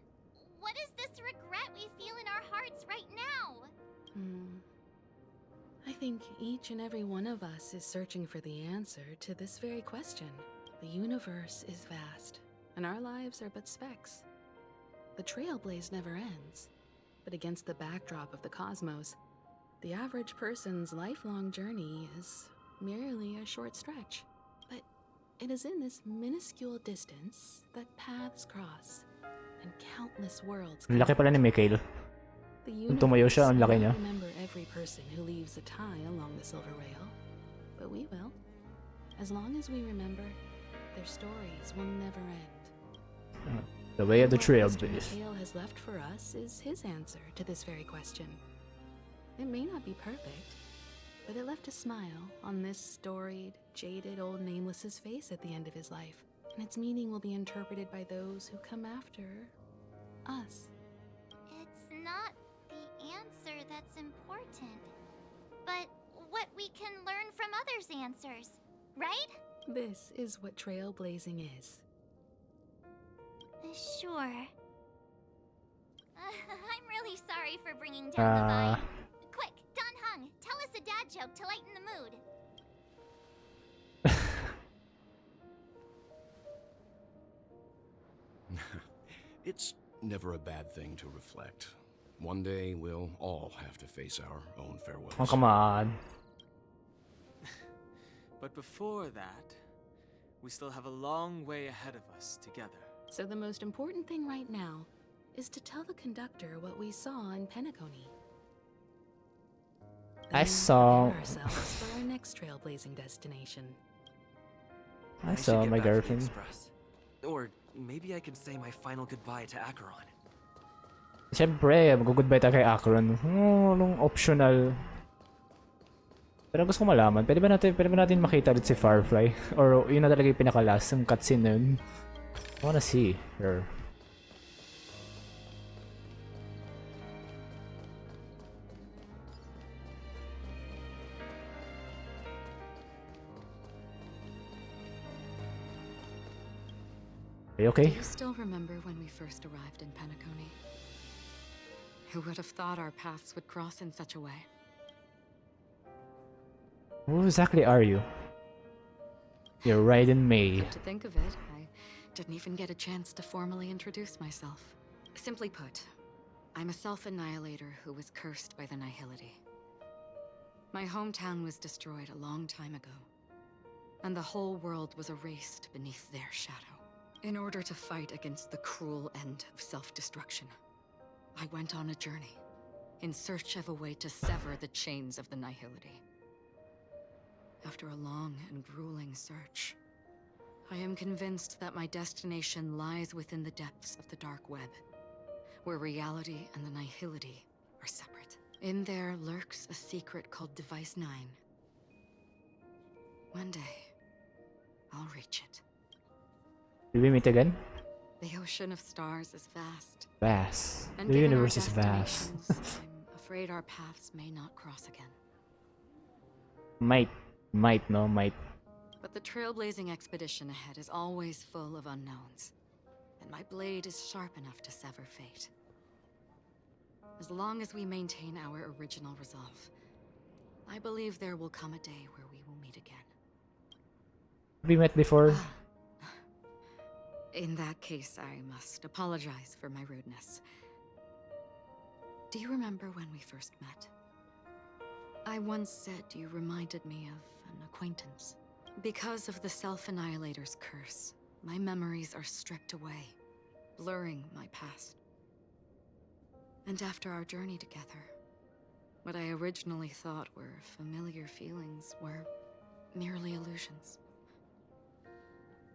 what is this regret we feel in our hearts right now? I think each and every one of us is searching for the answer to this very question. The universe is vast, and our lives are but specks. The trailblaze never ends, but against the backdrop of the cosmos, the average person's lifelong journey is merely a short stretch. But it is in this minuscule distance that paths cross, and countless worlds Ang laki pala ni Mikhail. The Kung tumayo siya, ang laki may niya. not remember every person who leaves a tie along the silver rail, but we will. As long as we remember, their stories will never end. The way of the What trailblaze. Mr. McHale has left for us is his answer to this very question. It may not be perfect, but it left a smile on this storied, jaded old Nameless's face at the end of his life, and its meaning will be interpreted by those who come after us. It's not the answer that's important, but what we can learn from others' answers, right? This is what trailblazing is. Sure. I'm really sorry for bringing down the vibe. Quick, Don Hung, tell us a dad joke to lighten the mood. It's never a bad thing to reflect. One day we'll all have to face our own farewells. Oh, come on. But before that, we still have a long way ahead of us together. So the most important thing right now is to tell the conductor what we saw in Penacony. I saw... Prepare ourselves for our next trailblazing destination. I should saw get my back to the girlfriend. Express. Or maybe I can say my final goodbye to Acheron. Siyempre, mag-goodbye tayo kay Akron. Nung optional. Pero gusto ko malaman, pwede ba natin makita ulit si Firefly? Or yun na talaga yung pinaka-last, yung cutscene na yun? I wanna see her. Are you okay? Do you still remember when we first arrived in Penacony? Who would have thought our paths would cross in such a way? Who exactly are you? You're Raiden May. To think of it, I didn't even get a chance to formally introduce myself. Simply put, I'm a self-annihilator who was cursed by the Nihility. My hometown was destroyed a long time ago, and the whole world was erased beneath their shadow. In order to fight against the cruel end of self-destruction, I went on a journey, in search of a way to sever the chains of the Nihility. After a long and grueling search, I am convinced that my destination lies within the depths of the dark web, where reality and the Nihility are separate. In there lurks a secret called Device 9. One day, I'll reach it. Will we meet again? The ocean of stars is vast. Vast. And The given our universe is vast. destinations, I'm afraid our paths may not cross again. Might. But the trailblazing expedition ahead is always full of unknowns. And my blade is sharp enough to sever fate. As long as we maintain our original resolve, I believe there will come a day where we will meet again. We met before. In that case, I must apologize for my rudeness. Do you remember when we first met? I once said you reminded me of an acquaintance. Because of the Self-Annihilator's curse, my memories are stripped away, blurring my past. And after our journey together, what I originally thought were familiar feelings were merely illusions.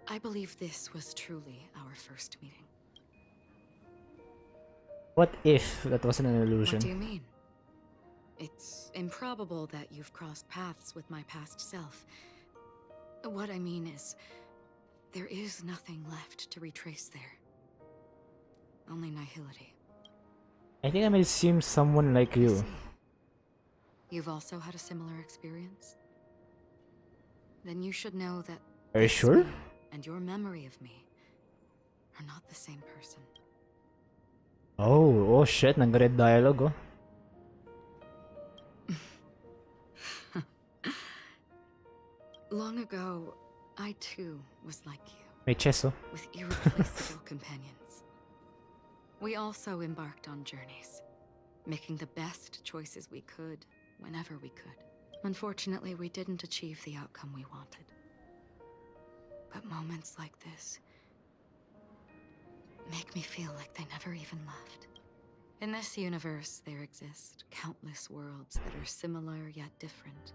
I believe this was truly our first meeting. What if that wasn't an illusion? What do you mean? It's improbable that you've crossed paths with my past self. What I mean is, there is nothing left to retrace there. Only nihility. I think I may seem someone like you. You've also had a similar experience? Then you should know that Are you sure? and your memory of me are not the same person. Oh shit, nag-red dialogue oh. Long ago, I too was like you. May chess oh. With irreplaceable companions. We also embarked on journeys, making the best choices we could, whenever we could. Unfortunately, we didn't achieve the outcome we wanted. But moments like this make me feel like they never even left. In this universe, there exist countless worlds that are similar yet different,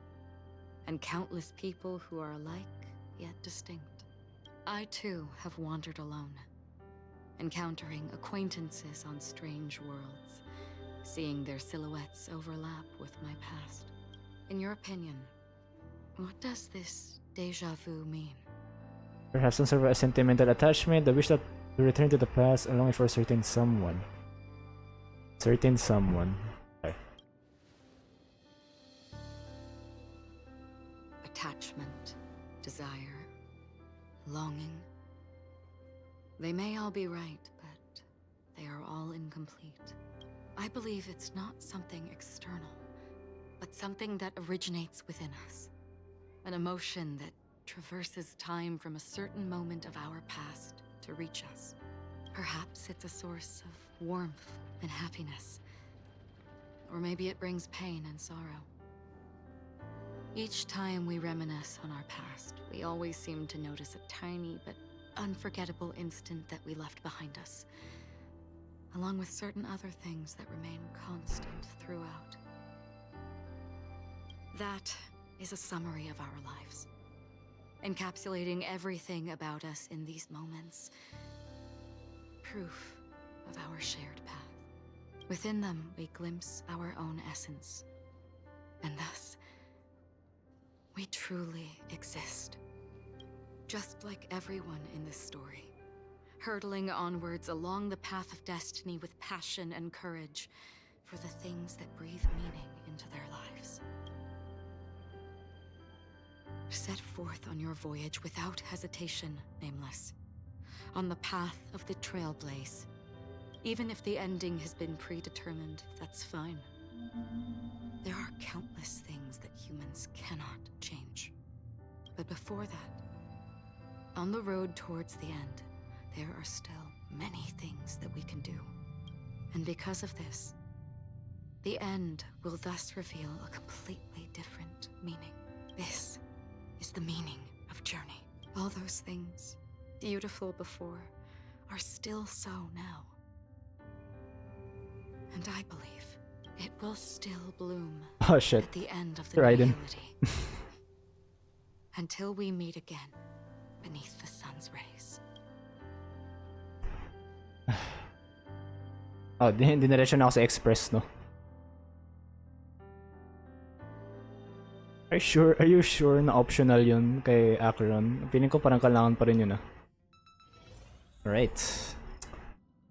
and countless people who are alike yet distinct. I too have wandered alone, encountering acquaintances on strange worlds, seeing their silhouettes overlap with my past. In your opinion, what does this déjà vu mean? Perhaps some sort of a sentimental attachment, the wish that to return to the past, and longing for a certain someone. Certain someone. Okay. Attachment, desire, longing. They may all be right, but they are all incomplete. I believe it's not something external, but something that originates within us. An emotion that traverses time from a certain moment of our past to reach us. Perhaps it's a source of warmth and happiness. Or maybe it brings pain and sorrow. Each time we reminisce on our past, we always seem to notice a tiny but unforgettable instant that we left behind us, along with certain other things that remain constant throughout. That is a summary of our lives, encapsulating everything about us in these moments. Proof of our shared path. Within them, we glimpse our own essence, and thus, we truly exist. Just like everyone in this story, hurtling onwards along the path of destiny with passion and courage for the things that breathe meaning into their lives. Set forth on your voyage without hesitation, Nameless. On the path of the Trailblaze. Even if the ending has been predetermined, that's fine. There are countless things that humans cannot change. But before that, on the road towards the end, there are still many things that we can do. And because of this, the end will thus reveal a completely different meaning. This is the meaning of journey. All those things, beautiful before, are still so now. And I believe it will still bloom Oh shit. at the end of the Raiden. nihility. Until we meet again beneath the sun's rays. Oh, diniretso na ako sa express, no? Are you sure na optional yun kay Acheron? Feeling ko parang kailangan pa rin yun ah. Alright.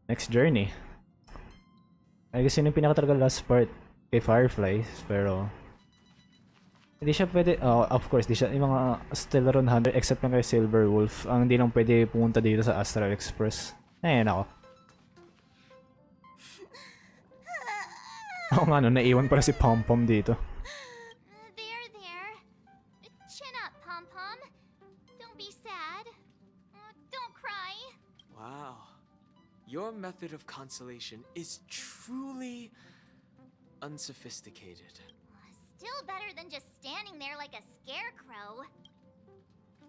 Next journey. I guess yun yung pinaka-talaga last part kay Firefly, pero hindi siya pwede, of course, di siya yung mga Stellaron Hunter except lang kay Silver Wolf ang hindi lang pwede pumunta dito sa Astral Express. Ayun ako. Ako nga no, naiwan pala si Pom-Pom dito. There. Chin up, Pom-Pom. Don't be sad. Don't cry. Wow. Your method of consolation is truly unsophisticated. Still better than just standing there like a scarecrow.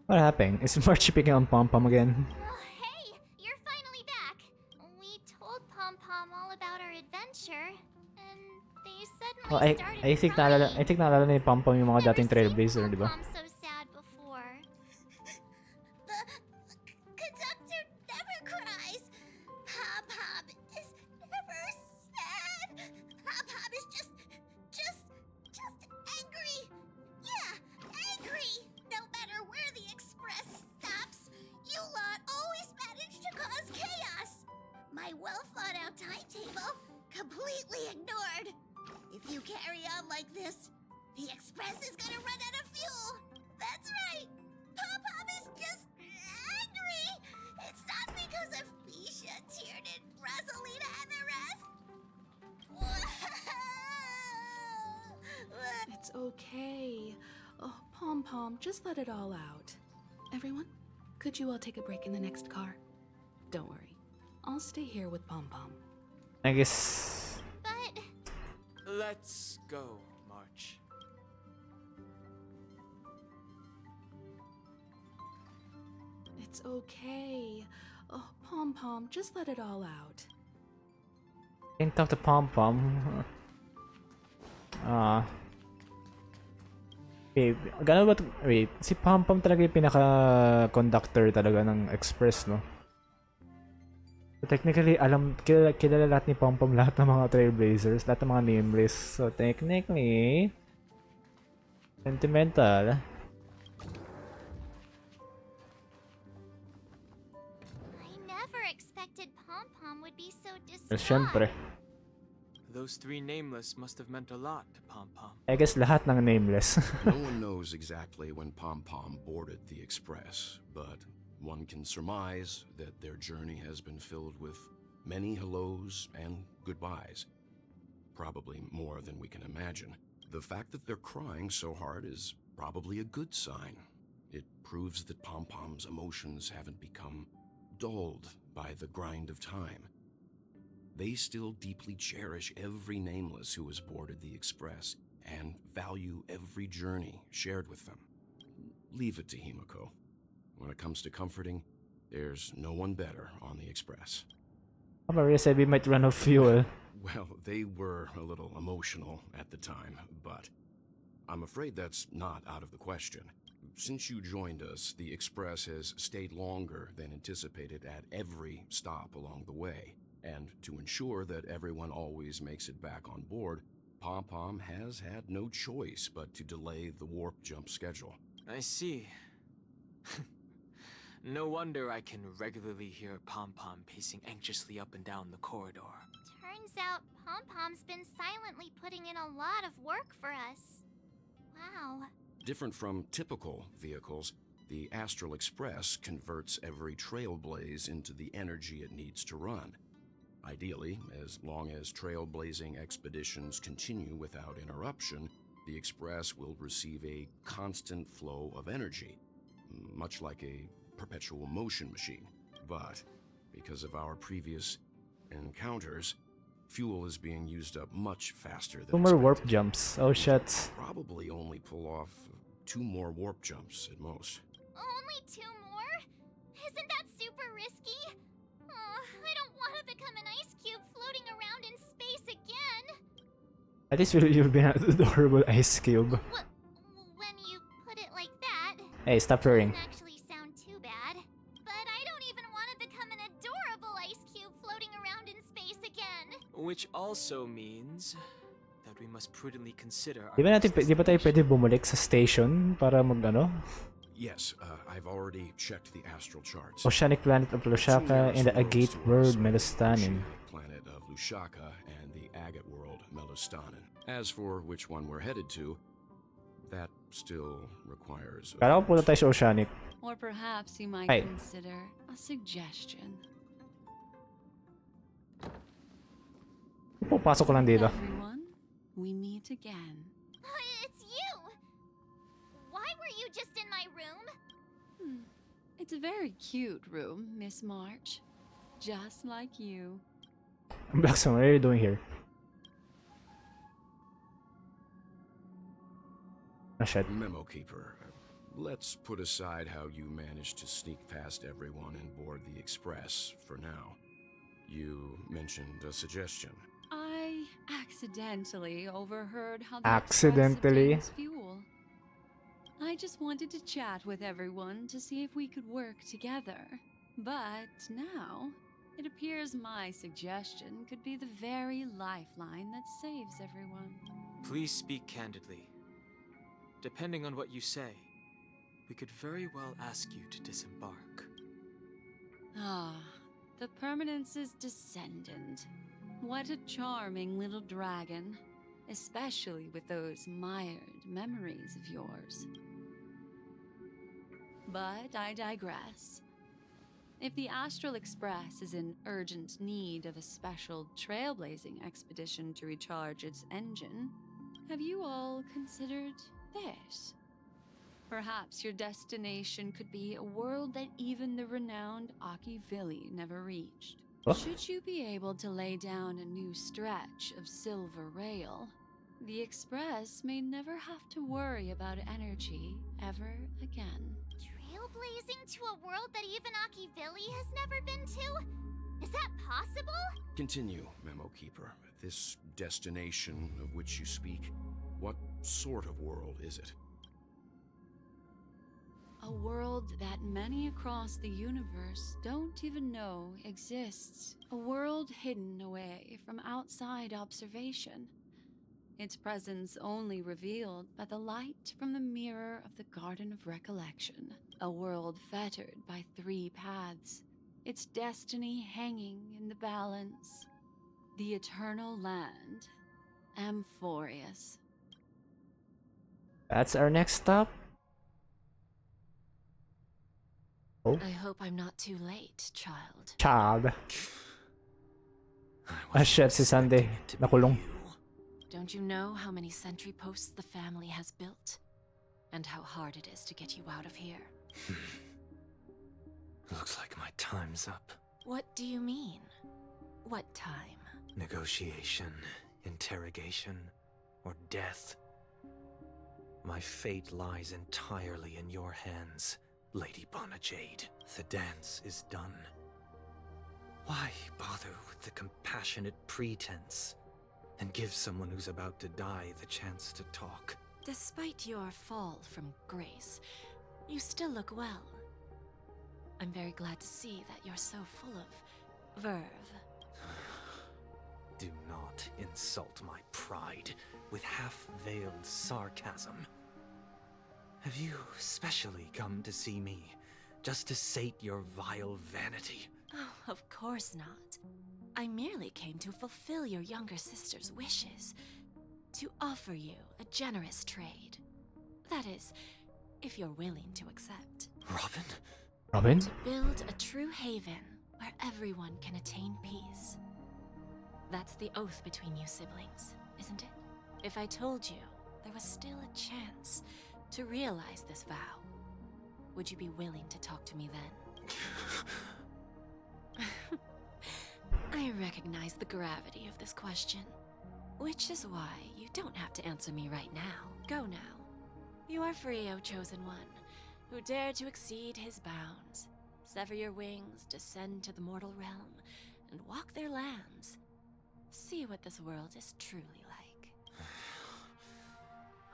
What happened? Is March picking on Pom-Pom again? Hey, you're finally back. We told Pom-Pom all about our adventure, and they suddenly Oh, started I think naalala ni Pom-Pom yung mga dating Trailblazer, di ba? I'm so sad before. The conductor never cries. Pom-Pom is never sad. Pom-Pom is just angry. Yeah, angry. No matter where the express stops, you lot always manage to cause chaos. My well-thought-out timetable completely ignored. If you carry on like this, the express is gonna run out of fuel. That's right. Pom-Pom is just angry. It's not because of Misha, Tiernan, Rosalina, and the rest. It's okay. Oh, Pom-Pom, just let it all out. Everyone, could you all take a break in the next car? Don't worry. I'll stay here with Pom-Pom. I guess... But... Let's go, March. It's okay. Oh, Pom-Pom, just let it all out. Can't talk to Pom-Pom. Wait, gano'n ba wait, si Pom-Pom talaga yung pinaka-conductor talaga ng express, no? So technically, kilala lahat ni Pom-Pom lahat ng mga Trailblazers, lahat ng mga nameless. So technically, sentimental. I never expected Pom-Pom would be so Well, distraught. syempre. Those three nameless must have meant a lot to Pom-Pom. I guess lahat ng nameless. No one knows exactly when Pom-Pom boarded the express, but one can surmise that their journey has been filled with many hellos and goodbyes. Probably more than we can imagine. The fact that they're crying so hard is probably a good sign. It proves that Pom-Pom's emotions haven't become dulled by the grind of time. They still deeply cherish every nameless who has boarded the express and value every journey shared with them. Leave it to Himiko. When it comes to comforting, there's no one better on the express. Maria said we might run out of fuel. Well, they were a little emotional at the time, but I'm afraid that's not out of the question. Since you joined us, the express has stayed longer than anticipated at every stop along the way. And to ensure that everyone always makes it back on board, Pom-Pom has had no choice but to delay the warp jump schedule. I see. No wonder I can regularly hear Pom-Pom pacing anxiously up and down the corridor. Turns out Pom-Pom's been silently putting in a lot of work for us. Wow. Different from typical vehicles, the Astral Express converts every trailblaze into the energy it needs to run. Ideally, as long as trailblazing expeditions continue without interruption, the Express will receive a constant flow of energy, much like a perpetual motion machine. But because of our previous encounters, fuel is being used up much faster than 2 more warp expected. jumps. Oh shit. Probably only pull off 2 more warp jumps at most. Only 2 more? Isn't that super risky? I don't want to become an ice cube floating around in space again. At least you've been an adorable ice cube. When you put it like that, Hey, stop purring. doesn't actually sound too bad. But I don't even want to become an adorable ice cube floating around in space again. Which also means that that we must prudently consider our Di ba tayo pwede bumalik sa station para mag-ano? Yes, I've already checked the astral charts. Oceanic planet of Lushaka and the agate world Melostanin. Oceanic planet of Lushaka and the agate world Melostanin. As for which one we're headed to, that still requires... Kala ko punta tayo sa Oceanic. Or perhaps you might Ay. consider a suggestion. Pupasok ko lang dito. Everyone, we meet again. It's you! Why were you just in my room? It's a very cute room, Miss March. Just like you. Blackstone, what are you doing here? Oh shit. Memo Keeper, let's put aside how you managed to sneak past everyone and board the express for now. You mentioned a suggestion. I accidentally overheard how the Accidentally? express obtains fuel. I just wanted to chat with everyone to see if we could work together. But now, it appears my suggestion could be the very lifeline that saves everyone. Please speak candidly. Depending on what you say, we could very well ask you to disembark. Ah, the Permanence's descendant. What a charming little dragon, especially with those mired memories of yours. But I digress. If the Astral Express is in urgent need of a special trailblazing expedition to recharge its engine, have you all considered this? Perhaps your destination could be a world that even the renowned Akivili never reached. Huh? Should you be able to lay down a new stretch of silver rail, the Express may never have to worry about energy ever again. Trailblazing to a world that even Akivili has never been to? Is that possible? Continue, Memo Keeper. This destination of which you speak, what sort of world is it? A world that many across the universe don't even know exists. A world hidden away from outside observation. Its presence only revealed by the light from the mirror of the Garden of Recollection. A world fettered by 3 paths. Its destiny hanging in the balance. The eternal land. Amphorius. That's our next stop. Oh. I hope I'm not too late, child. Child. Ah shit, si Sunday. Nakulong. Don't you know how many sentry posts the family has built? And how hard it is to get you out of here? Looks like my time's up. What do you mean? What time? Negotiation, interrogation, or death. My fate lies entirely in your hands, Lady Bonajade. The dance is done. Why bother with the compassionate pretense and give someone who's about to die the chance to talk? Despite your fall from grace, you still look well. I'm very glad to see that you're so full of verve. Do not insult my pride with half-veiled sarcasm. Have you specially come to see me just to sate your vile vanity? Oh, of course not. I merely came to fulfill your younger sister's wishes. To offer you a generous trade. That is, if you're willing to accept. Robin? Robin? To build a true haven where everyone can attain peace. That's the oath between you siblings, isn't it? If I told you there was still a chance to realize this vow, would you be willing to talk to me then? I recognize the gravity of this question, which is why you don't have to answer me right now. Go now. You are free, O Chosen One, who dare to exceed his bounds. Sever your wings, descend to the mortal realm, and walk their lands. See what this world is truly like.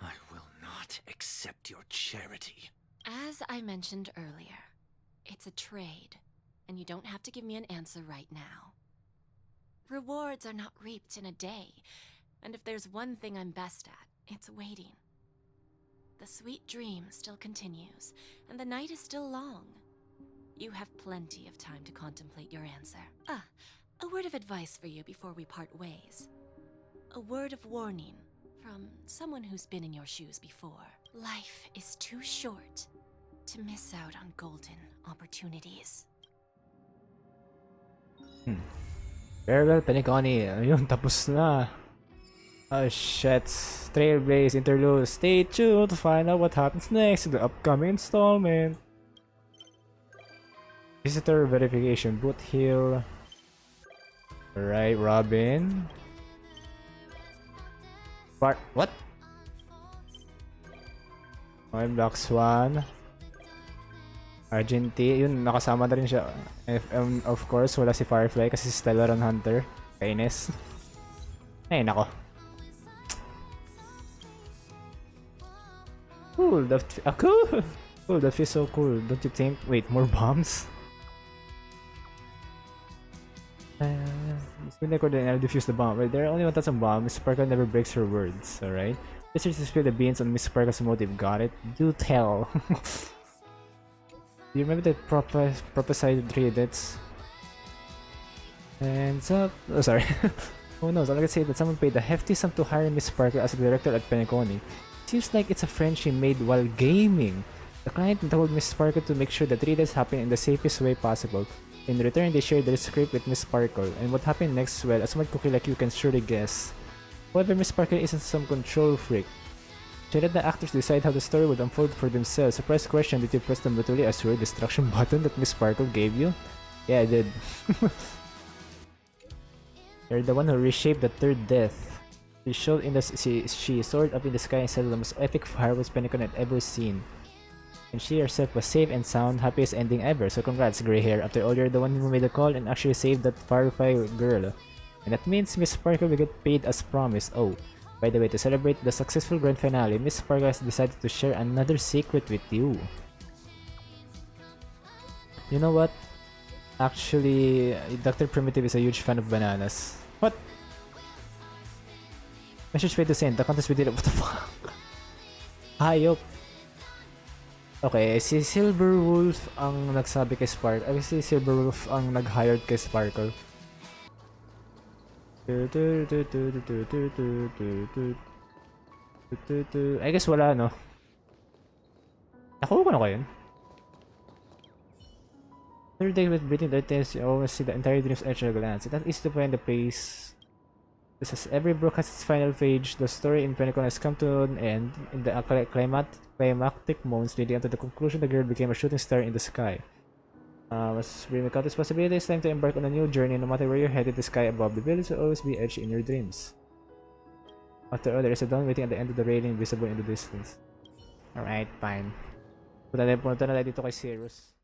I will not accept your charity. As I mentioned earlier, it's a trade, and you don't have to give me an answer right now. Rewards are not reaped in a day, And if there's one thing I'm best at, it's waiting. The sweet dream still continues, and the night is still long. You have plenty of time to contemplate your answer. A word of advice for you before we part ways. A word of warning from someone who's been in your shoes before. Life is too short to miss out on golden opportunities. Farewell, Penacony. Ayun, tapos na. Oh shit. Trailblaze interlude. Stay tuned to find out what happens next in the upcoming installment. Visitor verification. Boot Hill. Alright, Robin. What? I'm Black Swan. Argenti, yun, nakasama na rin siya. Of course, wala si Firefly kasi si Stellaron Hunter. Kainis. Ay, nako. Cool, cool! Cool, that feels so cool, don't you think? Wait, more bombs? Spin the cord and I'll defuse the bomb. Right, there are only 1,000 bombs. Miss Sparkle never breaks her words, alright? Research to spill the beans on Miss Sparkle's motive, got it? Do tell! Do you remember that prophesied 3 deaths? And so, oh sorry. Oh no, so I can say that someone paid a hefty sum to hire Miss Sparkle as a director at Penacony. Seems like it's a friend she made while gaming. The client told Miss Sparkle to make sure that 3 deaths happen in the safest way possible. In return, they shared their script with Miss Sparkle, and what happened next, well, as smart cookie like you can surely guess. However, Miss Sparkle isn't some control freak. She let the actors decide how the story would unfold for themselves. Surprise question, did you press the brutally assured destruction button that Miss Sparkle gave you? Yeah, I did. You're the one who reshaped the 3rd death. She soared up in the sky and said the most epic fireworks Penacony had ever seen. And she herself was safe and sound, happiest ending ever. So congrats, Grey Hair. After all, you're the one who made the call and actually saved that Firefly girl. And that means Miss Sparkle will get paid as promised. Oh, by the way, to celebrate the successful grand finale, Miss Sparkle has decided to share another secret with you. You know what? Actually, Dr. Primitive is a huge fan of bananas. What? Message failed to send. The contest we did. What the fuck? Hayop. Okay, si Silverwolf ang nagsabi kay Sparkle. Ay, si Silverwolf ang nag-hired kay Sparkle. I guess wala, no? Nakuha ko na ko yun. Third day with breathing the test, you always see the entire dream's edge at a glance. It's not easy to find the pace. This is every book has its final page. The story in Penacony has come to an end. In the climactic moments leading up to the conclusion, the girl became a shooting star in the sky. As we make out this possibility, it's time to embark on a new journey. No matter where you're headed, the sky above the village will always be edge in your dreams. After all, there is a dawn waiting at the end of the railing, visible in the distance. Alright, fine. Punta na dito kay Sirius.